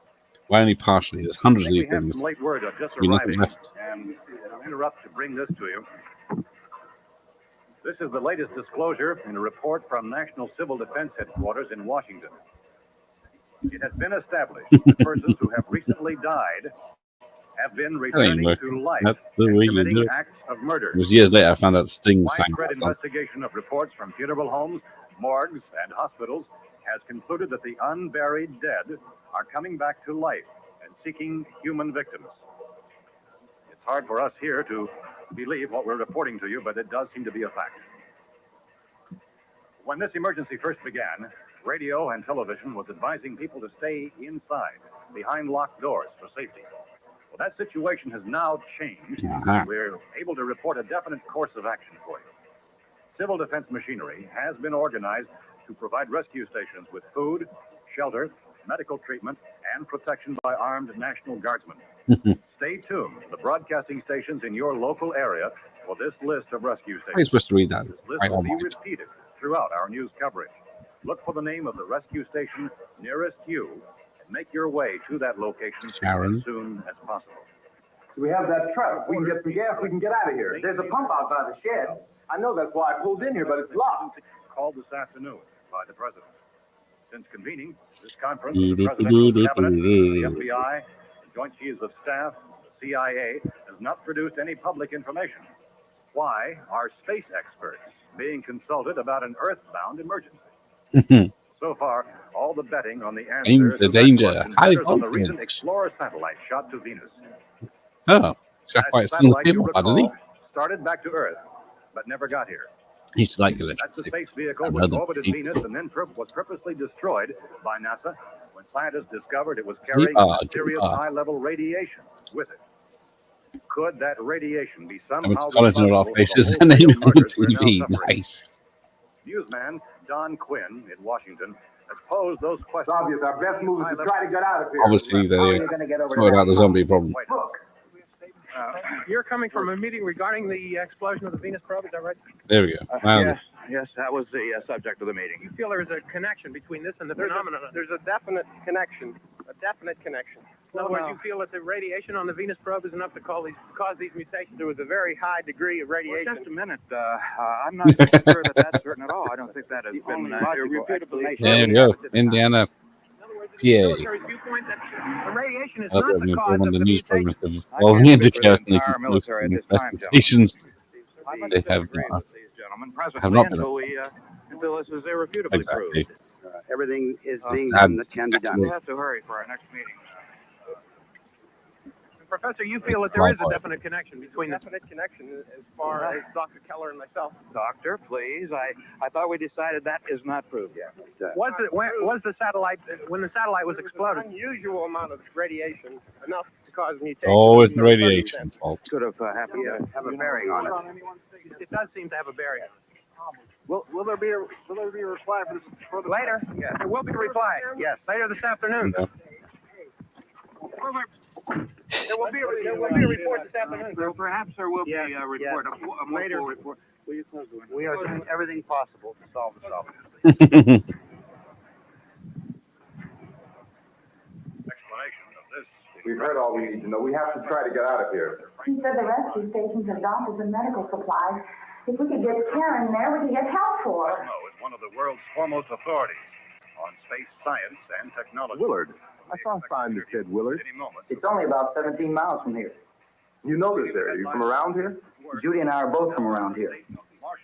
Why only partially? There's hundreds of We these have things. some late word of just Be nothing arriving, left. and I'll interrupt to bring this to you. This is the latest disclosure in a report from National Civil Defense Headquarters in Washington. It has been established that persons who have recently died have been returning to life That's the and way you committing do it. acts of murder. It was years later I found out Sting sang Widespread that song. investigation of reports from funeral homes, morgues, and hospitals has concluded that the unburied dead are coming back to life and seeking human victims. It's hard for us here to believe what we're reporting to you, but it does seem to be a fact. When this emergency first began, radio and television was advising people to stay inside, behind locked doors for safety. Well, that situation has now changed. We're able to report a definite course of action for you. Civil defense machinery has been organized to provide rescue stations with food, shelter, medical treatment, and protection by armed National Guardsmen. Stay tuned to the broadcasting stations in your local area for this list of rescue How are you stations. supposed to read that? This list Right will on be mine. repeated throughout our news coverage. Look for the name of the rescue station nearest you and make your way to that location Sharon. as soon as possible. We have that truck. We can get some gas. We can get out of here. There's a pump out by the shed. I know that's why I pulled in here, but it's locked. Called this afternoon by the president. Since convening this conference, the presidential cabinet, the FBI, the Joint Chiefs of Staff, the CIA has not produced any public information. Why are space experts being consulted about an earthbound emergency? So far, all the betting on the answer to that Danger. question High centers on the recent voltage. Explorer satellite shot to Venus. Oh, That quite still satellite, him, you didn't he? recall, started back to Earth, but never got here. He used to like That's the electricity. space vehicle I which know that. orbited Venus and then was purposely destroyed by NASA when scientists discovered it was carrying serious high-level radiation with it. Could that radiation be I went somehow to college in our responsible for faces the and they wholesale on the murders we're now TV. suffering? Nice. Newsman Don Quinn in Washington has posed those questions. It's obvious our best move is to try to get out of here. Obviously, they How are you gonna get over sorted to out the that? zombie problem. Look, You're coming from a meeting regarding the explosion of the Venus probe, is that right? There we go. Wow. Yes, that was the subject of the meeting. You feel there is a connection between this and the phenomenon? There's a definite connection. A definite connection. In other words, you feel that the radiation on the Venus probe is enough to cause these mutations? There was a very high degree of radiation. Well, just a minute. I'm not sure that that's certain at all. I don't think that has been irrefutably. There we go. Indiana. PA. Viewpoint that the radiation is not the cause of the news programs of all the indications investigations. They have not been. Until this is irrefutably Exactly. proved. Everything is being done that can be done. We'll have to hurry for our next meeting. Professor, you feel that there is a definite connection between Definite connection as far as Dr. Keller and myself. Doctor, please. I thought we decided that is not proved yet. Was the satellite when the satellite was exploded? An unusual amount of radiation, enough to cause mutations. Always the radiation fault. Could have happened to have a bearing on it. It does seem to have a bearing. Will there be a reply for this further? Later? Yes. There will be a reply. Yes. Later this afternoon. There will be a report this afternoon. So perhaps there will be a report, a later report. We are doing everything possible to solve the problem. Explanation of this. We've heard all we need to know. We have to try to get out of here. He said the rescue stations and doctors and medical supplies. If we could get care in there, we could get help for her. Is one of the world's foremost authorities on space science and technology. Willard. I saw a sign that said Willard. It's only about 17 miles from here. You know this area. You from around here? Judy and I are both from around here.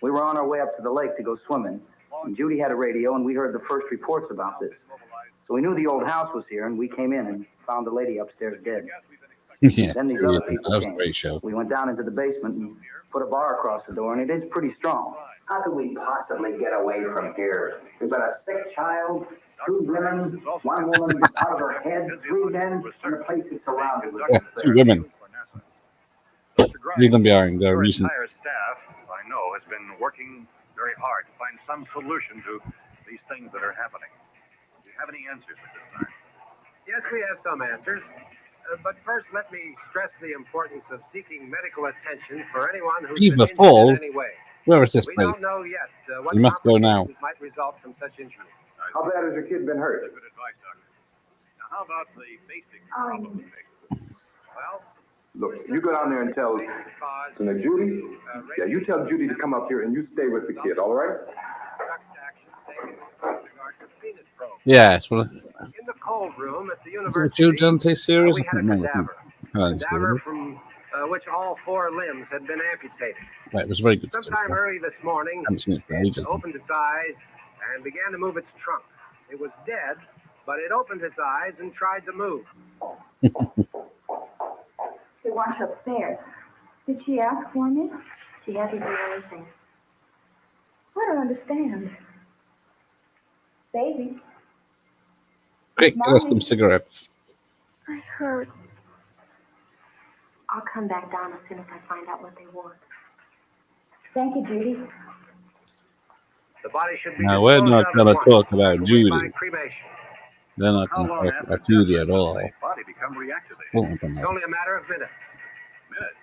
We were on our way up to the lake to go swimming, and Judy had a radio, and we heard the first reports about this. So we knew the old house was here, and we came in and found the lady upstairs dead. Yeah, Then these other people that was came. a great show. We went down into the basement and put a bar across the door, and it is pretty strong. How could we possibly get away from here? We've got a sick child, 2 women, 1 woman out of her head, 3 men, and the place is surrounded with Yeah, 2 women. Leave them behind. They're Your recent. entire staff, I know, has been working very hard to find some solution to these things that are happening. Do you have any answers at this time? Yes, we have some answers. But first, let me stress the importance of seeking medical attention for anyone who's been Eva injured Falls? in any way. Where is this We place? don't know yet what You must go now. complications might result from such injury. How bad has your kid been hurt? Good advice, Doctor. Now, how about the basic problem? Well, Look, you go down there and tell Judy. Yeah, you tell Judy to come up here and you stay with the kid, all right? Yes. Well, in the cold room at the the university, Joe Dante series. we I had can't a remember. cadaver from which all 4 limbs had been amputated. Right, it was very good. Sometime early this morning, I haven't seen it for it ages. opened its eyes and began to move its trunk. It was dead, but it opened its eyes and tried to move. She washed upstairs. Did she ask for me? She hasn't done anything. I don't understand. Baby, Quick, get us some cigarettes. I heard. I'll come back down as soon as I find out what they want. thank you, Judy. The body should be Now, we're disposed not of going at to once. talk about Judy. By cremation. They're not going to talk about Judy at all. Body become reactivated. Won't happen It's now. only a matter of minutes. Minutes.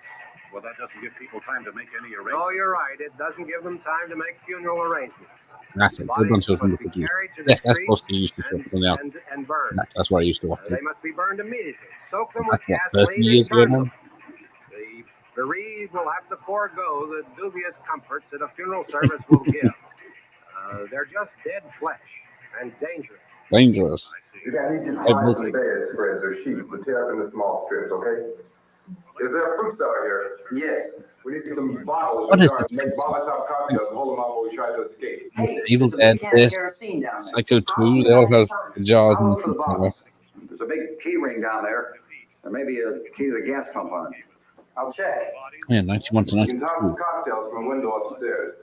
Well, that doesn't give people time to make any Oh, arrangements. you're right. It doesn't give them time to make funeral arrangements. That's it. Good bunch of them. Yes, that's supposed to be used to show something else. And burned. That's where I used to watch They it. must be burned immediately. Soak them with That's what, 30 gasoline years and ago burn now? them. The bereaved will have to forego the dubious comforts that a funeral service will give. They're just dead flesh and dangerous. Dangerous. Yeah, I need you to Ed find Wilson. some bed spreads or sheets to tear up into small strips, okay? Is there a fruit cellar here? Yes. We need some bottles What and is jars this? to make Molotov cocktails and hold them out while we try to escape. Evil Dead, this, Psycho 2, they all have jars and fruit cellar. There's a big key ring down there. There may be a key to the gas pump on it. I'll check. Yeah, 91 to You can toss 92. some cocktails from a window upstairs.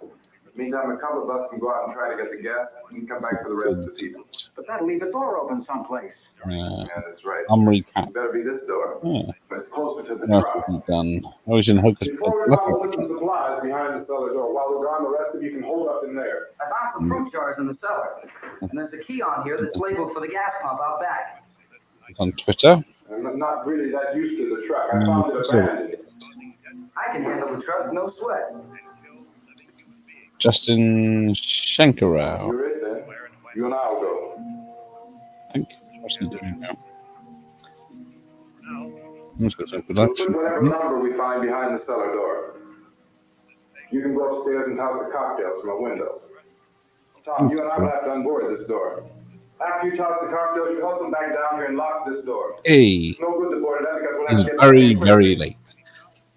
Meantime, a couple of us can go out and try to get the gas and come back for the rest this evening. But that'll leave the door open someplace. Yeah, that's right. Omri Cat. It better be this door. Yeah. It's closer to the What truck. else isn't done? I was in Hocus Before we Pocus. go, we'll put some supplies behind the cellar door. While we're gone, the rest of you can hold up in there. I found some fruit jars in the cellar. And there's a key on here that's labeled for the gas pump out back. It's on Twitter. I'm not really that used to the truck. I found it abandoned. I can handle the truck, no sweat. Justin Shankarau. You're it then. You and I'll go. I think. What's he doing now? Let's go to We'll production. put whatever number we find behind the cellar door. You can go upstairs and toss the cocktails from a window. Tom, you and I will have to unboard this door. After you toss the cocktails, you hustle back down here and lock this door. Hey, It's no good to board it up because we'll have he's to get very, back very late.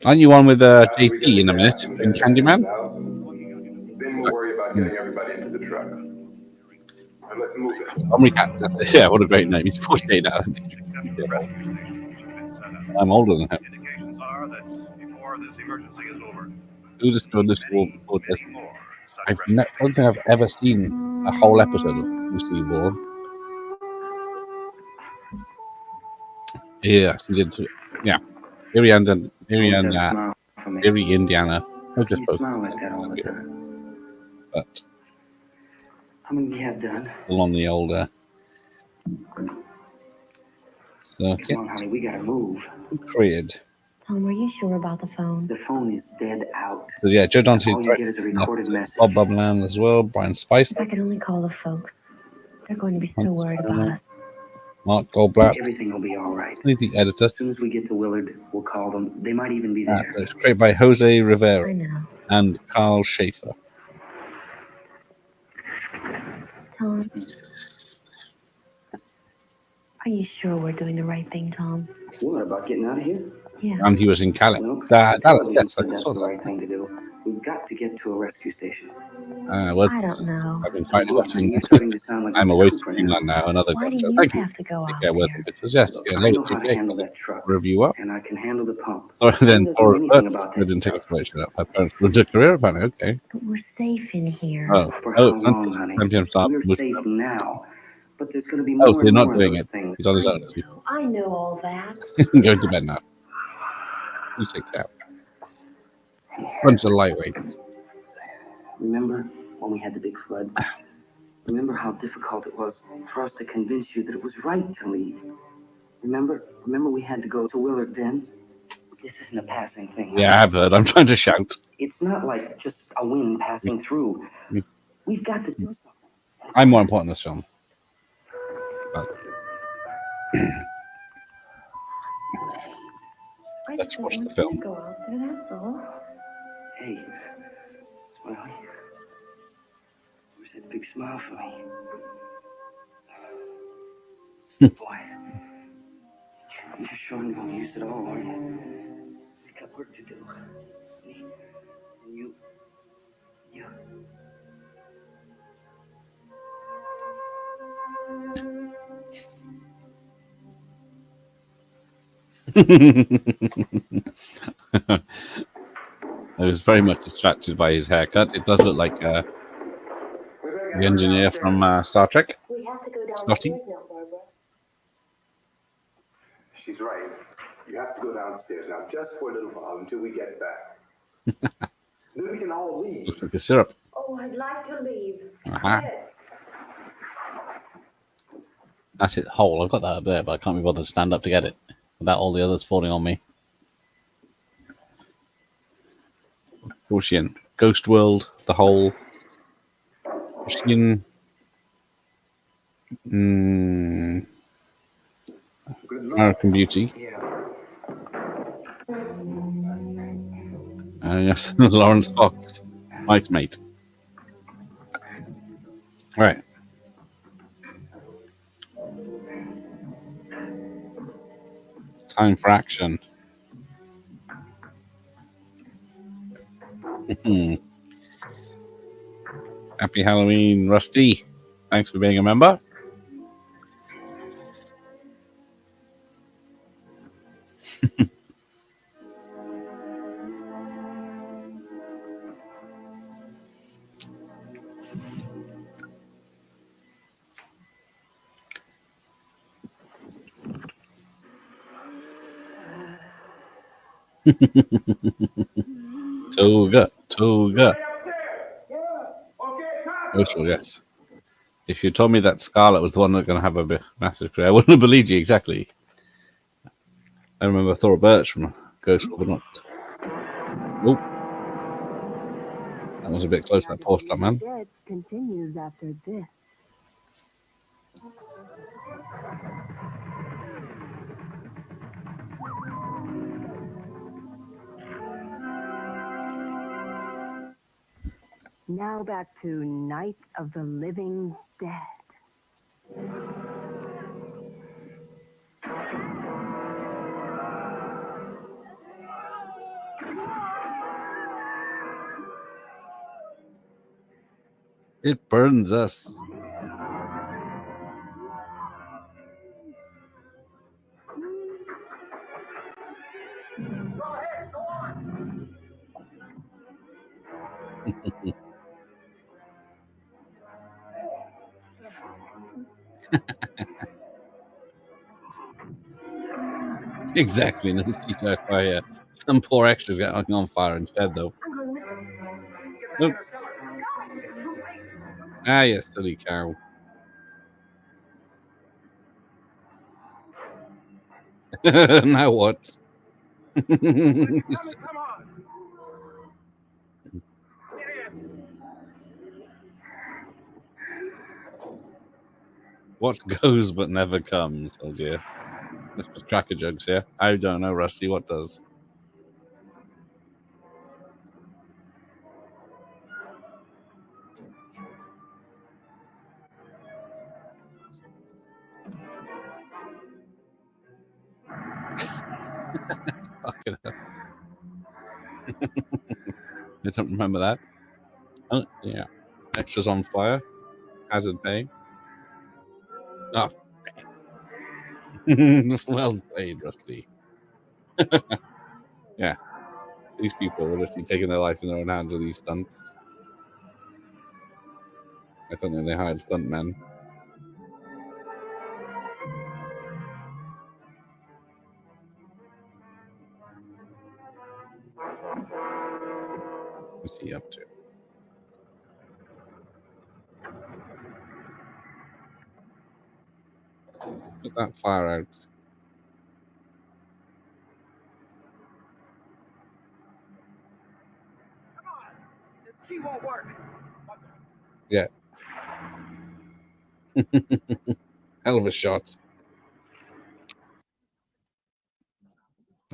Aren't you on with JP in a minute in Candyman? Then we'll worry about getting everybody into the truck. And let's move it. Omri Cat. Yeah, what a great name. He's 48 now. I'm older than him. Indications are that before this emergency is over, Who discovered this war before this? I don't think I've ever seen a whole episode of Lucy War. Yeah, she did too. Yeah. Erie, Indiana. I just both. Smile like that all the time. But How many do you have done? still on the old circuit. Come on, honey, we gotta move. Created. Tom, are you sure about the phone? The phone is dead out. So yeah, Joe Dante, All you get is a recorded message. Bob Bubland as well, Brian Spice, I can only call the folks. They're going to be so worried about us. Mark Goldblatt, Everything will be all right. the editor. As soon as we get to Willard, we'll call them. They might even be there. It's created by Jose Rivera I know. and Carl Schaefer. Tom, are you sure we're doing the right thing, Tom? What about getting out of here? Yeah. And he was in Cali. Well, Dallas, yes, I that's saw the that. right thing to do. We've got to get to a rescue station. Well, I don't know. I've been finally watching. You're starting to sound like I'm a away trooper from England now. Another Why do show. you Thank you. have to go Take out care, well, there? it was yes. Yeah, I load know it how to today. handle that truck, Review up. and I can handle the pump. Or then, Doesn't or know anything about I that didn't take stuff. information out. Her parents ruined her career, apparently. Okay. But we're safe in here. Oh, For how oh, long, honey? MTV start. We're safe now, but there's going to be more Oh, so you're and not more doing of it. those things. He's on his own. I know all that. Going to bed now. You take care. Bunch of lightweights. Remember when we had the big flood? Remember how difficult it was for us to convince you that it was right to leave? Remember we had to go to Willard then? This isn't a passing thing. Yeah, I've heard. I'm trying to shout. It's not like just a wind passing through. We've got to do something. I'm more important in this film. But let's watch the film. Go out there, that's all. Hey, Smiley. Where's that big smile for me? Boy, you're showing no use at all, are you? We've got work to do. Me and you. I was very much distracted by his haircut. It does look like the engineer from Star Trek. We have to go down Scotty. now, Barbara. She's right. You have to go downstairs now, just for a little while until we get back. Then we can all leave. Looks like a syrup. Oh, I'd like to leave. Uh-huh. That's it, hole. I've got that up there, but I can't be bothered to stand up to get it without all the others falling on me. Ocean, Ghost World, The Hole, Ocean, American Beauty. Yes, Lawrence Fox, Mike's mate. Right. Time for action. Happy Halloween, Rusty. Thanks for being a member. Toga. Oh, yes. If you told me that Scarlet was the one that's going to have a massive career, I wouldn't have believed you exactly. I remember Thora Birch from Ghost, but not Oh, that was a bit close, that poster, man. Dead continues after this. Now back to Night of the Living Dead. It burns us. Exactly, no CGI fire. Some poor extras got on fire instead, though. Nope. Ah, yes, silly cow. Now what? What goes but never comes? Oh dear. Mr. Tracker Jugs here. I don't know, Rusty. What does? Fucking hell. I don't remember that. Oh, yeah. Extras on fire. Hazard pay. Oh. Well played, Rusty. Yeah. These people are literally taking their life in their own hands with these stunts. I don't think they hired stuntmen. What's he up to? Put that fire out. This key won't work. Yeah. Hell of a shot.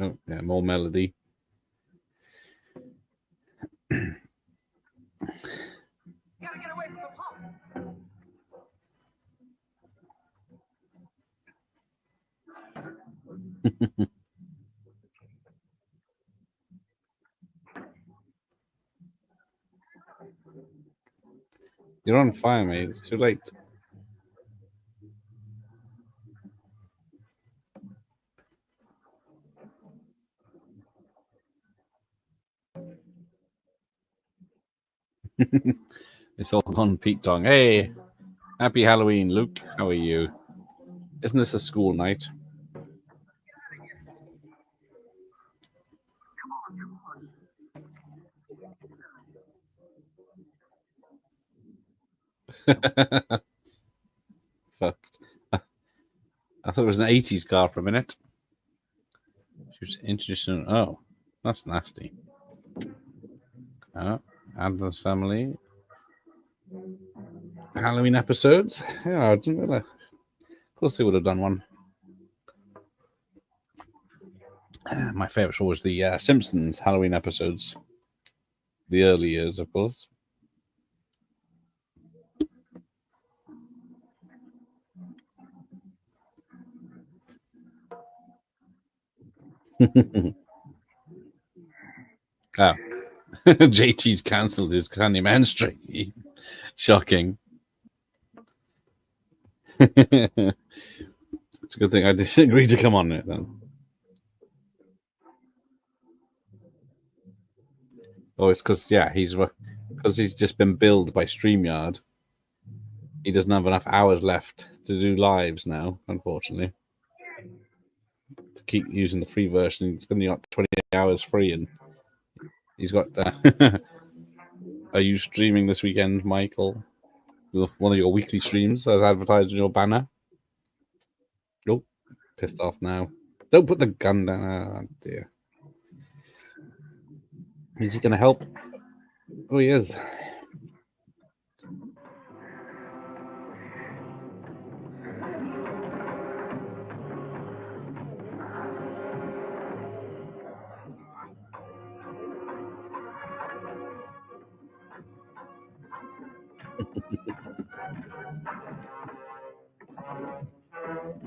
Oh, yeah, more melody. Gotta get away from the pump. You're on fire, mate. It's too late. It's all gone Pete Tong. Hey, happy Halloween, Luke. How are you? Isn't this a school night? Fucked. I thought it was an 80s car for a minute. She was introducing. Oh, that's nasty. Adler's Family. Halloween episodes? Yeah, I didn't really. Of course, they would have done one. My favorite show was the Simpsons Halloween episodes. The early years, of course. Oh. JT's cancelled his Candyman stream. Shocking. It's a good thing I didn't agree to come on it then. Oh, it's because he's just been billed by StreamYard. He doesn't have enough hours left to do lives now, unfortunately. To keep using the free version, he's only got 20 hours free, and he's got. Are you streaming this weekend, Michael? One of your weekly streams as advertised in your banner? Oh, pissed off now. Don't put the gun down. Oh, dear. Is he going to help? Oh, he is.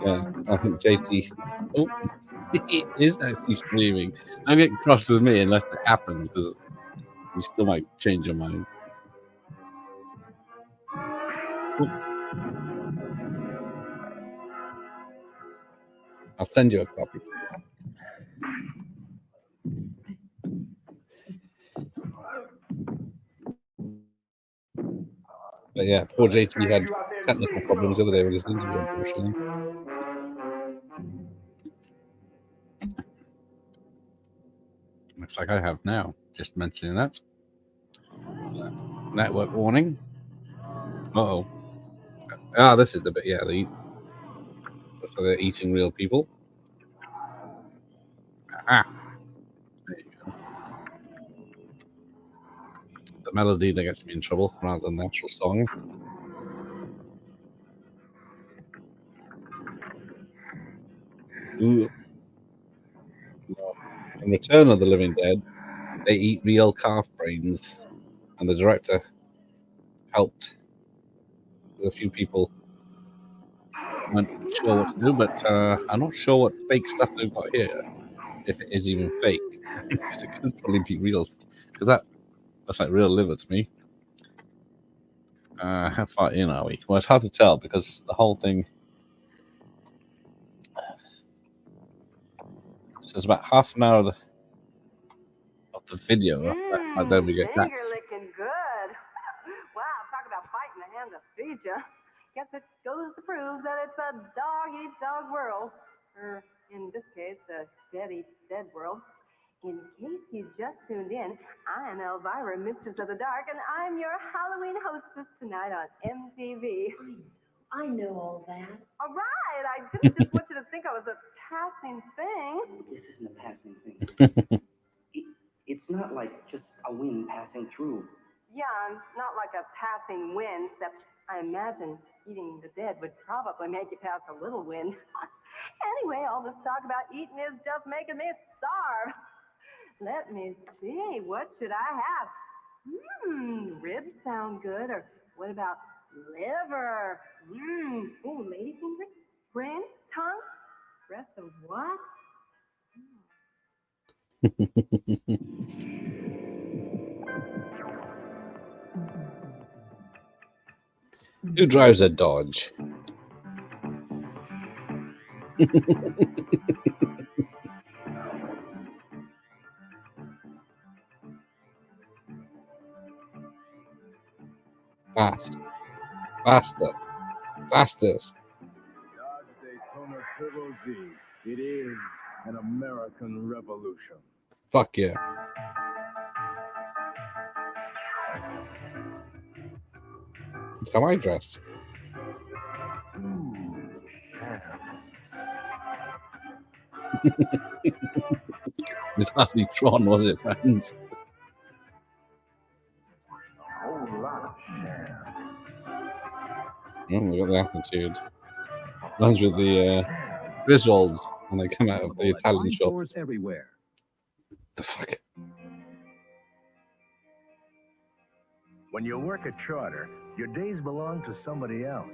Yeah, I think JT. Oh, he is actually screaming. I'm getting cross with me unless it happens because we still might change your mind. Oh. I'll send you a copy. But yeah, poor JT had technical problems the other day with his interview, unfortunately. Looks like I have now. Just mentioning that. Network warning. Uh-oh. Ah, this is the bit, yeah, so they're eating real people. Ah. There you go. The melody that gets me in trouble rather than the actual song. Ooh. In Return of the Living Dead, they eat real calf brains, and the director helped. There's a few people weren't sure what to do, but I'm not sure what fake stuff they've got here, if it is even fake, because it could probably be real. Because that's like real liver to me. How far in are we? Well, it's hard to tell because the whole thing. So it's about half an hour of the video. Then we get Dang, that. you're looking good. Wow, talk about fighting the hands that feed you. Guess it goes to prove that it's a dog-eat-dog world. Or, in this case, a dead-eat-dead world. In case you just tuned in, I am Elvira, Mistress of the Dark, and I'm your Halloween hostess tonight on MTV. I know all that. All right, I didn't just want you to think I was a passing thing. This isn't a passing thing. It's not like just a wind passing through. Yeah, not like a passing wind, except I imagine eating the dead would probably make you pass a little wind. Anyway, all this talk about eating is just making me starve. Let me see, what should I have? Ribs sound good, or what about liver? Oh, lady fingers, brain, tongue, breast of what? Who drives a Dodge? Fast. Faster. Fastest. Dodge Daytona Turbo Z. It is an American revolution. Fuck yeah. That's how I dress. It was hardly Tron, was it, friends? Whole lot of Oh, we got the attitude. Runs with the Griswolds when they come out of the Italian shop. everywhere. The fuck? When you work a charter, your days belong to somebody else.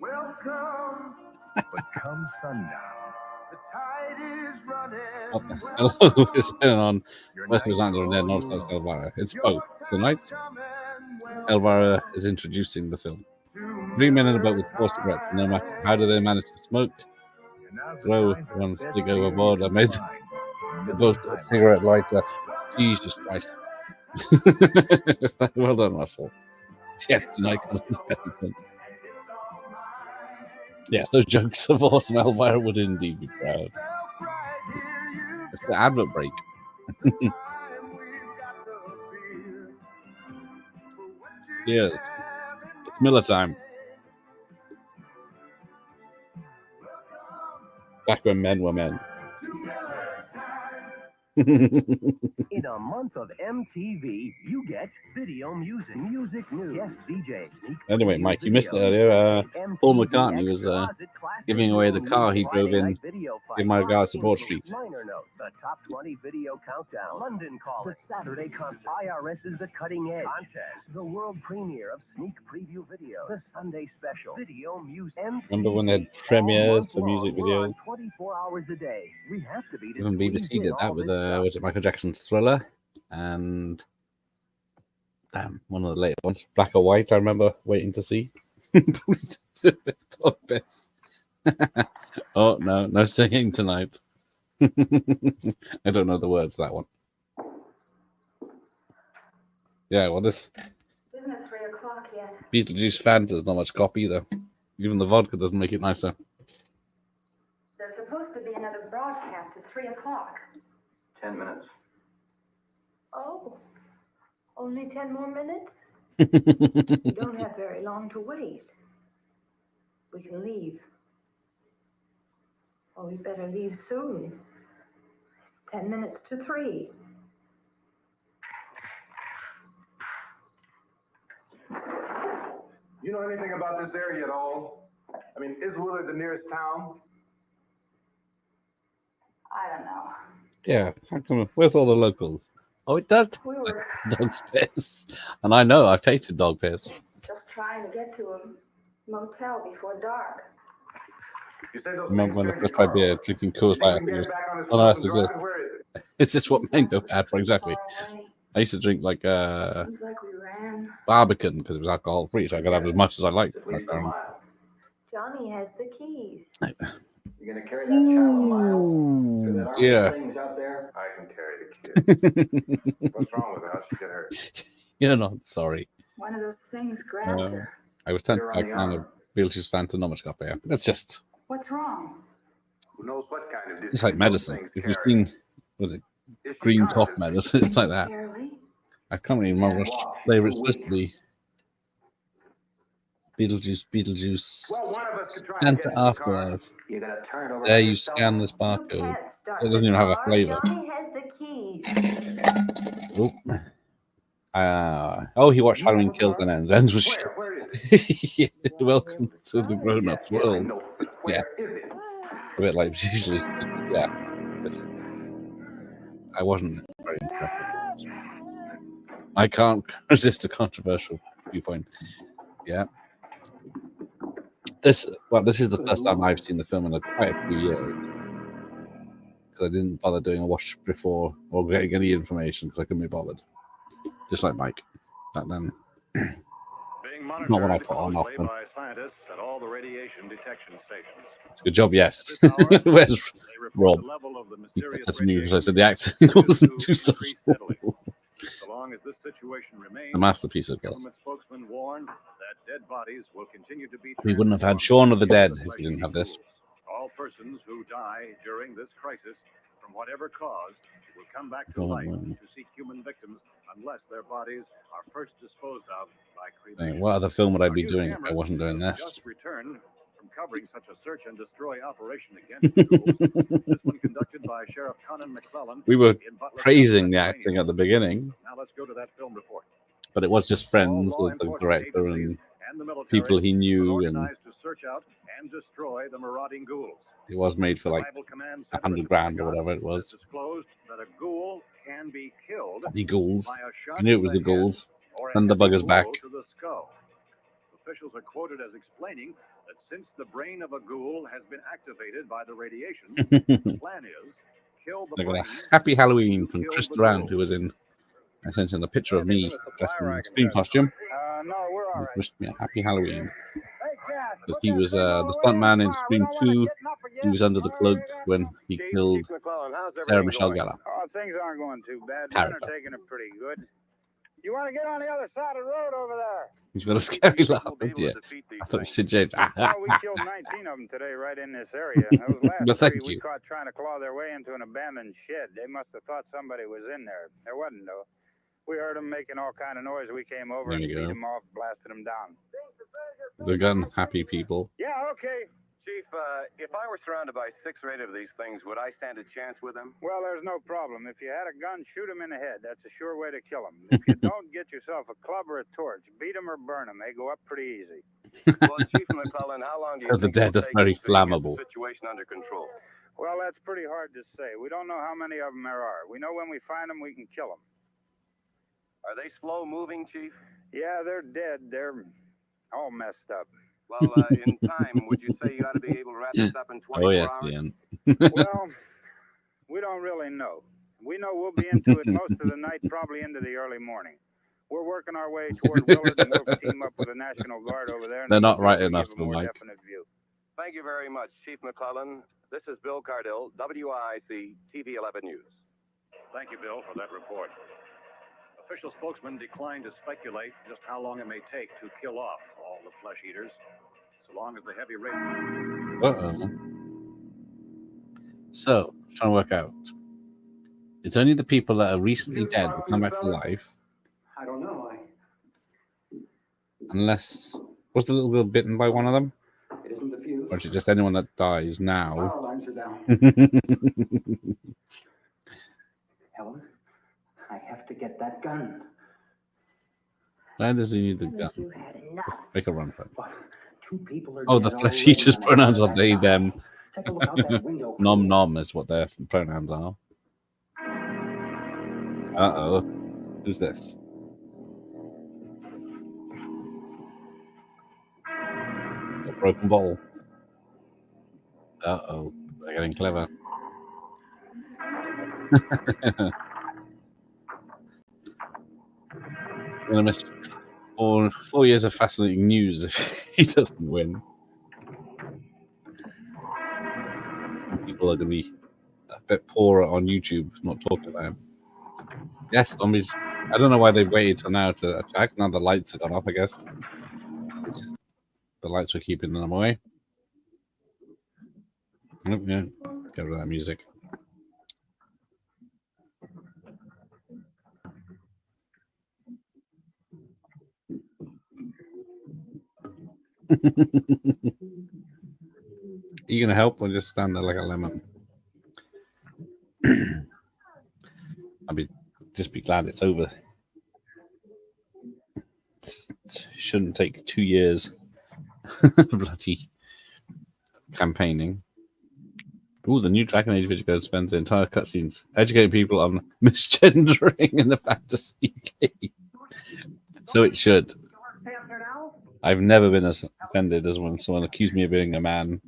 Welcome. But come sundown, the tide is running. Hello, it's been on West Midlands and then North South Elvira. It's both. Tonight, Elvira is introducing the film. 3 men in a boat with 4 cigarettes, and no matter how do they manage to smoke, throw one stick overboard. I made the boat a cigarette lighter. Jesus Christ. Well done, Russell. Yes, tonight comes Pennington. Yes, those jokes of awesome. Elvira would indeed be proud. It's the advert break. Yes, it's Miller time. Back when men were men. In a month of MTV, you get video music news, guest DJs. Anyway, Mike, you missed it earlier. Paul McCartney was giving away the car he drove in. Give my regards to Broad Street. Liner notes, the top 20 video countdown, London Calling, the Saturday concert, IRS's The Cutting Edge contest, the world premiere of sneak preview video, the Sunday special, video music. Remember when they had premieres for music videos? 24 hours a day. We have to be Even BBC did that with was it Michael Jackson's Thriller and one of the later ones, Black or White. I remember waiting to see. Oh no singing tonight. I don't know the words to that one. Yeah, well, this Isn't it 3 o'clock yet? Beetlejuice Fanta's not much copy either. Even the vodka doesn't make it nicer. There's supposed to be another broadcast at 3 o'clock. 10 minutes. Oh, only 10 more minutes? We don't have very long to wait. We can leave. Oh, we better leave soon. 10 minutes to 3. You know anything about this area at all? I mean, is Willard the nearest town? I don't know. Yeah, how come? Where's all the locals? Oh, it does taste like dog's piss. And I know, I've tasted dog piss. Just trying to get to a motel before dark. You say those Remember when I first tried beer, drinking Coors Light? On earth is this? Is this what mango had for exactly? I used to drink like Seems like we ran. Barbican because it was alcohol free, so I could have as much as I liked. Johnny has the keys. You're gonna carry that child a mile through that army Yeah. things out there? I can carry the kid. What's wrong with her? How'd she get hurt? You're not sorry. One of those things grabbed her. I was tempted by kind of Beetlejuice Fanta, not much copy. That's just, What's wrong? Who knows what kind of disease it's like those medicine. things If you've carry? seen, was it green cough medicine? It's like that. I can't even remember which flavor it's supposed to be. Beetlejuice, Well, one of us could try and get Fanta in the car. Afterlife. You gotta turn it over. There you scan this barcode. It doesn't even have a flavor. Johnny has the keys. Oh, he watched Halloween Kills and Ends was shit. Welcome to the grown-up world. Yeah. A bit like usually. Yeah. I wasn't very impressed. I can't resist a controversial viewpoint. Yeah. This is the first time I've seen the film in quite a few years. Because I didn't bother doing a watch before or getting any information because I couldn't be bothered. Just like Mike back then. Being Not what I monitored put on closely often. by scientists at all the radiation detection stations. It's a good job, yes. Where's Rob? That's me because I said the acting wasn't too social. So long as this situation remains, A masterpiece of girls. government spokesman warned that dead bodies will continue to be We wouldn't have had Shaun of the Dead if we didn't have this. all persons who die during this crisis, from whatever cause, will come back to Don't life worry. to seek human victims unless their bodies are first disposed of by Hey, cremation. what other film would I be doing if I wasn't doing this? Just returned from covering such a search and destroy operation against schools. This one conducted by Sheriff Conan McClellan. We were in Butler, praising the acting at the beginning, Now let's go to that film report. but it was just friends, the director and The military people he knew, and organized to search out and destroy the marauding ghouls. it was made for like $100,000 or whatever it was. Disclosed that a ghoul can be killed The ghouls. by a shot I knew it to was the head ghouls. or a Send the heavy buggers back. blow to the skull. Officials are quoted as explaining that since the brain of a ghoul has been activated by the radiation, the plan is kill the Look brain. at that. Happy Halloween from Chris Durant, who was in, I sent in a picture of me dressed in Scream costume. No, we're all right. Wished me a happy Halloween. Hey, Cass, Because he was the stuntman in Scream 2. He was under the cloak when he killed Sarah Michelle Gellar. Oh, things aren't going too bad. Men Character. are taking it pretty good. You want to get on the other side of the road over there? He's got a scary laugh, haven't you? I thought you said James. Well, we killed 19 of them today right in this area. Those last Well, thank three we you. caught trying to claw their way into an abandoned shed. They must have thought somebody was in there. There wasn't, though. We heard them making all kind of noise. We came over There and you beat go. them off, blasted them down. The gun happy people. Yeah, okay. Chief, if I were surrounded by 6 or 8 of these things, would I stand a chance with them? Well, there's no problem. If you had a gun, shoot him in the head. That's a sure way to kill him. If you don't, get yourself a club or a torch. Beat them or burn them. They go up pretty easy. Well, Chief McClellan, how long do you The think dead it'll are take very until you get flammable. the situation under control? Well, that's pretty hard to say. We don't know how many of them there are. We know when we find them, we can kill them. Are they slow-moving, Chief? Yeah, they're dead. They're all messed up. Well, in time, would you say you ought to be able to wrap this up in 24 Oh, yes, hours? Ian. Well, we don't really know. We know we'll be into it most of the night, probably into the early morning. We're working our way toward Willard, and we'll team up with the National Guard over there. And They're not we'll right enough give a for more Mike. definite view. Thank you very much, Chief McClellan. This is Bill Cardill, WIC TV 11 News. Thank you, Bill, for that report. Official spokesman declined to speculate just how long it may take to kill off all the flesh eaters, so long as the heavy rain. Uh-oh. So, trying to work out. It's only the people that are recently dead that come back to life. I don't know. Unless... Was the little girl bitten by one of them? It isn't the fuse. Or is it just anyone that dies now? Power lines are down. Helen, I have to get that gun. Where does he need the gun? You had enough. Make a run for it. Two people are Oh, the dead flesh already, eaters' and I pronouns have are that they, gun. them. Take a look out that window. Nom nom is what their pronouns are. Uh-oh. Who's this? A broken bottle. Uh-oh. They're getting clever. I'm going to miss 4 years of fascinating news if he doesn't win. People are going to be a bit poorer on YouTube, not talking about him. Yes, zombies. I don't know why they waited till now to attack. Now the lights have gone off, I guess. The lights were keeping them away. Oh, yeah. Get rid of that music. Are you going to help or just stand there like a lemon? Just be glad it's over. This shouldn't take 2 years. Bloody campaigning. Ooh, the new Dragon Age video spends the entire cutscenes educating people on misgendering in the fantasy game. So it should. I've never been as offended as when someone accused me of being a man.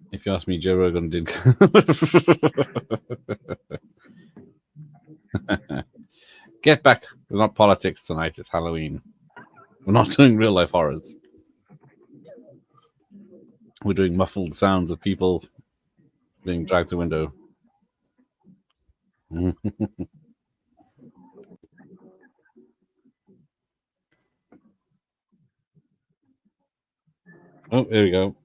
If you ask me, Joe Rogan did. Get back. We're not politics tonight. It's Halloween. We're not doing real life horrors. We're doing muffled sounds of people being dragged through the window. Oh, here we go.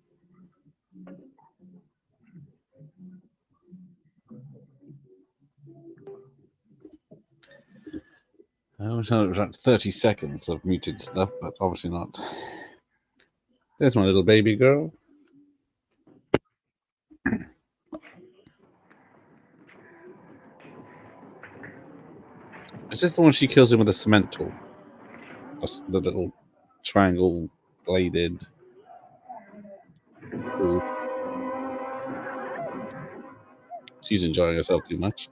I always thought it was like 30 seconds of muted stuff, but obviously not. There's my little baby girl. Is this the one she kills him with a cement tool? That's the little triangle bladed tool. She's enjoying herself too much.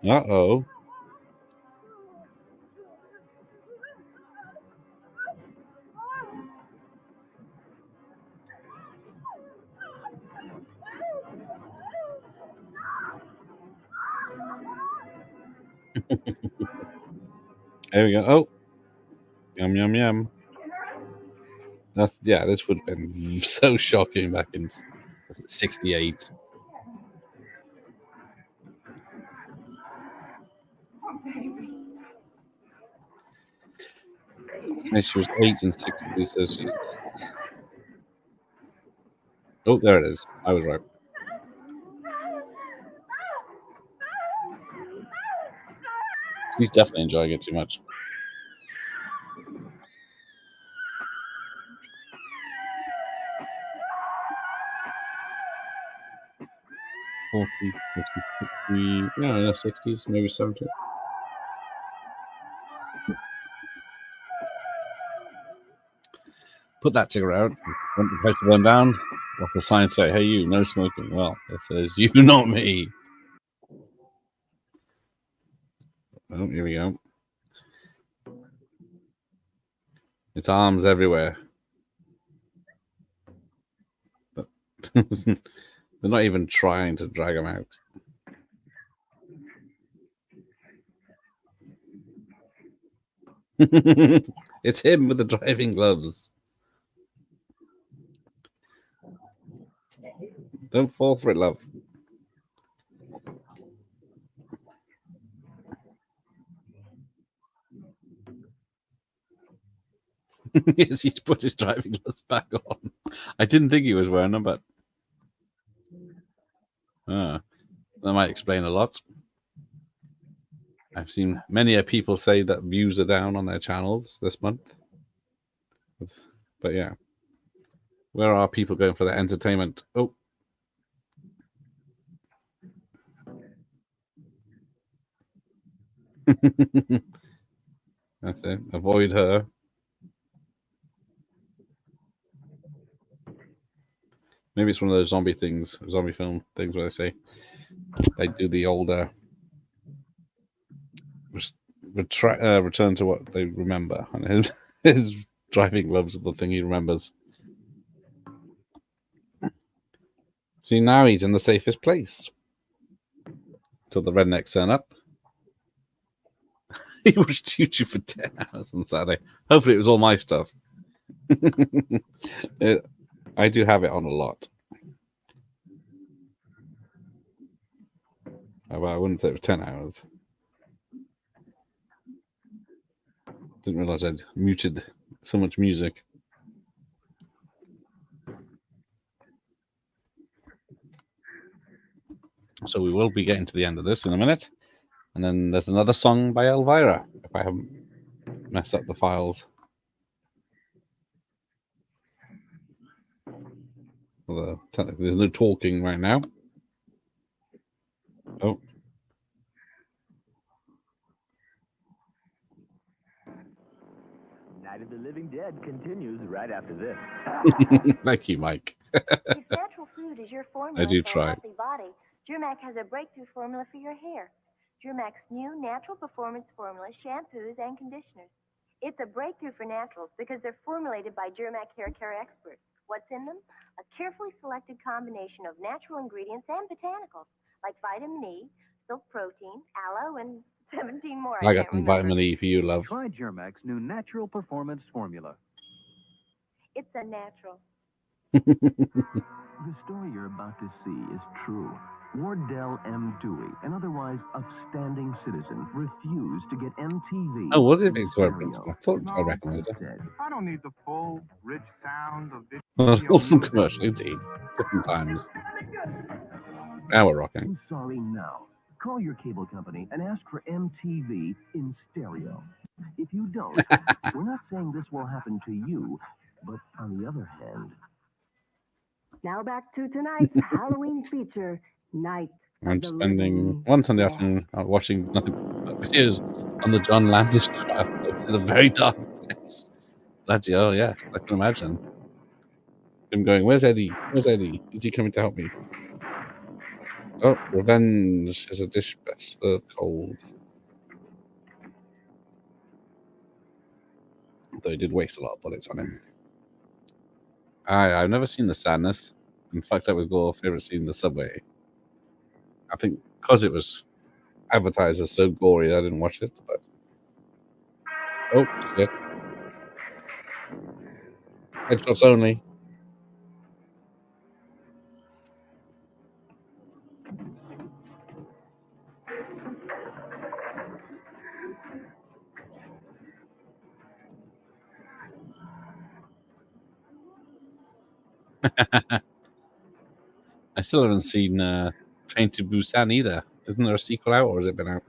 Uh-oh. There we go. Oh. Yum, yum, yum. That's, yeah, this would have been so shocking back in 68. say she was 8 and 60, so she's... Oh, there it is. I was right. She's definitely enjoying it too much. Yeah, in the 60s, maybe 70. Put that cigarette out. Want the place to burn down? What the sign say? Hey, you, no smoking. Well, it says you, not me. Oh, here we go. It's arms everywhere. But they're not even trying to drag him out. It's him with the driving gloves. Don't fall for it, love. Yes, he's put his driving gloves back on. I didn't think he was wearing them, but that might explain a lot. I've seen many people say that views are down on their channels this month. But yeah, where are people going for their entertainment? Oh. That's it. Avoid her. Maybe it's one of those zombie film things where they say they do the older return to what they remember. And his driving gloves are the thing he remembers. See, now he's in the safest place. Till the rednecks turn up. He watched YouTube for 10 hours on Saturday. Hopefully it was all my stuff. I do have it on a lot. Well, I wouldn't say it was 10 hours. Didn't realize I'd muted so much music. So we will be getting to the end of this in a minute. And then there's another song by Elvira, if I haven't messed up the files. Although, technically, there's no talking right now. Oh. Night of the Living Dead continues right after this. Thank you, Mike. If natural food is your formula I do for try. a healthy body, Germac has a breakthrough formula for your hair. Germac's new natural performance formula shampoos and conditioners. It's a breakthrough for naturals because they're formulated by Germac hair care experts. What's in them? A carefully selected combination of natural ingredients and botanicals, like vitamin E, silk protein, aloe, and 17 more. I got some vitamin E for you, love. Try Germac's new natural performance formula. It's a natural. The story you're about to see is true. Wardell M. Dewey, an otherwise upstanding citizen, refused to get MTV. Oh, was it Victoria Principal? I thought I recognized it. I don't need the full, rich sound of this. Awesome commercial, indeed. Different times. Now we're rocking. I'm sorry now. Call your cable company and ask for MTV in stereo. If you don't, we're not saying this will happen to you, but on the other hand... Now back to tonight's Halloween feature, Night. I'm spending one Sunday afternoon watching nothing but videos on the John Landis trial. It's in a very dark place. Bloody hell, yes, I can imagine. Him going, where's Eddie? Where's Eddie? Is he coming to help me? Oh, revenge is a dish best served cold. Though he did waste a lot of bullets on him. I've never seen The Sadness. In fact, that was our favorite scene in the subway. I think because it was advertised as so gory, I didn't watch it. But oh shit! Headshots only. I still haven't seen Train to Busan either. Isn't there a sequel out, or has it been out?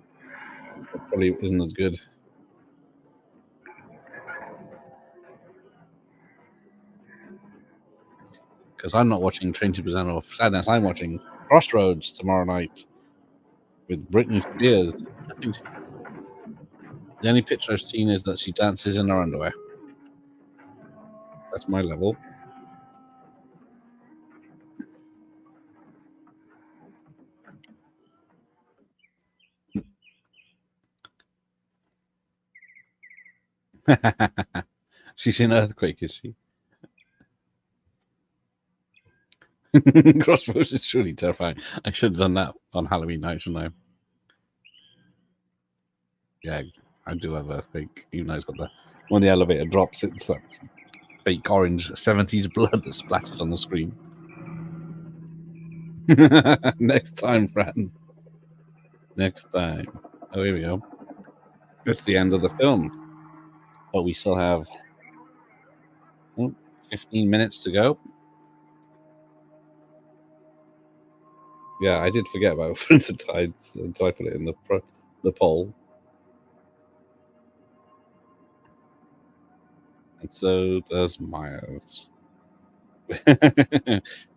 It probably isn't as good. Because I'm not watching Train to Busan or Sadness. I'm watching Crossroads tomorrow night with Britney Spears. I think the only picture I've seen is that she dances in her underwear. That's my level. She's in Earthquake, is she? Crossroads is truly terrifying. I should have done that on Halloween night, shouldn't I? Yeah, I do have Earthquake, even though it's got when the elevator drops, it's that fake orange 70s blood that splatters on the screen. Next time, friend. Next time. Oh, here we go. It's the end of the film. But we still have 15 minutes to go. Yeah, I did forget about Prince of Tides until I put it in the poll. And so does Myers.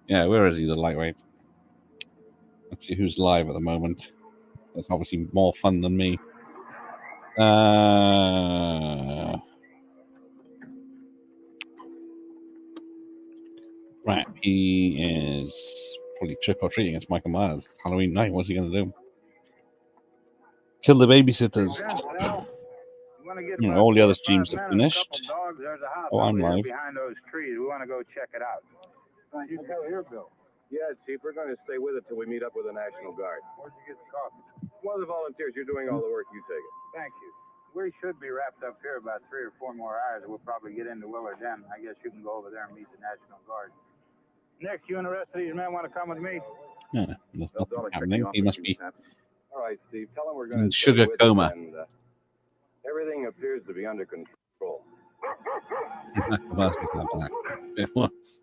Yeah, where is he, the lightweight? Let's see who's live at the moment. That's obviously more fun than me. Right, he is probably trick-or-treating. It's Michael Myers. Halloween night, what's he going to do? Kill the babysitters. All the other streams are finished. Oh, I'm live. Behind those trees. We want to go check it out. You tell here, Bill. Yeah, Chief, we're going to stay with it till we meet up with the National Guard. Where'd you get the coffee? One of the volunteers, you're doing all the work, you take it. Thank you. We should be wrapped up here about 3 or 4 more hours. We'll probably get into Willard then. I guess you can go over there and meet the National Guard. Nick, you and the rest of these men want to come with me? Yeah, there's nothing happening. He must be All right, Steve, tell him we're going in to sugar stay with coma. him and, everything appears to be under control. It was.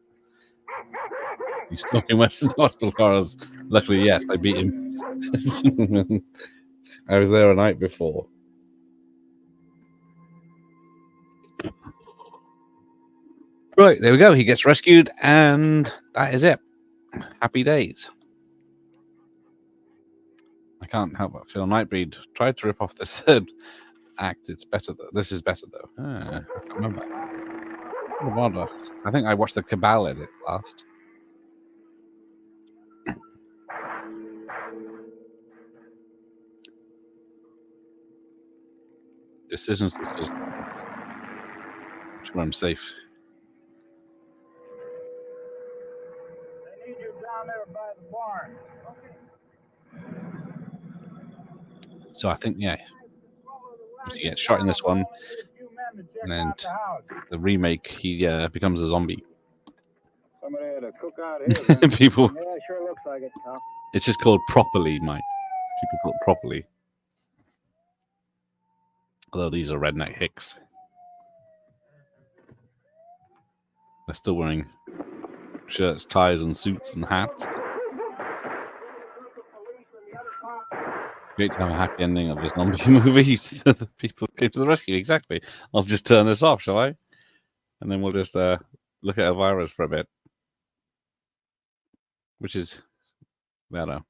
He's stuck in Western Hospital cars. Luckily, yes, I beat him. I was there a night before. Right, there we go. He gets rescued, and that is it. Happy days. I can't help but feel Nightbreed tried to rip off this third act. It's better. This is better, though. I can't remember. I think I watched the Cabal edit last. Decisions. Sure, I'm safe. They need you down there by the barn. So I think, yeah, he gets shot in this one, and then the remake, he becomes a zombie. Somebody had a cookout here. People. Yeah, sure looks like it, Tom. It's just called Properly, Mike. People call it Properly. Although these are redneck hicks. They're still wearing shirts, ties, and suits and hats. Great to have a happy ending of this zombie movie. The people came to the rescue. Exactly. I'll just turn this off, shall I? And then we'll just look at Elvira for a bit. Which is better.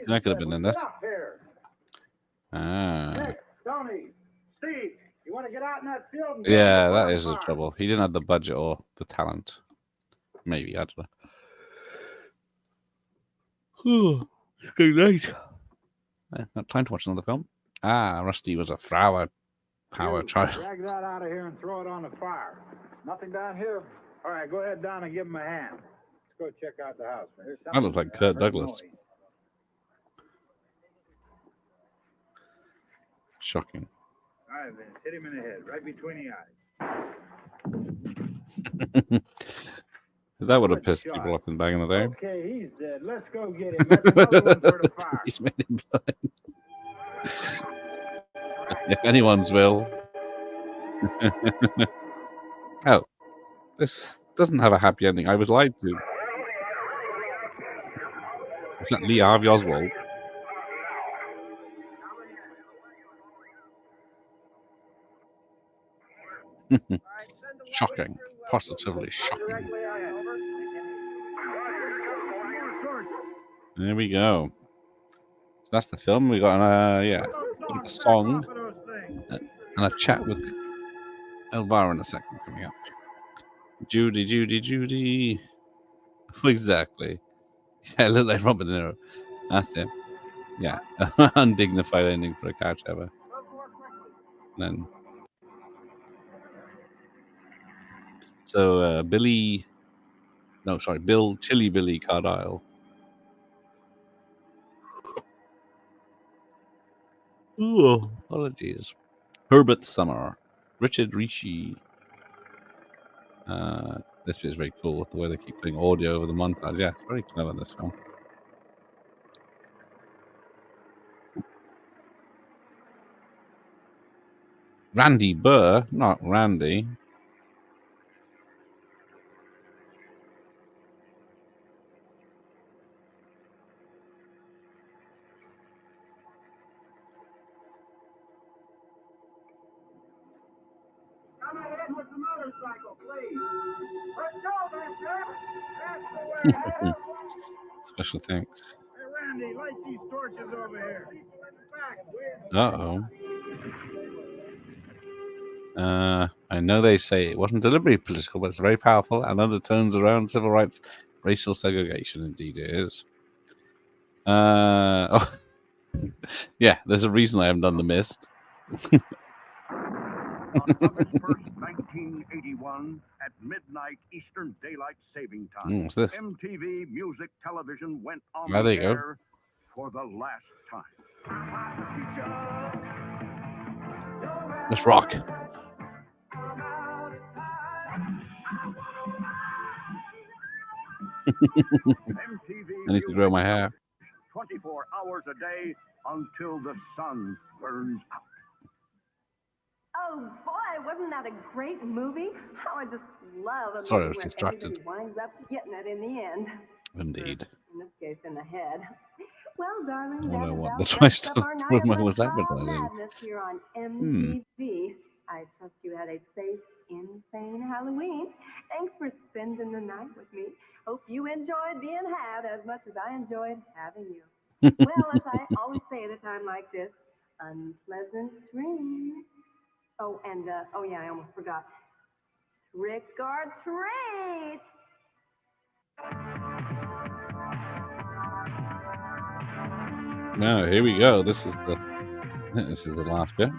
That could have been in this. Nick, Tony, Steve, you want to get out in that field? And Yeah, that is the trouble. He didn't have the budget or the talent. Maybe, I don't know. It's good night. Not time to watch another film. Rusty was a flower power child. Drag that out of here and throw it on the fire. Nothing down here. All right, go ahead down and give him a hand. Let's go check out the house. That looks like Kurt Douglas. Shocking. All right, Vince, hit him in the head, right between the eyes. That would have pissed people off back in the day. Okay, he's dead. Let's go get him. That's another one for the fire. He's made him blind. If anyone's will. Oh, this doesn't have a happy ending. I was lied to. Is that Lee Harvey Oswald? Shocking. Positively shocking. There we go. So that's the film. We got a song and a chat with Elvira in a second coming up. Judy, Judy, Judy. Exactly. Yeah, look like Robert De Niro. That's it. Yeah. Undignified ending for a couch ever. And then so Bill Chili Billy Cardile. Ooh, apologies. Herbert Summer. Richard Ricci. This bit is very cool with the way they keep putting audio over the montage. Yeah, it's very clever, this film. Randy Burr, not Randy. Come ahead with the motorcycle, please. Let's go, Mister. That's the way. Special thanks. Hey, Randy, light these torches over here. Uh-oh. I know they say it wasn't deliberately political, but it's very powerful and undertones around civil rights, racial segregation. Indeed, it is. Oh, yeah, there's a reason I haven't done The Mist. On August 1st, 1981, at midnight Eastern Daylight Saving Time, What's this? MTV Music Television went on There the you go. air for the last time. Let's rock. I need to grow my hair. 24 hours a day until the sun burns out. Oh boy, wasn't that a great movie? How I just love a Sorry, I movie was where distracted. everybody winds up getting it in the end. Indeed. In this case, in the head. Well, darling, I wonder that what about that's why I wraps up still our night remember of was Let's Call advertising. Madness here on MTV. I trust you had a safe, insane Halloween. Thanks for spending the night with me. Hope you enjoyed being had as much as I enjoyed having you. Well, as I always say at a time like this, unpleasant dreams. Oh, and, oh yeah, I almost forgot. Trick or treat! No, here we go. This is the last bit.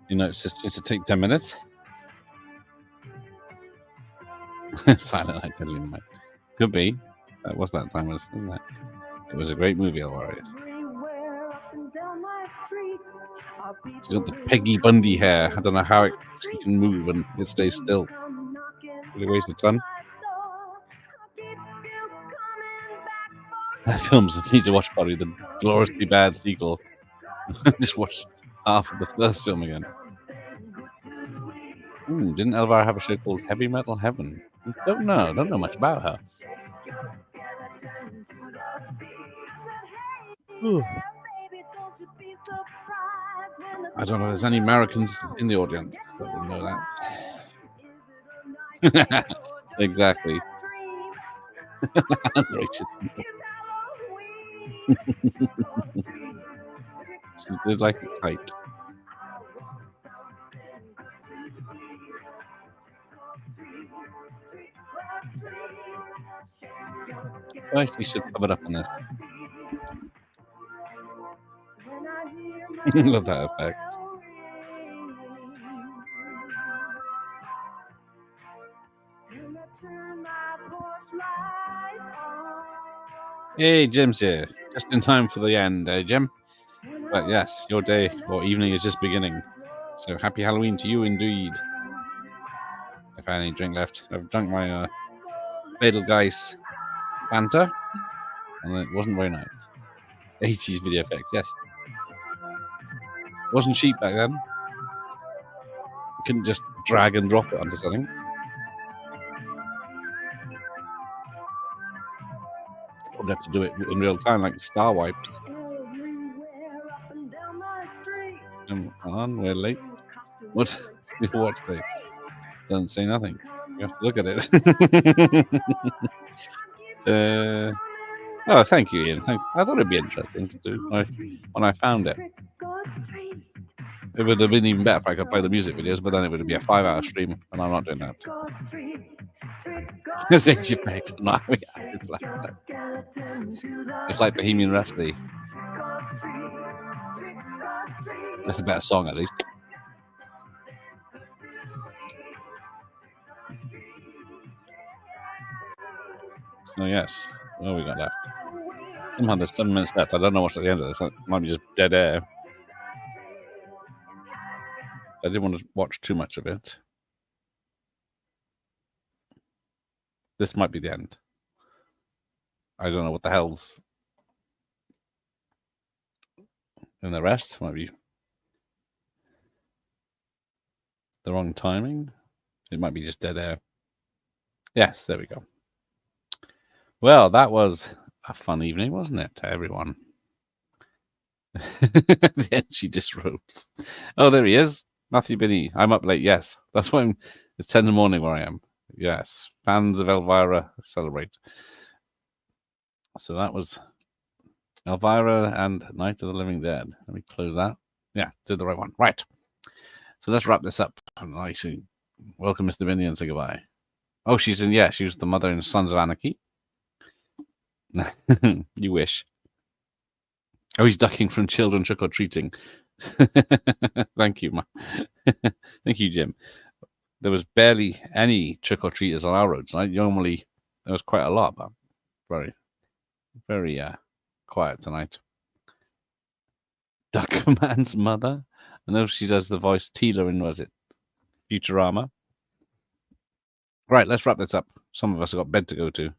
You know, it's just to take 10 minutes. Silent Night, Deadly Night. Could be. That was that time, wasn't it? It was a great movie, Elvira. She's got the Peggy Bundy hair. I don't know how she can move and it stays still. Really weighs a ton. That film's I need to watch probably the gloriously bad sequel. Just watch half of the first film again. Ooh, didn't Elvira have a show called Heavy Metal Heaven? Don't know much about her. Ooh. I don't know if there's any Americans in the audience that would know that. Exactly. She did like it tight. I actually should cover it up on this. Love that effect. Hey, Jim's here. Just in time for the end, Jim. But yes, your day or evening is just beginning. So happy Halloween to you indeed. If I had any drink left. I've drunk my Betelgeuse Fanta. And it wasn't very nice. 80s video effects, yes. Wasn't cheap back then. You couldn't just drag and drop it onto something. Probably have to do it in real time, like Star Wipes. Come on, we're late. What? What's late? Doesn't say nothing. You have to look at it. Oh, thank you, Ian. Thanks. I thought it'd be interesting to do when I found it. It would have been even better if I could play the music videos, but then it would be a 5-hour stream, and I'm not doing that. It's like Bohemian Rhapsody. That's a better song, at least. Oh, yes. What have we got left? Somehow there's 7 minutes left. I don't know what's at the end of this. It might be just dead air. I didn't want to watch too much of it. This might be the end. I don't know what the hell's in the rest. Might be the wrong timing. It might be just dead air. Yes, there we go. Well, that was a fun evening, wasn't it, to everyone? Then she disrobes. Oh, there he is. Matthew Binney. I'm up late, yes. That's why it's 10 in the morning where I am. Yes. Fans of Elvira celebrate. So that was Elvira and Night of the Living Dead. Let me close that. Yeah, did the right one. Right. So let's wrap this up. And actually welcome Mr. Binney and say goodbye. Oh, she's in, yeah, she was the mother in Sons of Anarchy. You wish. Oh, he's ducking from children trick-or-treating. Thank you, thank you, Jim. There was barely any trick-or-treaters on our roads. Normally, there was quite a lot, but very, very quiet tonight. Duckman's mother. I know she does the voice Tila in, was it Futurama? Right, let's wrap this up. Some of us have got bed to go to.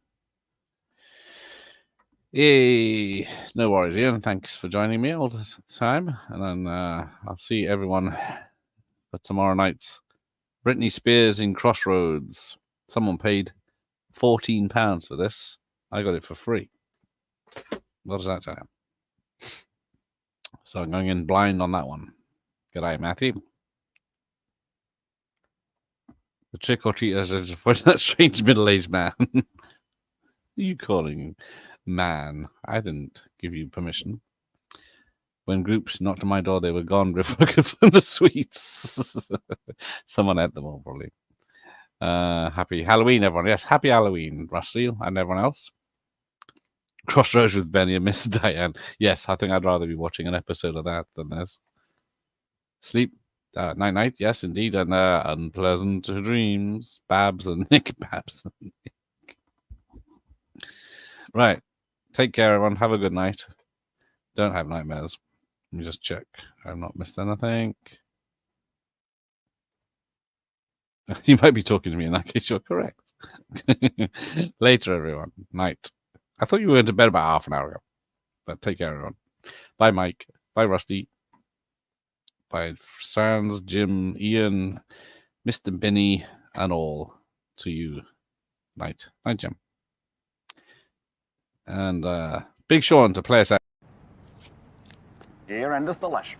Yay! No worries, Ian. Thanks for joining me all the time. And then I'll see everyone for tomorrow night's Britney Spears in Crossroads. Someone paid £14 for this. I got it for free. What does that tell you? So I'm going in blind on that one. G'day, Matthew. The trick-or-treaters are just for that strange middle-aged man. Who are you calling man? I didn't give you permission. When groups knocked on my door, they were gone before I could find the sweets. Someone ate them all, probably. Happy Halloween, everyone. Yes, happy Halloween, Rusty, and everyone else. Crossroads with Benny and Miss Diane. Yes, I think I'd rather be watching an episode of that than this. Sleep. Night-night, yes, indeed. And unpleasant dreams. Babs and Nick. Babs and Nick. Right. Take care, everyone. Have a good night. Don't have nightmares. Let me just check. I've not missed anything. You might be talking to me in that case. You're correct. Later, everyone. Night. I thought you were going to bed about half an hour ago. But take care, everyone. Bye, Mike. Bye, Rusty. Bye, Sans, Jim, Ian, Mr. Benny, and all to you. Night. Night, Jim. And Big Sean to play us out. Here endeth the lash.